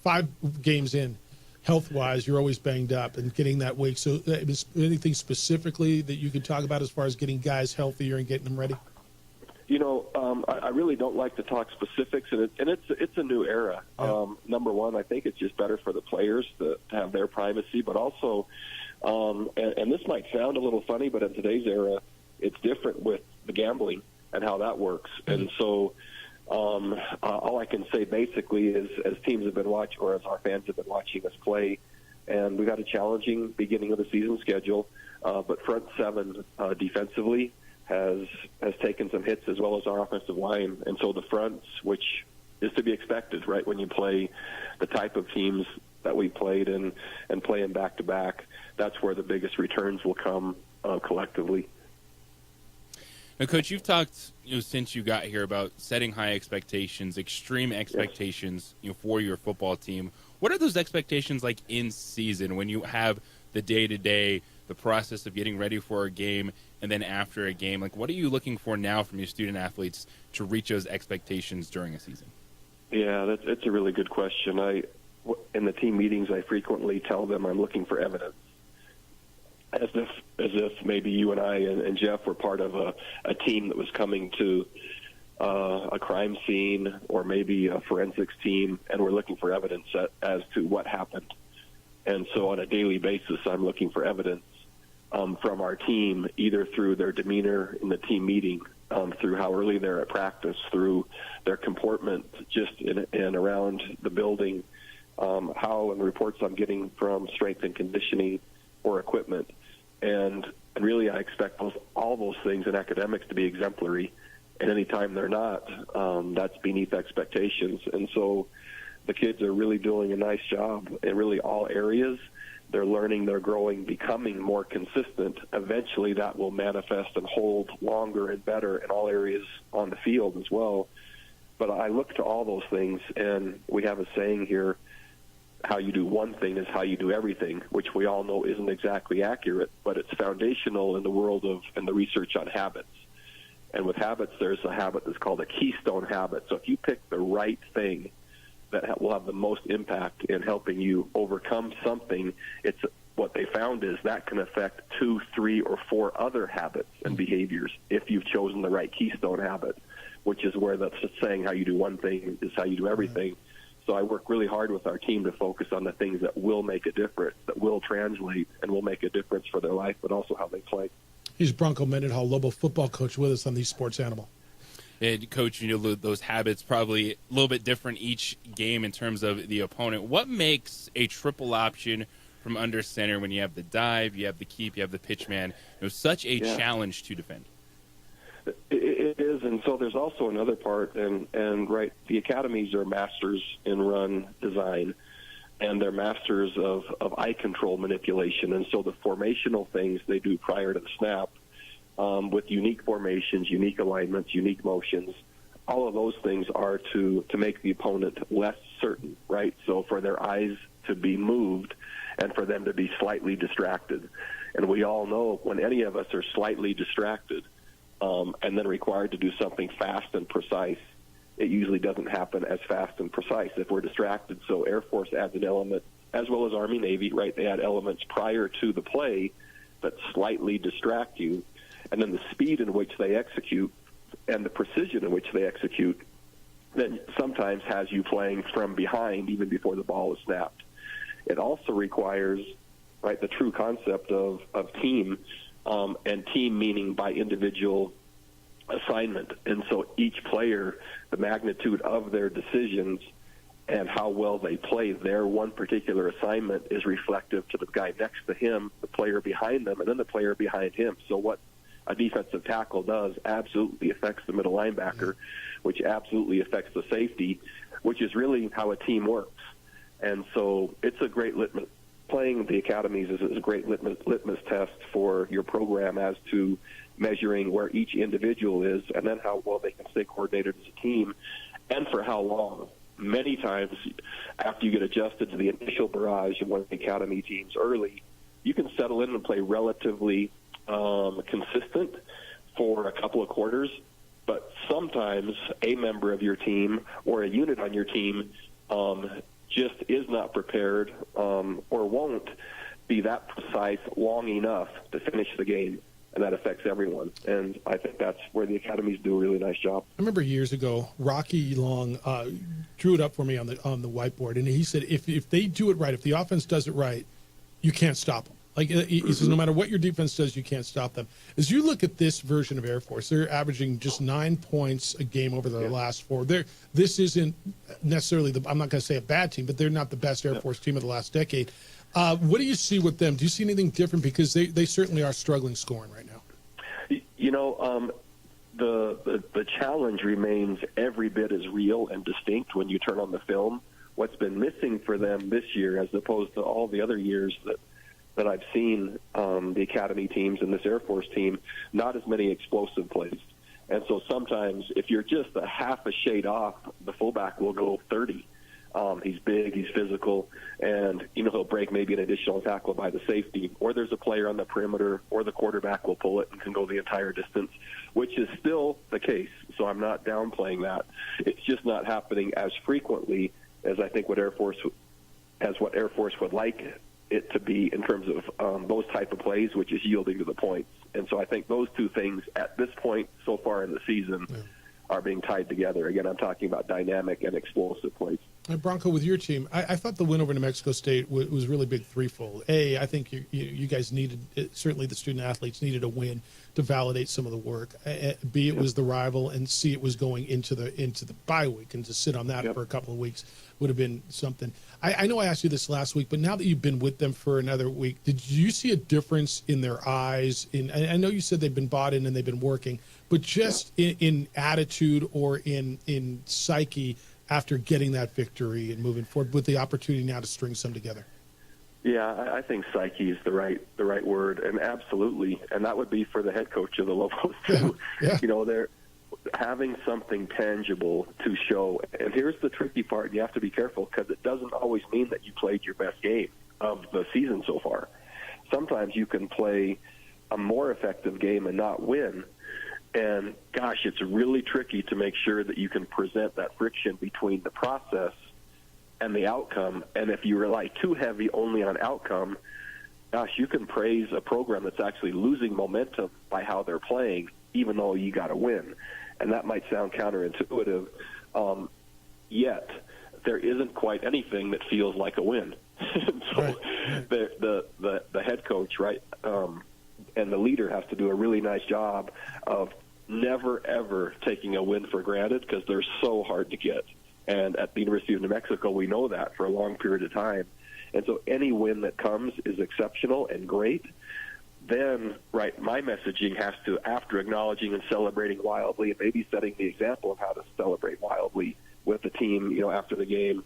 5 games in, health-wise, you're always banged up and getting that week. So anything specifically that you could talk about as far as getting guys healthier and getting them ready? You know, I really don't like to talk specifics, and it's a new era. Yeah. Number one, I think it's just better for the players to have their privacy, but also, and this might sound a little funny, but in today's era, it's different with the gambling and how that works. Mm-hmm. And so all I can say basically is, as teams have been watching, or as our fans have been watching us play, and we got a challenging beginning of the season schedule, but front seven defensively has taken some hits, as well as our offensive line. And so the fronts, which is to be expected, right, when you play the type of teams that we played and playing back-to-back, that's where the biggest returns will come collectively. Now, Coach, you've talked since you got here about setting high expectations, extreme expectations for your football team. What are those expectations like in season when you have the day-to-day, the process of getting ready for a game, and then after a game? Like, what are you looking for now from your student athletes to reach those expectations during a season? Yeah, that's a really good question. In the team meetings, I frequently tell them I'm looking for evidence, as if maybe you and I and Jeff were part of a team that was coming to a crime scene or maybe a forensics team, and we're looking for evidence as to what happened. And so on a daily basis, I'm looking for evidence from our team, either through their demeanor in the team meeting, through how early they're at practice, through their comportment just in and around the building, how and the reports I'm getting from strength and conditioning or equipment. And really, I expect all those things in academics to be exemplary. And any time they're not, that's beneath expectations. And so the kids are really doing a nice job in really all areas. They're learning, they're growing, becoming more consistent. Eventually, that will manifest and hold longer and better in all areas on the field as well. But I look to all those things, and we have a saying here, how you do one thing is how you do everything, which we all know isn't exactly accurate, but it's foundational in the world of and the research on habits. And with habits, there's a habit that's called a keystone habit. So if you pick the right thing that will have the most impact in helping you overcome something, it's what they found is that can affect 2, 3, or 4 other habits and behaviors if you've chosen the right keystone habit, which is where that's saying how you do one thing is how you do everything. So I work really hard with our team to focus on the things that will make a difference, that will translate and will make a difference for their life, but also how they play. He's Bronco Mendenhall, Lobo football coach, with us on the Sports Animal. And Coach, those habits probably a little bit different each game in terms of the opponent. What makes a triple option from under center when you have the dive, you have the keep, you have the pitch man, such a challenge to defend? It is, and so there's also another part, and right, the academies are masters in run design, and they're masters of eye control manipulation, and so the formational things they do prior to the snap, with unique formations, unique alignments, unique motions, all of those things are to make the opponent less certain, right? So for their eyes to be moved and for them to be slightly distracted. And we all know when any of us are slightly distracted, and then required to do something fast and precise, it usually doesn't happen as fast and precise if we're distracted. So Air Force adds an element, as well as Army, Navy, right? They add elements prior to the play that slightly distract you. And then the speed in which they execute and the precision in which they execute then sometimes has you playing from behind even before the ball is snapped. It also requires, right, the true concept of team, and team meaning by individual assignment. And so each player, the magnitude of their decisions and how well they play their one particular assignment is reflective to the guy next to him, the player behind them, and then the player behind him. So what a defensive tackle does absolutely affects the middle linebacker, which absolutely affects the safety, which is really how a team works. And so it's a great litmus. Playing the academies is a great litmus test for your program as to measuring where each individual is and then how well they can stay coordinated as a team and for how long. Many times after you get adjusted to the initial barrage of one of the academy teams early, you can settle in and play relatively consistent for a couple of quarters, but sometimes a member of your team or a unit on your team just is not prepared or won't be that precise long enough to finish the game, and that affects everyone. And I think that's where the academies do a really nice job. I remember years ago, Rocky Long drew it up for me on the whiteboard, and he said if they do it right, if the offense does it right, you can't stop them. Like he says, no matter what your defense does, you can't stop them. As you look at this version of Air Force, they're averaging just 9 points a game over the last 4. This isn't necessarily I'm not going to say a bad team, but they're not the best Air Force team of the last decade. What do you see with them? Do you see anything different? Because they certainly are struggling scoring right now. The challenge remains every bit as real and distinct when you turn on the film. What's been missing for them this year, as opposed to all the other years that I've seen the academy teams and this Air Force team, not as many explosive plays. And so sometimes if you're just a half a shade off, the fullback will go 30. He's big, he's physical, and he'll break maybe an additional tackle by the safety, or there's a player on the perimeter, or the quarterback will pull it and can go the entire distance, which is still the case. So I'm not downplaying that. It's just not happening as frequently as I think what Air Force would like it to be in terms of those type of plays, which is yielding to the points. And so I think those two things at this point so far in the season are being tied together. Again, I'm talking about dynamic and explosive plays. Bronco, with your team, I thought the win over New Mexico State was really big threefold. A, I think you guys needed, certainly the student athletes needed a win to validate some of the work. B, it was the rival, and C, it was going into the bye week, and to sit on that for a couple of weeks would have been something. I know I asked you this last week, but now that you've been with them for another week, did you see a difference in their eyes? I know you said they've been bought in and they've been working, but just in attitude or in psyche after getting that victory and moving forward with the opportunity now to string some together? Yeah, I think psyche is the right word, and absolutely, and that would be for the head coach of the Lobos too. They're having something tangible to show. And here's the tricky part, and you have to be careful because it doesn't always mean that you played your best game of the season so far. Sometimes you can play a more effective game and not win. And gosh, it's really tricky to make sure that you can present that friction between the process and the outcome. And if you rely too heavy only on outcome, gosh, you can praise a program that's actually losing momentum by how they're playing, even though you got to win. And that might sound counterintuitive, yet there isn't quite anything that feels like a win. So the head coach, right, and the leader has to do a really nice job of never, ever taking a win for granted, because they're so hard to get. And at the University of New Mexico, we know that for a long period of time. And so any win that comes is exceptional and great. Then, right, my messaging has to, after acknowledging and celebrating wildly, and maybe setting the example of how to celebrate wildly with the team, after the game,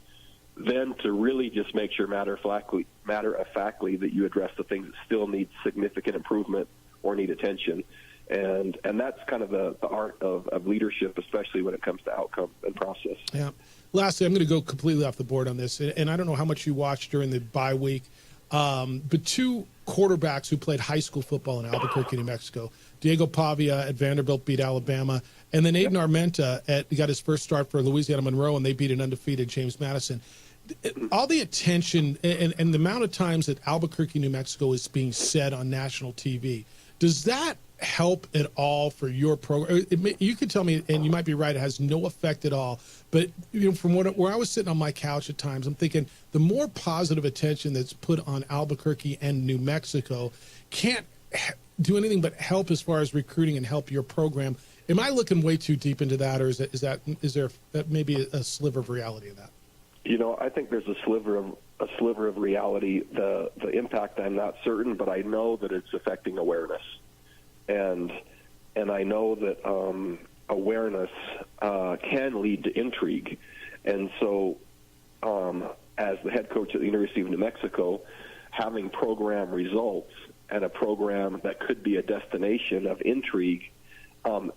then to really just make sure matter of factly that you address the things that still need significant improvement or need attention. And that's kind of the art of leadership, especially when it comes to outcome and process. Yeah. Lastly, I'm going to go completely off the board on this, and I don't know how much you watched during the bye week, but two quarterbacks who played high school football in Albuquerque, New Mexico, Diego Pavia at Vanderbilt beat Alabama, and then Aiden Armenta got his first start for Louisiana Monroe, and they beat an undefeated James Madison. All the attention and the amount of times that Albuquerque, New Mexico is being said on national TV, does that help at all for your program? You could tell me, and you might be right, it has no effect at all. But from where I was sitting on my couch at times, I'm thinking the more positive attention that's put on Albuquerque and New Mexico can't do anything but help as far as recruiting and help your program. Am I looking way too deep into that, or is there maybe a sliver of reality in that? I think there's a sliver of reality. The impact, I'm not certain, but I know that it's affecting awareness. And I know that awareness can lead to intrigue. And so as the head coach at the University of New Mexico, having program results and a program that could be a destination of intrigue,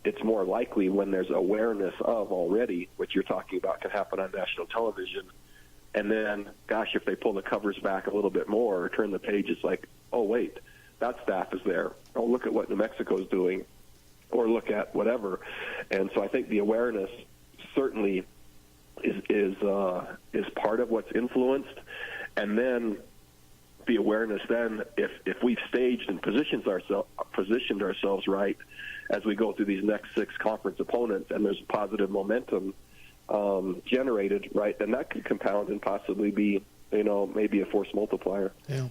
it's more likely when there's awareness of already, what you're talking about can happen on national television. And then, gosh, if they pull the covers back a little bit more or turn the page, it's like, oh, wait, that staff is there. Oh, look at what New Mexico is doing, or look at whatever. And so I think the awareness certainly is part of what's influenced. And then the awareness then, if we've staged and positioned ourselves right as we go through these next 6 conference opponents, and there's positive momentum generated, right, then that could compound and possibly be, maybe a force multiplier. Yeah.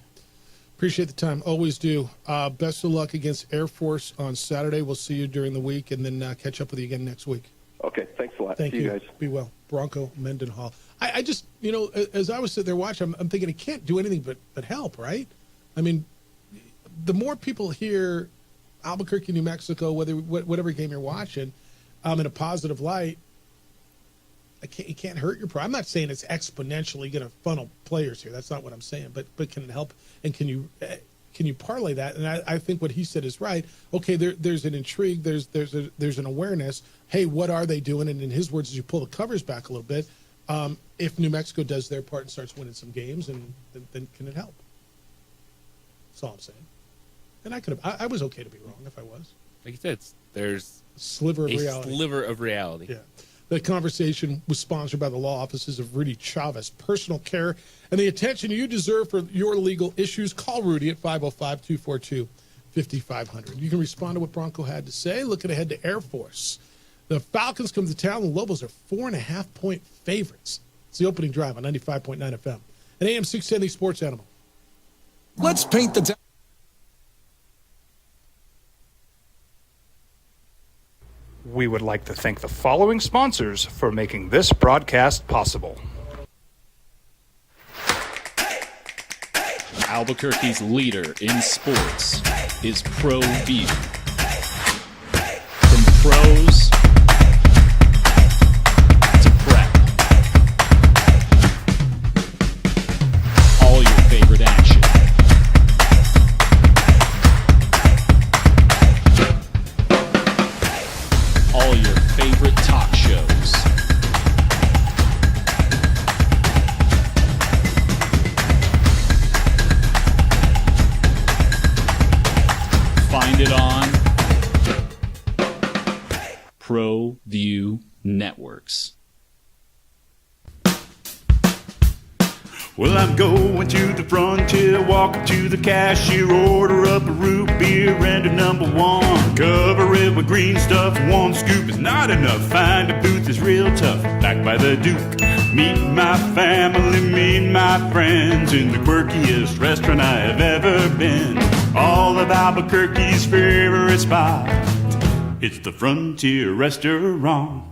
Appreciate the time. Always do. Best of luck against Air Force on Saturday. We'll see you during the week, and then catch up with you again next week. Okay. Thanks a lot. Thank See you guys. Be well. Bronco Mendenhall. I just, as I was sitting there watching, I'm thinking it can't do anything but help, right? I mean, the more people hear Albuquerque, New Mexico, whatever game you're watching, in a positive light, it can't hurt your program. I'm not saying it's exponentially going to funnel players here. That's not what I'm saying. But can it help? And can you can you parlay that? And I think what he said is right. Okay, there's an intrigue. There's an awareness. Hey, what are they doing? And in his words, as you pull the covers back a little bit, if New Mexico does their part and starts winning some games, and then can it help? That's all I'm saying. And I was okay to be wrong if I was. Like you said, there's a sliver of reality. Yeah. The conversation was sponsored by the law offices of Rudy Chavez Personal Care and the attention you deserve for your legal issues. Call Rudy at 505-242-5500. You can respond to what Bronco had to say. Looking ahead to Air Force. The Falcons come to town. The Lobos are 4.5-point favorites. It's the opening drive on 95.9 FM. An AM 610 Sports Animal. Let's paint the town. We would like to thank the following sponsors for making this broadcast possible. Albuquerque's leader in sports is ProView. From pros to prep, all your favorite action. All your favorite talk shows. Find it on ProView Networks. Well, I'm going to the frontier, walk up to the cashier, order up a root beer and a number one. Cover it with green stuff, one scoop is not enough. Find a booth is real tough, back by the Duke. Meet my family, meet my friends in the quirkiest restaurant I have ever been. All of Albuquerque's favorite spot, it's the Frontier Restaurant.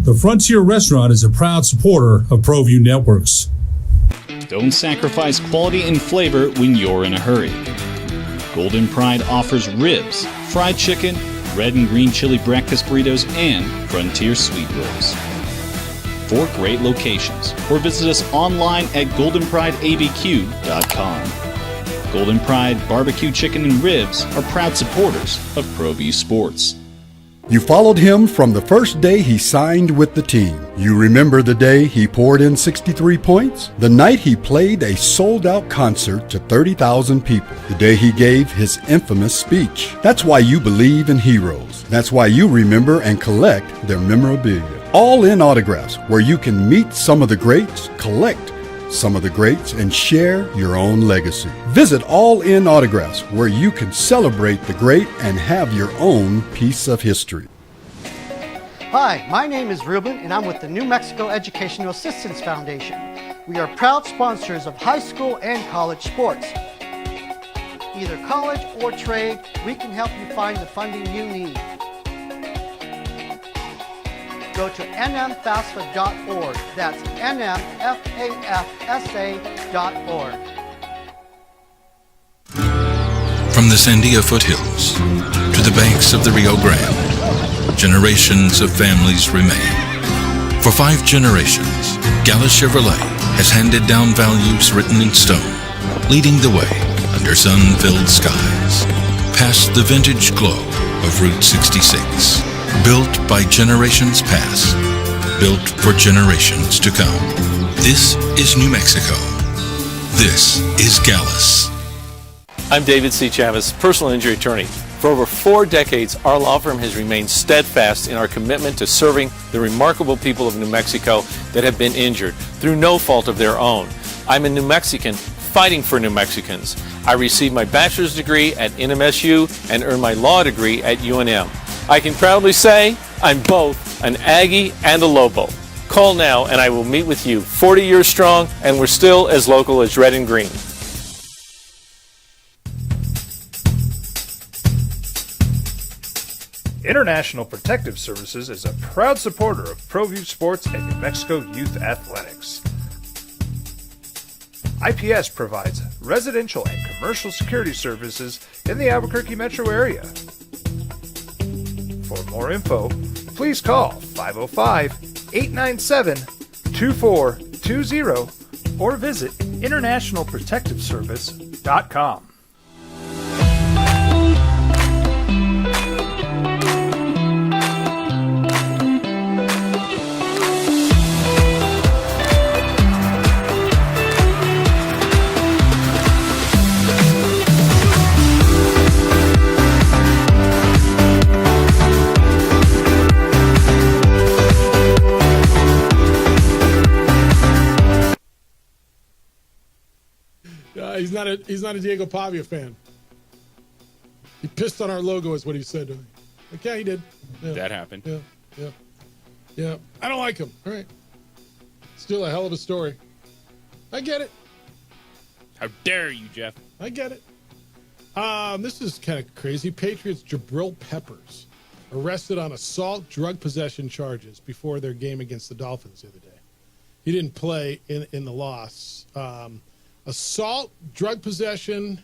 The Frontier Restaurant is a proud supporter of ProView Networks. Don't sacrifice quality and flavor when you're in a hurry. Golden Pride offers ribs, fried chicken, red and green chili breakfast burritos, and Frontier sweet rolls. 4 great locations, or visit us online at goldenprideabq.com. Golden Pride Barbecue Chicken and Ribs are proud supporters of ProView Sports. You followed him from the first day he signed with the team. You remember the day he poured in 63 points? The night he played a sold-out concert to 30,000 people. The day he gave his infamous speech. That's why you believe in heroes. That's why you remember and collect their memorabilia. All in Autographs, where you can meet some of the greats, collect some of the greats, and share your own legacy. Visit All In Autographs, where you can celebrate the great and have your own piece of history. Hi, my name is Ruben, and I'm with the New Mexico Educational Assistance Foundation. We are proud sponsors of high school and college sports. Either college or trade, we can help you find the funding you need. Go to nmfafsa.org. That's nmfafsa.org. From the Sandia foothills to the banks of the Rio Grande, generations of families remain. For 5 generations, Gallus Chevrolet has handed down values written in stone, leading the way under sun-filled skies, past the vintage glow of Route 66. Built by generations past, built for generations to come. This is New Mexico. This is Gallus. I'm David C. Chavez, personal injury attorney. For over 4 decades, our law firm has remained steadfast in our commitment to serving the remarkable people of New Mexico that have been injured through no fault of their own. I'm a New Mexican fighting for New Mexicans. I received my bachelor's degree at NMSU and earned my law degree at UNM. I can proudly say I'm both an Aggie and a Lobo. Call now and I will meet with you. 40 years strong, and we're still as local as red and green. International Protective Services is a proud supporter of ProView Sports and New Mexico Youth Athletics. IPS provides residential and commercial security services in the Albuquerque metro area. For more info, please call 505-897-2420 or visit internationalprotectiveservice.com. He's not a Diego Pavia fan. He pissed on our logo, is what he said to me. Like, yeah, he did. Yeah. That happened. Yeah. I don't like him. All right. Still a hell of a story. I get it. How dare you, Jeff? I get it. This is kind of crazy. Patriots Jabril Peppers arrested on assault, drug possession charges before their game against the Dolphins the other day. He didn't play in the loss. Assault, drug possession.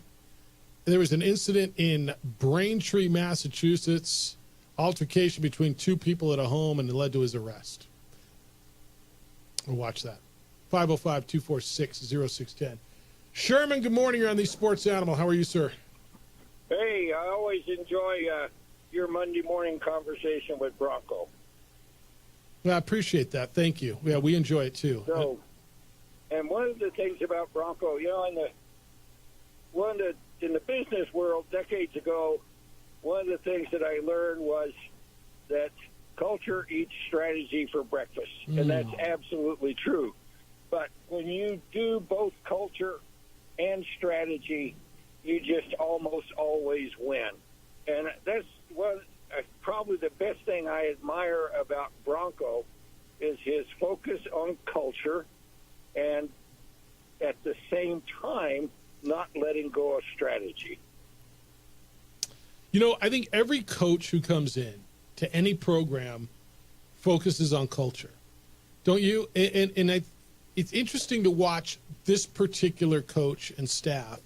There was an incident in Braintree, Massachusetts. Altercation between two people at a home, and it led to his arrest. We'll watch that. 505-246-0610. Sherman, good morning. You're on the Sports Animal. How are you, sir? Hey, I always enjoy your Monday morning conversation with Bronco. Well, I appreciate that. Thank you. Yeah, we enjoy it too. So, and one of the things about Bronco, you know, in the business world decades ago, one of the things that I learned was that culture eats strategy for breakfast, and that's absolutely true. But when you do both culture and strategy, you just almost always win. And that's probably the best thing I admire about Bronco is his focus on culture and at the same time not letting go of strategy. You know, I think every coach who comes in to any program focuses on culture. Don't you? And it's interesting to watch this particular coach and staff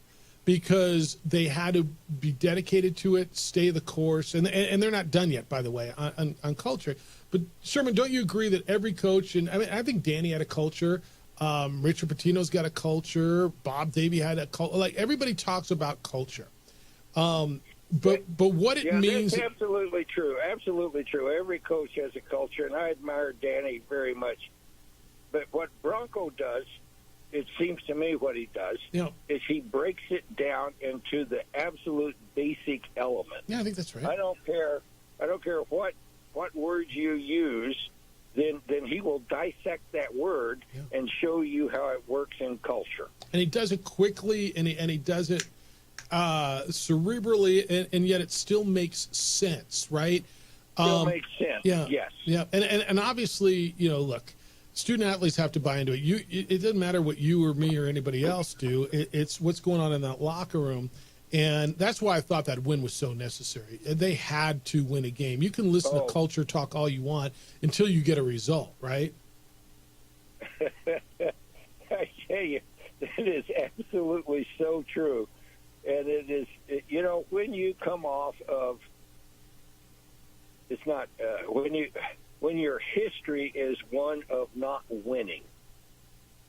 because they had to be dedicated to it, stay the course, and they're not done yet, by the way, on culture. But Sherman, don't you agree that every coach, and I mean, I think Danny had a culture, Richard Pitino's got a culture, Bob Davey had a culture. Like everybody talks about culture, but what it means. That's absolutely true. Absolutely true. Every coach has a culture, and I admire Danny very much. But what Bronco does, it seems to me what he does, is he breaks it down into the absolute basic element. Yeah, I think that's right. I don't care what words you use, then he will dissect that word and show you how it works in culture. And he does it quickly, and he does it cerebrally, and yet it still makes sense, right? Still makes sense. Yeah. Yes. Yeah. And obviously, look, student athletes have to buy into it. It doesn't matter what you or me or anybody else do. It's what's going on in that locker room. And that's why I thought that win was so necessary. They had to win a game. You can listen to culture talk all you want until you get a result, right? I tell you, that is absolutely so true. And it is, when you come off of, it's not, when your history is one of not winning,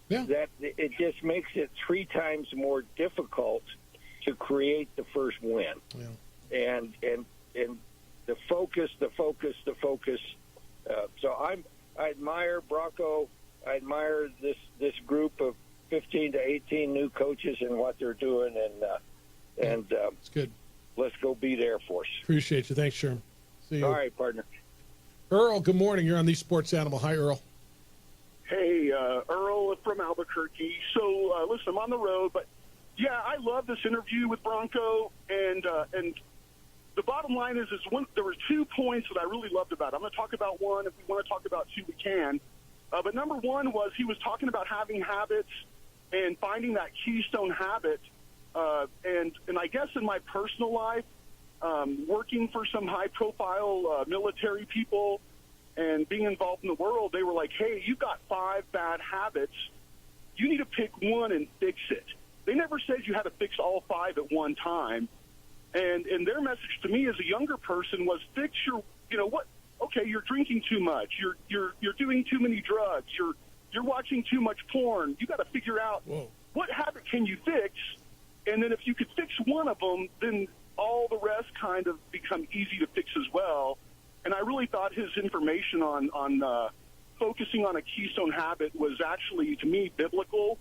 that it just makes it 3 times more difficult to create the first win. And the focus. So I admire Bronco. I admire this group of 15 to 18 new coaches and what they're doing, and it's good. Let's go beat Air Force. Appreciate you. Thanks, Sherman. See you. All right, partner. Earl, good morning. You're on the Sports Animal. Hi, Earl. Hey, Earl from Albuquerque. So, listen, I'm on the road, but yeah, I love this interview with Bronco, and the bottom line is there were 2 points that I really loved about it. I'm going to talk about one. If we want to talk about 2, we can. But number 1 was he was talking about having habits and finding that keystone habit. And I guess in my personal life, working for some high-profile military people and being involved in the world, they were like, hey, you've got 5 bad habits. You need to pick one and fix it. They never said you had to fix all 5 at one time. And their message to me as a younger person was fix your, okay, you're drinking too much. You're doing too many drugs. you're watching too much porn. You got to figure out what habit can you fix, and then if you could fix one of them, then all the rest kind of become easy to fix as well. And I really thought his information on focusing on a keystone habit was actually, to me, biblical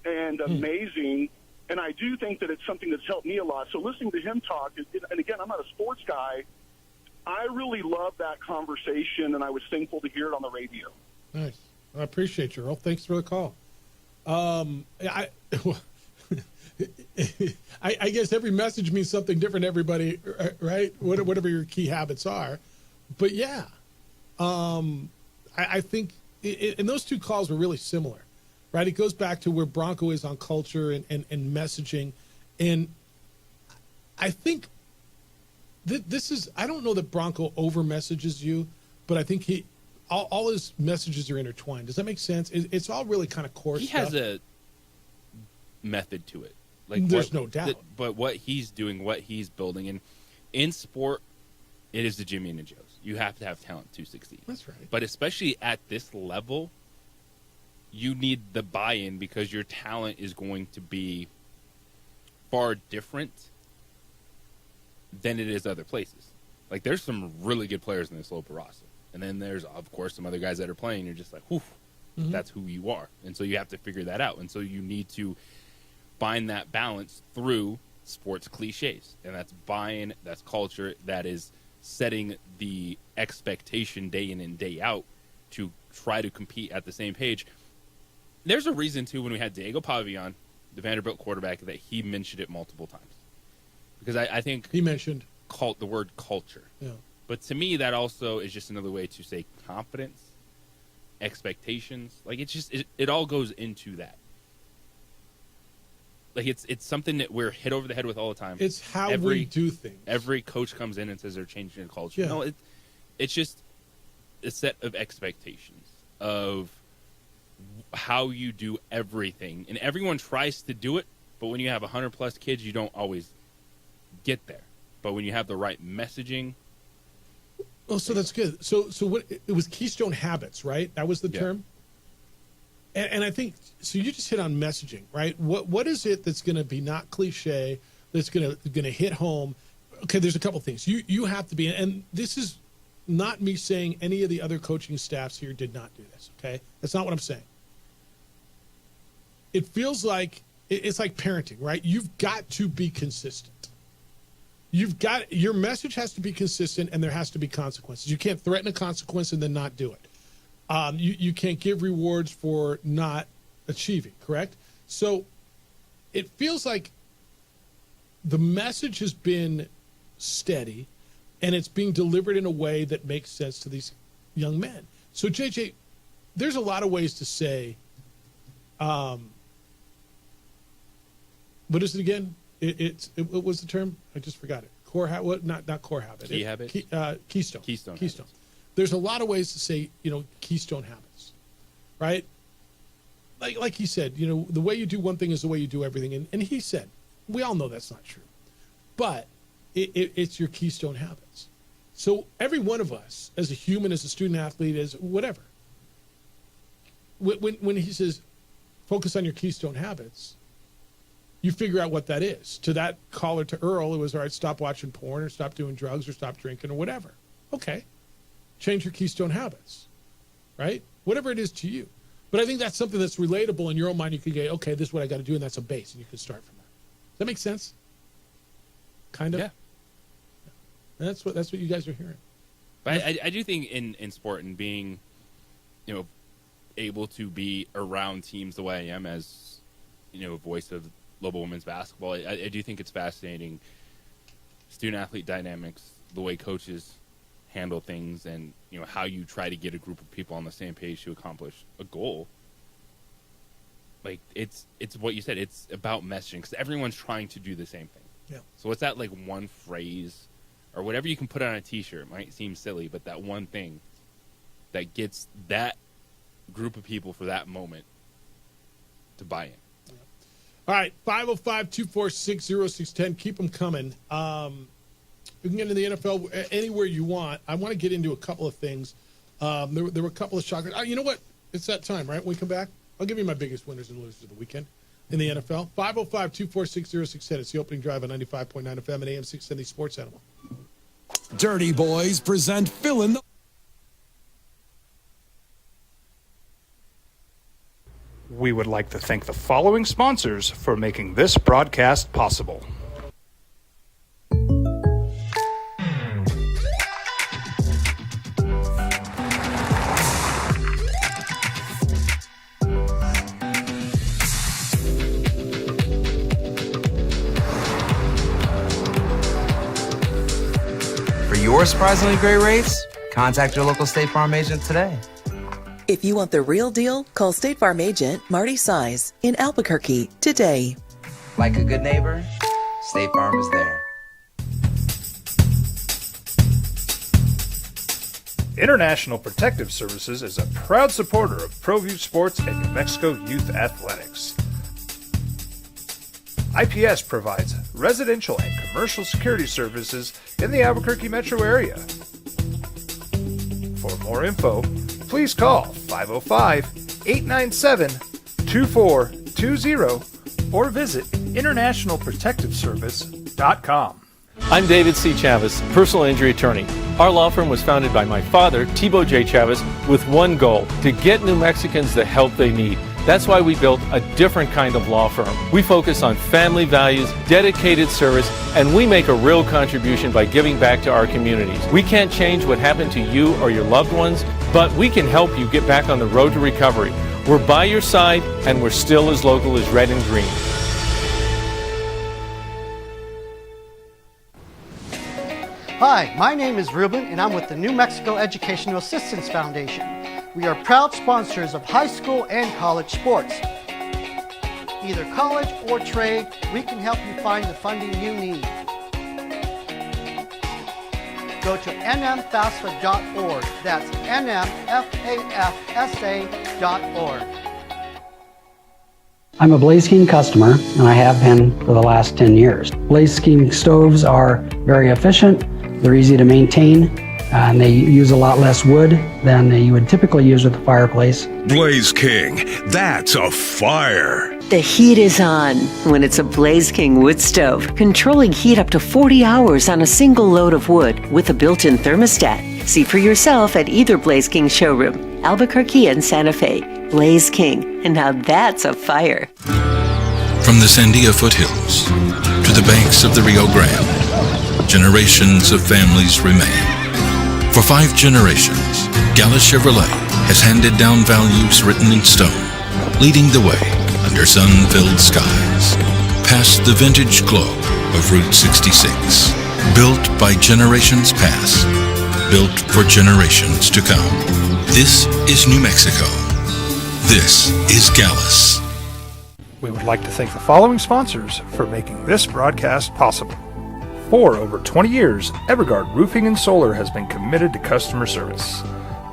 and amazing. And I do think that it's something that's helped me a lot. So listening to him talk, and again, I'm not a sports guy, I really loved that conversation, and I was thankful to hear it on the radio. Nice. I appreciate you, Earl. Thanks for the call. I guess every message means something different to everybody, right? Whatever your key habits are. But yeah, I think and those two calls were really similar, right? It goes back to where Bronco is on culture and messaging. And I think this is, I don't know that Bronco over messages you, but I think all his messages are intertwined. Does that make sense? It's all really kind of core stuff. He has a method to it. There's no doubt. But what he's doing, what he's building, and in sport, it is the Jimmy and the Joes. You have to have talent to succeed. That's right. But especially at this level, you need the buy-in because your talent is going to be far different than it is other places. Like, there's some really good players in this Lopa roster. And then there's, of course, some other guys that are playing. You're just like, whew, that's who you are. And so you have to figure that out. And so you need to find that balance through sports cliches. And that's buy-in, that's culture, that is setting the expectation day in and day out to try to compete at the same page. There's a reason, too, when we had Diego Pavillon, the Vanderbilt quarterback, that he mentioned it multiple times. Because I think he mentioned the word culture. Yeah. But to me, that also is just another way to say confidence, expectations. Like, it's just, it all goes into that. Like, it's something that we're hit over the head with all the time. It's how we do things. Every coach comes in and says they're changing the culture. Yeah. No, it's just a set of expectations of how you do everything. And everyone tries to do it, but when you have 100-plus kids, you don't always get there. But when you have the right messaging... Oh, so that's good. So what it was Keystone Habits, right? That was the term? And I think, so you just hit on messaging, right? What is it that's going to be not cliche, that's going to hit home? Okay, there's a couple things. You have to be, and this is not me saying any of the other coaching staffs here did not do this, okay? That's not what I'm saying. It feels like, it's like parenting, right? You've got to be consistent. Your message has to be consistent, and there has to be consequences. You can't threaten a consequence and then not do it. You can't give rewards for not achieving, correct? So it feels like the message has been steady, and it's being delivered in a way that makes sense to these young men. So, JJ, there's a lot of ways to say, what is it again? What was the term? I just forgot it. Core habit? What? Not core habit. Key habit? Keystone. Keystone. Habits. There's a lot of ways to say, keystone habits, right? Like he said, the way you do one thing is the way you do everything. And he said, we all know that's not true, but it's your keystone habits. So every one of us, as a human, as a student athlete, as whatever, when he says, focus on your keystone habits, you figure out what that is. To that caller, to Earl, it was, all right, stop watching porn or stop doing drugs or stop drinking or whatever. Okay. Change your keystone habits, right? Whatever it is to you. But I think that's something that's relatable in your own mind. You can go, okay, this is what I got to do, and that's a base, and you can start from that. Does that make sense? Kind of? Yeah. And that's what you guys are hearing. But I do think in sport and being, able to be around teams the way I am as, a voice of Lobo women's basketball, I do think it's fascinating, student-athlete dynamics, the way coaches handle things, and how you try to get a group of people on the same page to accomplish a goal. Like, it's what you said, it's about messaging, because everyone's trying to do the same thing. Yeah. So it's that one phrase or whatever you can put on a t-shirt. It might seem silly, but that one thing that gets that group of people for that moment to buy in. All right, 505-246-0610. Keep them coming. You can get into the NFL anywhere you want. I want to get into a couple of things. There were a couple of shockers. You know what? It's that time, right? When we come back, I'll give you my biggest winners and losers of the weekend in the NFL. 505-246-0610. It's the opening drive on 95.9 FM and AM 670 Sports Animal. Dirty Boys present Fill in the... We would like to thank the following sponsors for making this broadcast possible. For your surprisingly great rates, contact your local State Farm agent today. If you want the real deal, call State Farm agent Marty Size in Albuquerque today. Like a good neighbor, State Farm is there. International Protective Services is a proud supporter of ProView Sports and New Mexico Youth Athletics. IPS provides residential and commercial security services in the Albuquerque metro area. For more info, please call 505-897-2420 or visit internationalprotectiveservice.com. I'm David C. Chavez, personal injury attorney. Our law firm was founded by my father, Thibaut J. Chavez, with one goal: to get New Mexicans the help they need. That's why we built a different kind of law firm. We focus on family values, dedicated service, and we make a real contribution by giving back to our communities. We can't change what happened to you or your loved ones, but we can help you get back on the road to recovery. We're by your side, and we're still as local as red and green. Hi, my name is Ruben, and I'm with the New Mexico Educational Assistance Foundation. We are proud sponsors of high school and college sports. Either college or trade, we can help you find the funding you need. Go to nmfafsa.org. That's nmfafsa.org. I'm a Blaze King customer, and I have been for the last 10 years. Blaze King stoves are very efficient, they're easy to maintain, and they use a lot less wood than you would typically use with a fireplace. Blaze King, that's a fire. The heat is on when it's a Blaze King wood stove, controlling heat up to 40 hours on a single load of wood with a built-in thermostat. See for yourself at either Blaze King showroom, Albuquerque and Santa Fe. Blaze King, and now that's a fire. From the Sandia foothills to the banks of the Rio Grande, generations of families remain. For 5 generations, Gallus Chevrolet has handed down values written in stone, leading the way under sun-filled skies, past the vintage glow of Route 66. Built by generations past, built for generations to come. This is New Mexico. This is Gallus. We would like to thank the following sponsors for making this broadcast possible. For over 20 years, Evergard Roofing and Solar has been committed to customer service.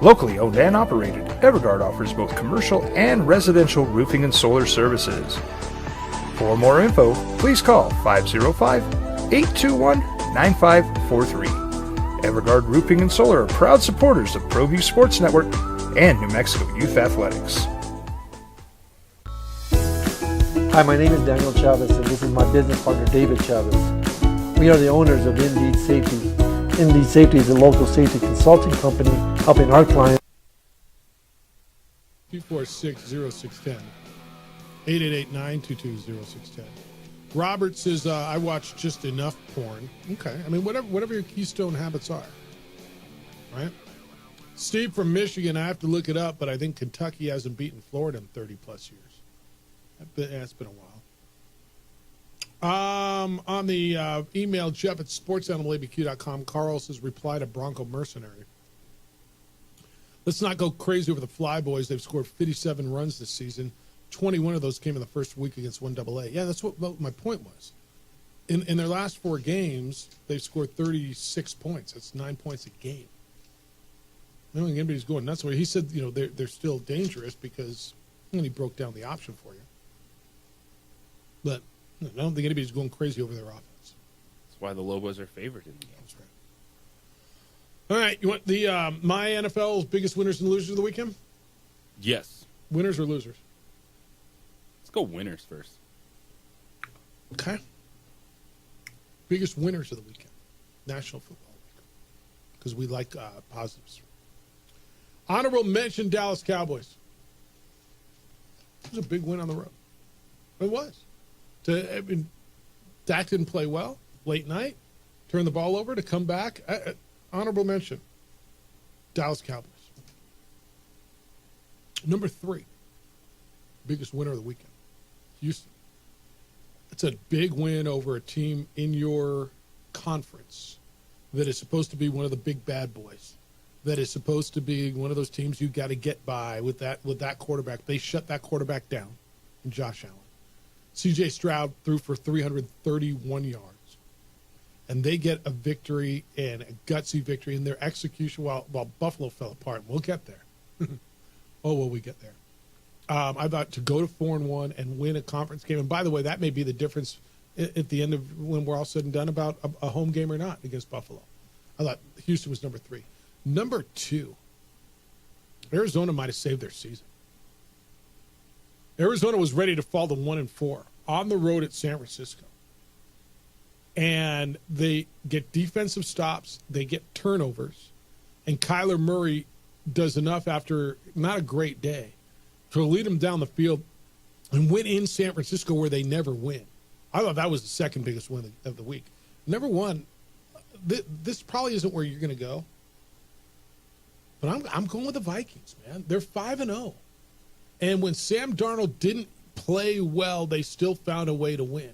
Locally owned and operated, Evergard offers both commercial and residential roofing and solar services. For more info, please call 505-821-9543. Evergard Roofing and Solar are proud supporters of ProView Sports Network and New Mexico Youth Athletics. Hi, my name is Daniel Chavez, and this is my business partner, David Chavez. We are the owners of Indeed Safety. Indeed Safety is a local safety consulting company helping our clients. 246-0610. 888-922-0610. Robert says, I watch just enough porn. Okay. I mean, whatever your keystone habits are. Right? Steve from Michigan, I have to look it up, but I think Kentucky hasn't beaten Florida in 30-plus years. It's been a while. On the email, Jeff at sportsanimalabq.com, Carl says, reply to Bronco Mercenary. Let's not go crazy over the Flyboys. They've scored 57 runs this season. 21 of those came in the first week against 1AA. Yeah, that's what my point was. In their last 4 games, they've scored 36 points. That's 9 points a game. I don't think anybody's going nuts. He said, they're still dangerous because he broke down the option for you. But I don't think anybody's going crazy over their offense. That's why the Lobos are favored in the game. That's right. All right, you want the my NFL's biggest winners and losers of the weekend? Yes. Winners or losers? Let's go winners first. Okay. Biggest winners of the weekend. National Football League. Because we like positives. Honorable mention, Dallas Cowboys. It was a big win on the road. It was. Dak didn't play well. Late night. Turned the ball over to come back. Honorable mention. Dallas Cowboys. Number 3. Biggest winner of the weekend. Houston. It's a big win over a team in your conference that is supposed to be one of the big bad boys. That is supposed to be one of those teams you got to get by with that quarterback. They shut that quarterback down in Josh Allen. C.J. Stroud threw for 331 yards. And they get a victory, and a gutsy victory in their execution while Buffalo fell apart. We'll get there. Oh, will we get there? I thought to go to 4-1 and win a conference game. And by the way, that may be the difference at the end of when we're all said and done about a home game or not against Buffalo. I thought Houston was number 3. Number 2, Arizona might have saved their season. Arizona was ready to fall to 1-4 on the road at San Francisco. And they get defensive stops, they get turnovers, and Kyler Murray does enough after not a great day to lead them down the field and win in San Francisco where they never win. I thought that was the second biggest win of the week. Number 1, this probably isn't where you're going to go, but I'm going with the Vikings, man. They're 5-0. And when Sam Darnold didn't play well, they still found a way to win.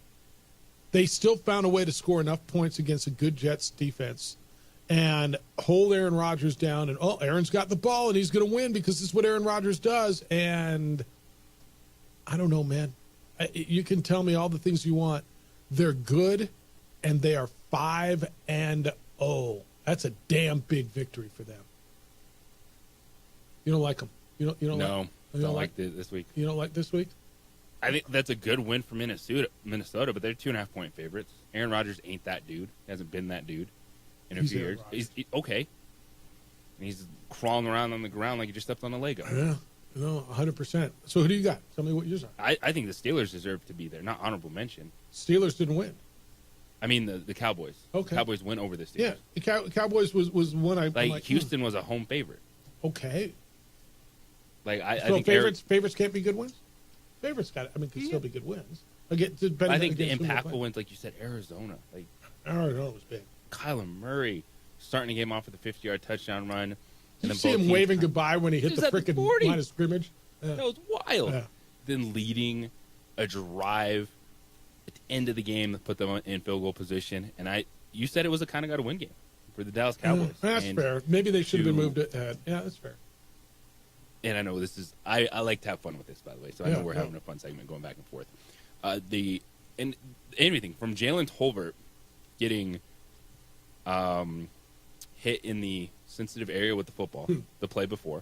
They still found a way to score enough points against a good Jets defense and hold Aaron Rodgers down. And, Aaron's got the ball, and he's going to win because this is what Aaron Rodgers does. And I don't know, man. You can tell me all the things you want. They're good, and they are 5-0. That's a damn big victory for them. You don't like them? You don't like this week. You don't like this week? I think that's a good win for Minnesota, but they're 2.5-point favorites. Aaron Rodgers ain't that dude. He hasn't been that dude in a few years. He's okay. And he's crawling around on the ground like he just stepped on a Lego. Yeah, 100%. So who do you got? Tell me what yours are. I think the Steelers deserve to be there, not honorable mention. Steelers didn't win. I mean the Cowboys. Okay. Cowboys win over the Steelers. Yeah, the Cowboys was one I'm like Houston was a home favorite. Okay. I so think favorites can't be good wins? Favorites can still be good wins. I think the impactful wins, like you said, Arizona. Arizona was big. Kyler Murray starting the game off with a 50-yard touchdown run. Did you see him waving goodbye when he hit the freaking line of scrimmage? Yeah. That was wild. Yeah. Then leading a drive at the end of the game that put them in field goal position. And you said it was a kind of got to win game for the Dallas Cowboys. That's fair. Maybe they should have been moved ahead. Yeah, that's fair. And I know this is I like to have fun with this, by the way. So I know we're having a fun segment going back and forth. And anything from Jalen Tolbert getting hit in the sensitive area with the football the play before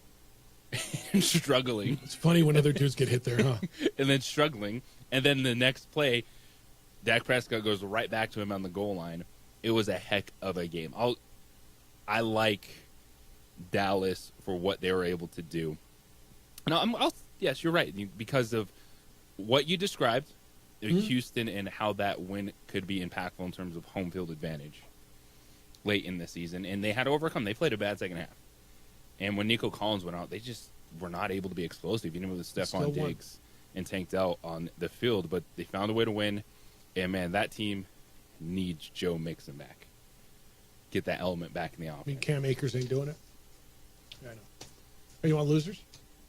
and struggling. It's funny when other dudes get hit there, huh? And then struggling, and then the next play, Dak Prescott goes right back to him on the goal line. It was a heck of a game. I like Dallas for what they were able to do. No, yes, you're right. Because of what you described, Houston, and how that win could be impactful in terms of home field advantage late in the season. And they had to overcome. They played a bad second half. And when Nico Collins went out, they just were not able to be explosive, even with Stephon Diggs and Tank Dell on the field. But they found a way to win. And, man, that team needs Joe Mixon back. Get that element back in the offense. I mean, Cam Akers ain't doing it? Yeah, I know. You want losers?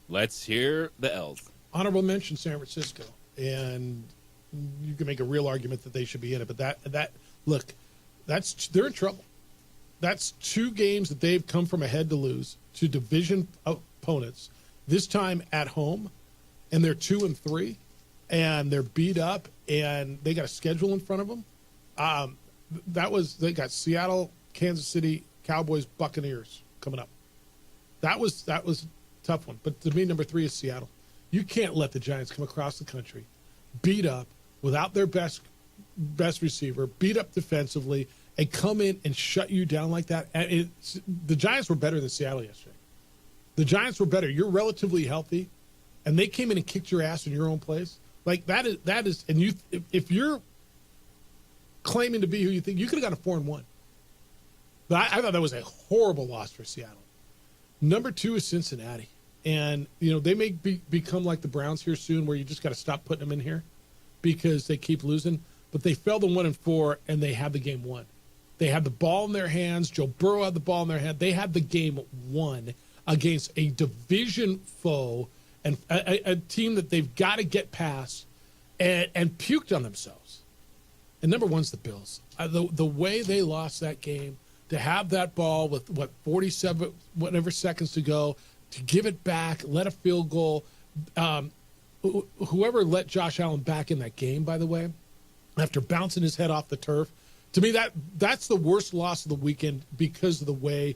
Let's hear the L's. Honorable mention San Francisco, and you can make a real argument that they should be in it. But they're in trouble. That's 2 games that they've come from ahead to lose to division opponents. This time at home, and they're 2-3, and they're beat up, and they got a schedule in front of them. They got Seattle, Kansas City, Cowboys, Buccaneers coming up. That was a tough one. But to me, number 3 is Seattle. You can't let the Giants come across the country, beat up without their best receiver, beat up defensively, and come in and shut you down like that. And the Giants were better than Seattle yesterday. The Giants were better. You're relatively healthy, and they came in and kicked your ass in your own place. Like that is, and you, if you're claiming to be who you think, you could have got a 4-1. But I thought that was a horrible loss for Seattle. Number 2 is Cincinnati, and they may become like the Browns here soon, where you just got to stop putting them in here because they keep losing. But they fell to 1-4, and they had the game won. They had the ball in their hands. Joe Burrow had the ball in their hand. They had the game won against a division foe and a team that they've got to get past, and puked on themselves. And number 1's the Bills. The way they lost that game, to have that ball with 47 whatever seconds to go, to give it back, let a field goal. Whoever let Josh Allen back in that game, by the way, after bouncing his head off the turf, to me that's the worst loss of the weekend because of the way.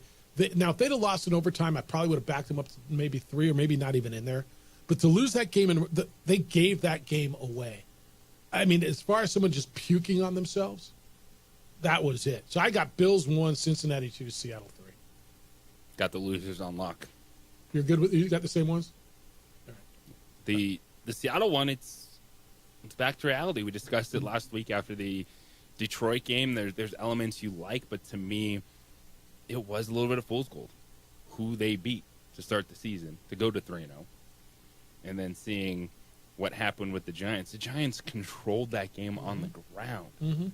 Now, if they'd have lost in overtime, I probably would have backed them up to maybe 3 or maybe not even in there. But to lose that game, and they gave that game away. I mean, as far as someone just puking on themselves, that was it. So I got Bills 1, Cincinnati 2, Seattle 3. Got the losers on lock. You're good with you got the same ones? All right. The Seattle one, it's back to reality. We discussed it last week after the Detroit game. There's elements you like, but to me, it was a little bit of fool's gold. Who they beat to start the season, to go to 3-0. And then seeing what happened with the Giants. The Giants controlled that game on the ground. Mm-hmm.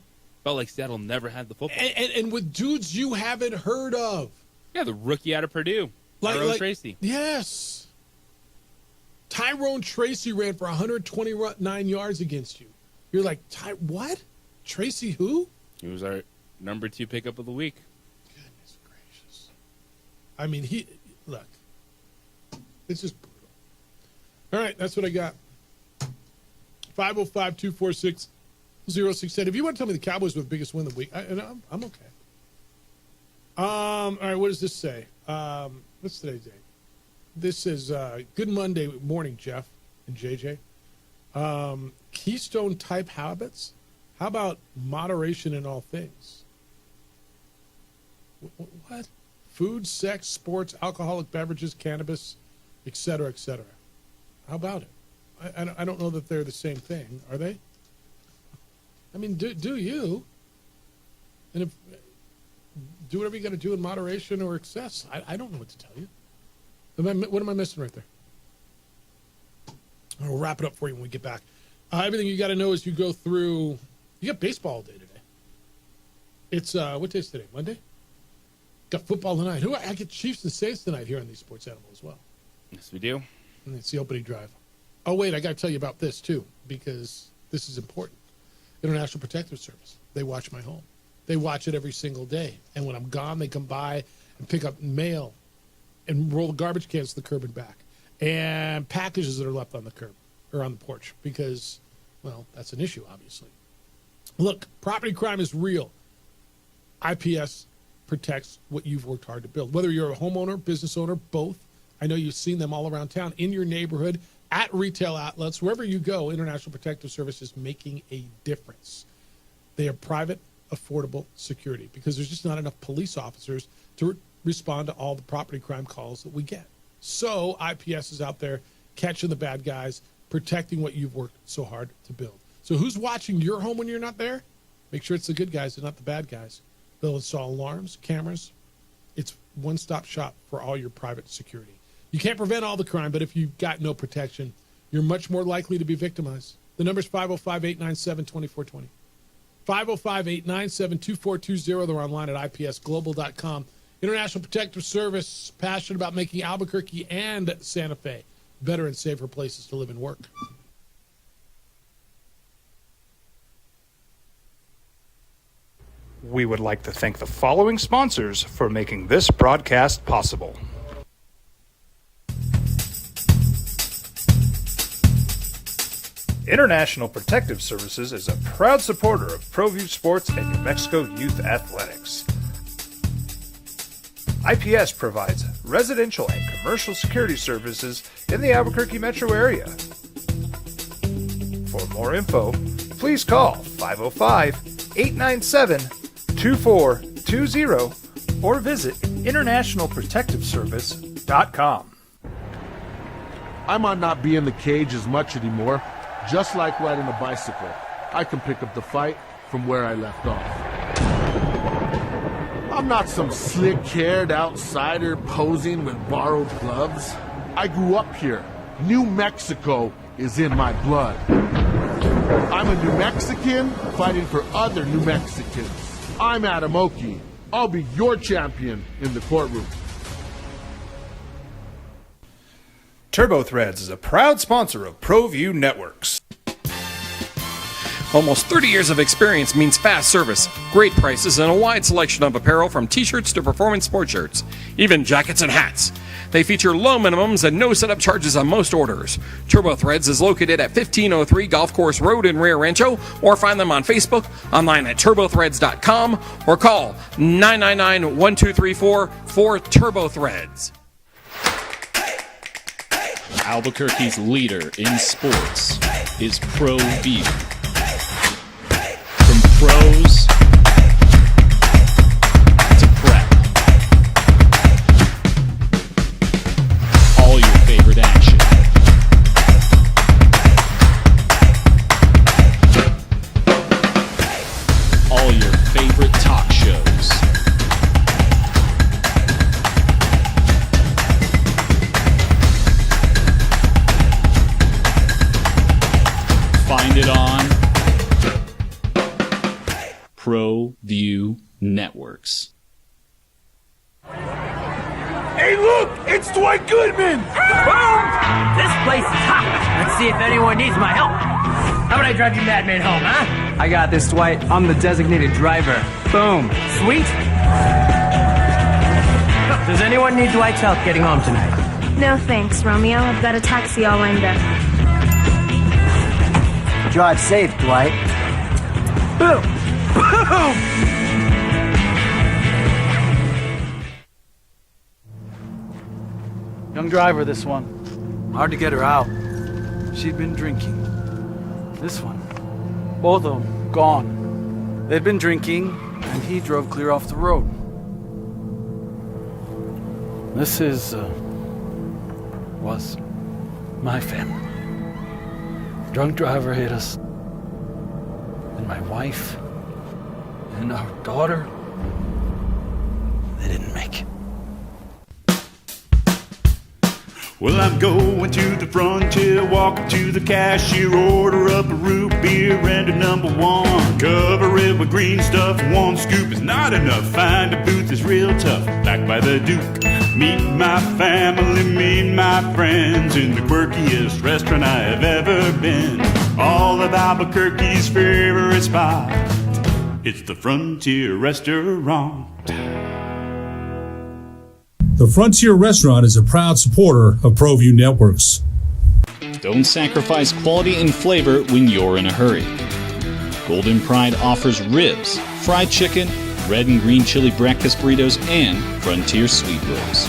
Felt like Seattle never had the football. And with dudes you haven't heard of. Yeah, the rookie out of Purdue, Tyrone Tracy. Yes. Tyrone Tracy ran for 129 yards against you. You're like, what? Tracy who? He was our number 2 pickup of the week. Goodness gracious. I mean, look, it's just brutal. All right, that's what I got. 505-246-0610. If you want to tell me the Cowboys were the biggest win of the week, I'm okay. All right, what does this say? What's today's date? This says, good Monday morning, Jeff and JJ. Keystone-type habits? How about moderation in all things? What? Food, sex, sports, alcoholic beverages, cannabis, et cetera, et cetera. How about it? I don't know that they're the same thing, are they? I mean, do you? And if do whatever you got to do in moderation or excess. I don't know what to tell you. What am I missing right there? I'll wrap it up for you when we get back. Everything you got to know as you go through. You got baseball all day today. It's what day is today? Monday. Got football tonight. I get Chiefs and Saints tonight here on the Sports Animal as well. Yes, we do. And it's the opening drive. Oh wait, I got to tell you about this too because this is important. International Protective Service. They watch my home. They watch it every single day. And when I'm gone, they come by and pick up mail and roll the garbage cans to the curb and back. And packages that are left on the curb or on the porch because, well, that's an issue, obviously. Look, property crime is real. IPS protects what you've worked hard to build. Whether you're a homeowner, business owner, both. I know you've seen them all around town, in your neighborhood, at retail outlets, wherever you go. International Protective Service is making a difference. They are private, affordable security because there's just not enough police officers to respond to all the property crime calls that we get. So IPS is out there catching the bad guys, protecting what you've worked so hard to build. So who's watching your home when you're not there? Make sure it's the good guys and not the bad guys. They'll install alarms, cameras. It's one-stop shop for all your private security. You can't prevent all the crime, but if you've got no protection, you're much more likely to be victimized. The number's 505-897-2420. 505-897-2420. They're online at ipsglobal.com. International Protective Service, passionate about making Albuquerque and Santa Fe better and safer places to live and work. We would like to thank the following sponsors for making this broadcast possible. International Protective Services is a proud supporter of ProView Sports and New Mexico Youth Athletics. IPS provides residential and commercial security services in the Albuquerque metro area. For more info, please call 505-897-2420 or visit internationalprotectiveservice.com. I might not be in the cage as much anymore. Just like riding a bicycle, I can pick up the fight from where I left off. I'm not some slick-haired outsider posing with borrowed gloves. I grew up here. New Mexico is in my blood. I'm a New Mexican fighting for other New Mexicans. I'm Adam Oki. I'll be your champion in the courtroom. TurboThreads is a proud sponsor of ProView Networks. Almost 30 years of experience means fast service, great prices, and a wide selection of apparel from t-shirts to performance sport shirts, even jackets and hats. They feature low minimums and no setup charges on most orders. TurboThreads is located at 1503 Golf Course Road in Rio Rancho, or find them on Facebook, online at turbothreads.com, or call 999-1234 for TurboThreads. Albuquerque's leader in sports is ProView. From pros to prep, all your favorite action. All your favorite talk shows. Find it on ProView Networks. Hey, look! It's Dwight Goodman! Boom! This place is hot. Let's see if anyone needs my help. How about I drive you madman home, huh? I got this, Dwight. I'm the designated driver. Boom. Sweet. Does anyone need Dwight's help getting home tonight? No thanks, Romeo. I've got a taxi all lined up. Drive safe, Dwight. Boom! Boom! Young driver, this one. Hard to get her out. She'd been drinking. This one. Both of them gone. They'd been drinking, and he drove clear off the road. This was my family. Drunk driver hit us. And my wife and our daughter, they didn't make it. Well, I'm going to the frontier, walking to the cashier, order up a root beer and a number one. Cover it with green stuff, one scoop is not enough. Find a booth is real tough, back by the Duke. Meet my family, meet my friends in the quirkiest restaurant I have ever been. All of Albuquerque's favorite spot, it's the Frontier Restaurant. The Frontier Restaurant is a proud supporter of ProView Networks. Don't sacrifice quality and flavor when you're in a hurry. Golden Pride offers ribs, fried chicken, red and green chili breakfast burritos, and Frontier sweet rolls.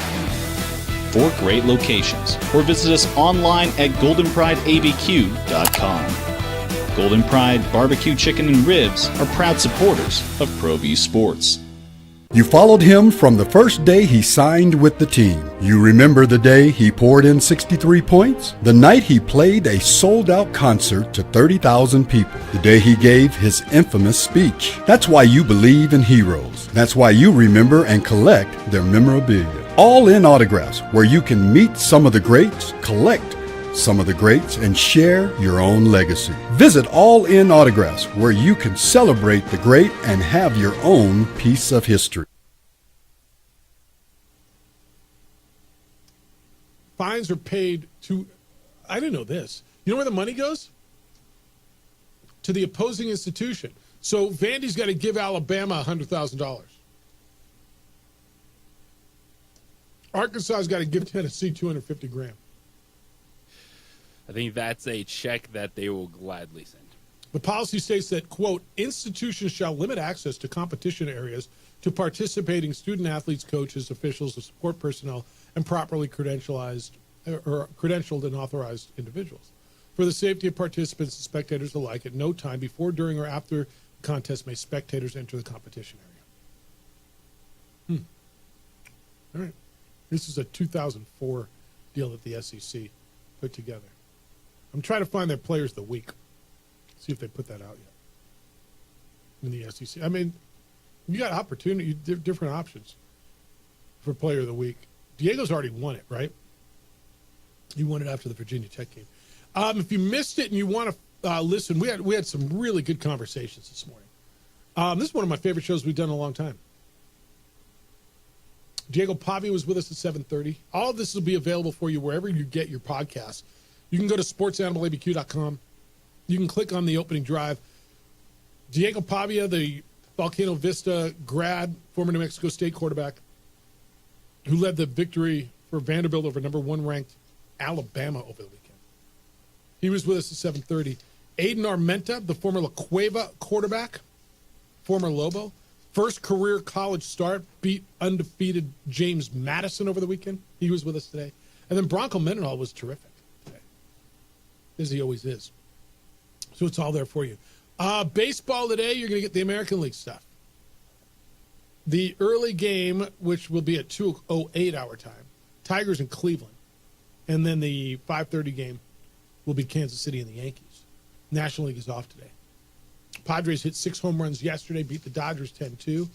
4 great locations, or visit us online at goldenprideabq.com. Golden Pride Barbecue Chicken and Ribs are proud supporters of ProView Sports. You followed him from the first day he signed with the team. You remember the day he poured in 63 points? The night he played a sold-out concert to 30,000 people. The day he gave his infamous speech. That's why you believe in heroes. That's why you remember and collect their memorabilia. All in Autographs, where you can meet some of the greats, collect some of the greats, and share your own legacy. Visit All In Autographs, where you can celebrate the great and have your own piece of history. Fines are paid to, I didn't know this. You know where the money goes? To the opposing institution. So Vandy's got to give Alabama $100,000. Arkansas has got to give Tennessee $250,000. I think that's a check that they will gladly send. The policy states that, quote, institutions shall limit access to competition areas to participating student athletes, coaches, officials, or support personnel, and properly credentialed and authorized individuals. For the safety of participants and spectators alike, at no time before, during, or after the contest may spectators enter the competition area. All right. This is a 2004 deal that the SEC put together. I'm trying to find their players of the week. See if they put that out yet in the SEC. I mean, you got opportunity, different options for player of the week. Diego's already won it, right? He won it after the Virginia Tech game. If you missed it and you want to listen, we had some really good conversations this morning. This is one of my favorite shows we've done in a long time. Diego Pavia was with us at 7:30. All of this will be available for you wherever you get your podcasts. You can go to sportsanimalabq.com. You can click on the opening drive. Diego Pavia, the Volcano Vista grad, former New Mexico State quarterback, who led the victory for Vanderbilt over number 1 ranked Alabama over the weekend. He was with us at 7:30. Aiden Armenta, the former La Cueva quarterback, former Lobo, first career college start, beat undefeated James Madison over the weekend. He was with us today. And then Bronco Mendenhall was terrific today, as he always is. So it's all there for you. Baseball today, you're going to get the American League stuff. The early game, which will be at 2:08 our time, Tigers in Cleveland. And then the 5:30 game will be Kansas City and the Yankees. National League is off today. Padres hit 6 home runs yesterday, beat the Dodgers 10-2.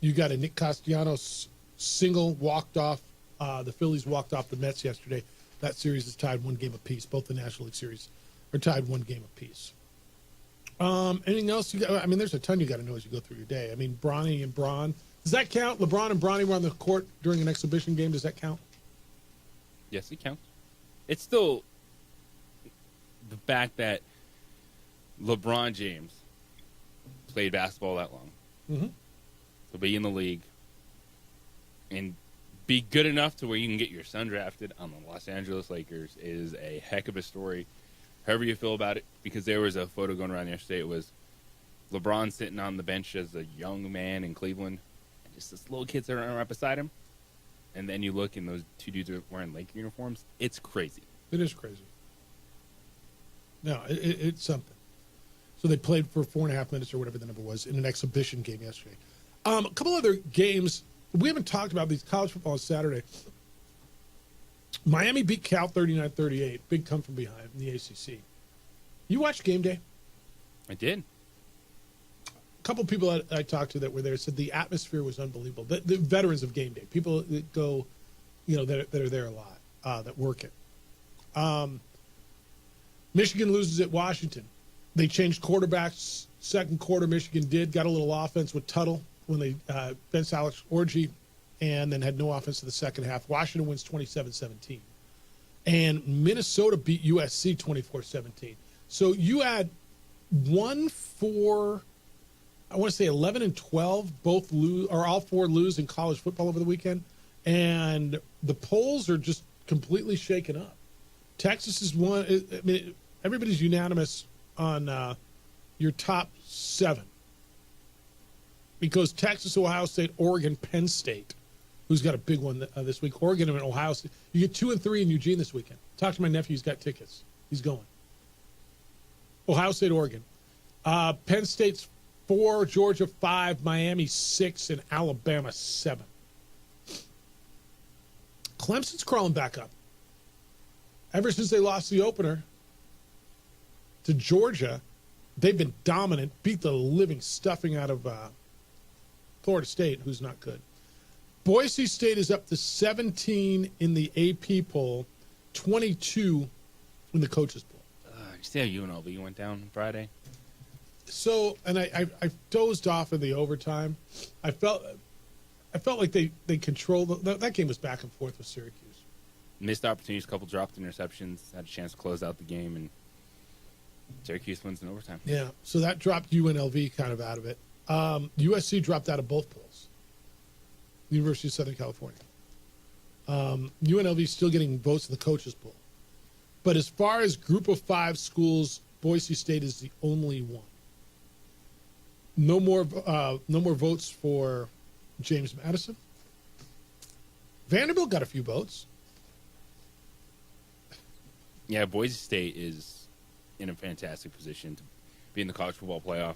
You got a Nick Castellanos single walked off. The Phillies walked off the Mets yesterday. That series is tied 1 game apiece. Both the National League series are tied 1 game apiece. Anything else? There's a ton you got to know as you go through your day. I mean, Bronny and Braun. Does that count? LeBron and Bronny were on the court during an exhibition game. Does that count? Yes, it counts. It's still the fact that LeBron James played basketball that long. Mm-hmm. To be in the league and be good enough to where you can get your son drafted on the Los Angeles Lakers is a heck of a story. However you feel about it, because there was a photo going around yesterday. It was LeBron sitting on the bench as a young man in Cleveland, and just this little kid sitting right beside him. And then you look, and those 2 dudes are wearing Laker uniforms. It's crazy. It is crazy. No, it's something. So they played for 4.5 minutes or whatever the number was in an exhibition game yesterday. A couple other games. We haven't talked about these. College football on Saturday. Miami beat Cal 39-38. Big come from behind in the ACC. You watched game day? I did. A couple people I talked to that were there said the atmosphere was unbelievable. The veterans of game day, people that go, that are there a lot, that work it. Michigan loses at Washington. They changed quarterbacks. Second quarter, Michigan got a little offense with Tuttle when they benched Alex Orji, and then had no offense in the second half. Washington wins 27-17. And Minnesota beat USC 24-17. So you had 11 and 12, both lose, or all 4 lose in college football over the weekend. And the polls are just completely shaken up. Texas is one. I mean, everybody's unanimous on your top 7. Because Texas, Ohio State, Oregon, Penn State, who's got a big one this week. Oregon and Ohio State. You get 2 and 3 in Eugene this weekend. Talk to my nephew. He's got tickets. He's going. Ohio State, Oregon. Penn State's 4, Georgia 5, Miami 6, and Alabama 7. Clemson's crawling back up. Ever since they lost the opener to Georgia, they've been dominant, beat the living stuffing out of Florida State, who's not good. Boise State is up to 17 in the AP poll, 22 in the coaches poll. You see how UNLV went down Friday? So, and I dozed off in the overtime. I felt like they controlled that game. Was back and forth with Syracuse. Missed opportunities, a couple dropped interceptions, had a chance to close out the game, and Syracuse wins in overtime. Yeah, so that dropped UNLV kind of out of it. USC dropped out of both polls. University of Southern California. UNLV is still getting votes in the coaches poll. But as far as group of 5 schools, Boise State is the only one. No more votes for James Madison. Vanderbilt got a few votes. Yeah, Boise State is in a fantastic position to be in the college football playoff.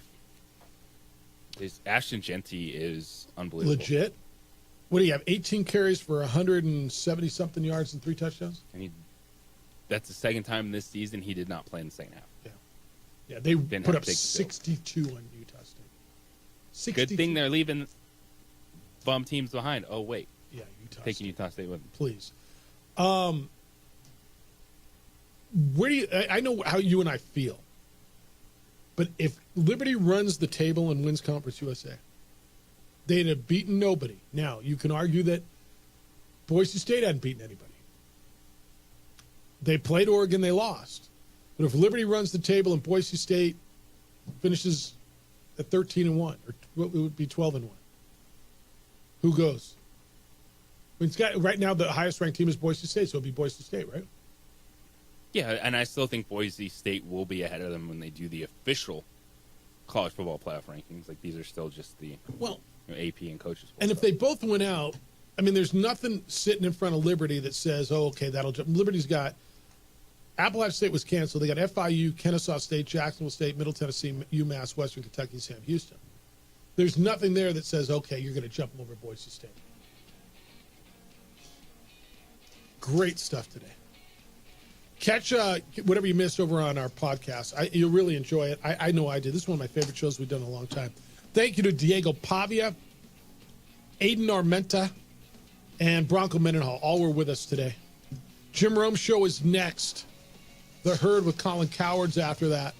Ashton Genty is unbelievable. Legit. What do you have? 18 carries for 170-something yards and 3 touchdowns? And he that's the second time this season he did not play in the second half. Yeah, they put up 62 on Utah State. 62. Good thing they're leaving bum teams behind. Oh, wait. Yeah, Taking Utah State with them. Please. Where do you? I know how you and I feel, but if Liberty runs the table and wins Conference USA, they'd have beaten nobody. Now you can argue that Boise State hadn't beaten anybody. They played Oregon, they lost. But if Liberty runs the table and Boise State finishes at 13-1, or it would be 12-1, who goes? I mean, it's got, right now, the highest ranked team is Boise State, so it'll be Boise State, right? Yeah, and I still think Boise State will be ahead of them when they do the official college football playoff rankings. Like, these are still just the AP and coaches. And if they both went out, I mean, there's nothing sitting in front of Liberty that says, oh, okay, that'll jump. Liberty's got Appalachian State was canceled. They got FIU, Kennesaw State, Jacksonville State, Middle Tennessee, UMass, Western Kentucky, Sam Houston. There's nothing there that says, okay, you're going to jump over Boise State. Great stuff today. Catch whatever you missed over on our podcast. You'll really enjoy it. I know I did. This is one of my favorite shows we've done in a long time. Thank you to Diego Pavia, Aiden Armenta, and Bronco Mendenhall. All were with us today. Jim Rome Show is next. The Herd with Colin Cowards after that.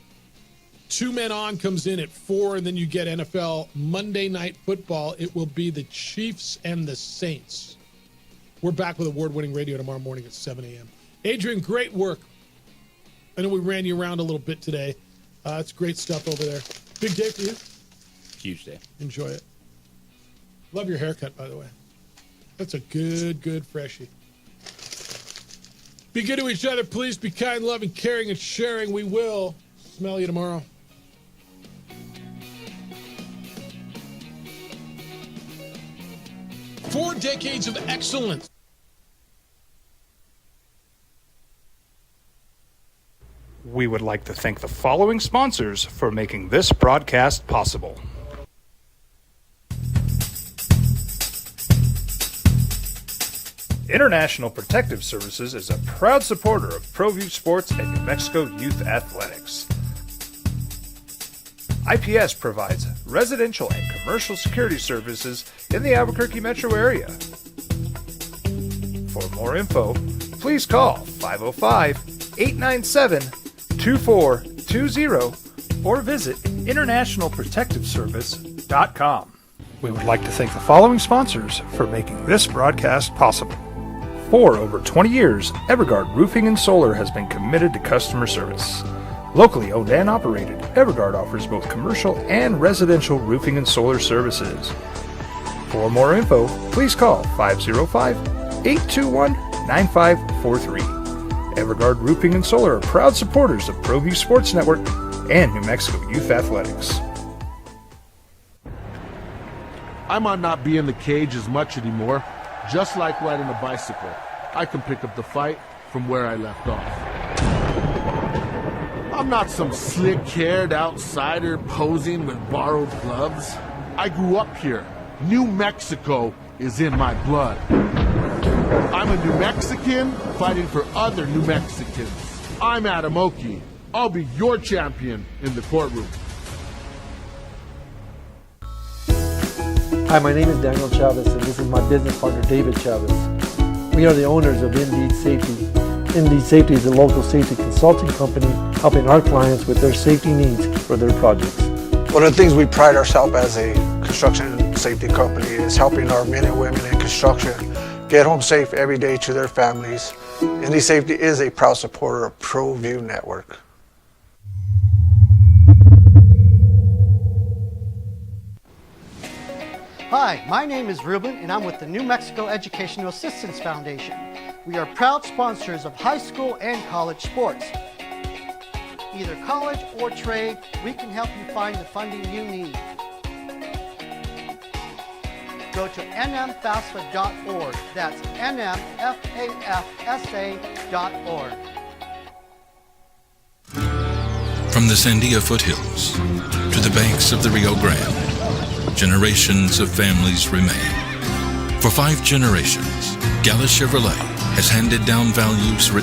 2 Men On comes in at 4, and then you get NFL Monday Night Football. It will be the Chiefs and the Saints. We're back with award-winning radio tomorrow morning at 7 a.m. Adrian, great work. I know we ran you around a little bit today. It's great stuff over there. Big day for you? Huge day. Enjoy it. Love your haircut, by the way. That's a good freshie. Be good to each other, please. Be kind, loving, caring, and sharing. We will smell you tomorrow. Four decades of excellence. We would like to thank the following sponsors for making this broadcast possible. International Protective Services is a proud supporter of ProView Sports and New Mexico Youth Athletics. IPS provides residential and commercial security services in the Albuquerque metro area. For more info, please call 505-897-2420 or visit internationalprotectiveservice.com. We would like to thank the following sponsors for making this broadcast possible. For over 20 years, Evergard Roofing and Solar has been committed to customer service. Locally owned and operated, Evergard offers both commercial and residential roofing and solar services. For more info, please call 505-821-9543. Evergard Roofing and Solar are proud supporters of ProView Sports Network and New Mexico Youth Athletics. I might not be in the cage as much anymore. Just like riding a bicycle, I can pick up the fight from where I left off. I'm not some slick-haired outsider posing with borrowed gloves. I grew up here. New Mexico is in my blood. I'm a New Mexican fighting for other New Mexicans. I'm Adam Oki. I'll be your champion in the courtroom. Hi, my name is Daniel Chavez, and this is my business partner, David Chavez. We are the owners of Indeed Safety. Indeed Safety is a local safety consulting company helping our clients with their safety needs for their projects. One of the things we pride ourselves as a construction safety company is helping our men and women in construction get home safe every day to their families. Indeed Safety is a proud supporter of ProView Network. Hi, my name is Ruben, and I'm with the New Mexico Educational Assistance Foundation. We are proud sponsors of high school and college sports. Either college or trade, we can help you find the funding you need. Go to nmfafsa.org. That's nmfafsa.org. From the Sandia foothills to the banks of the Rio Grande, generations of families remain. For 5 generations, Gala Chevrolet has handed down values written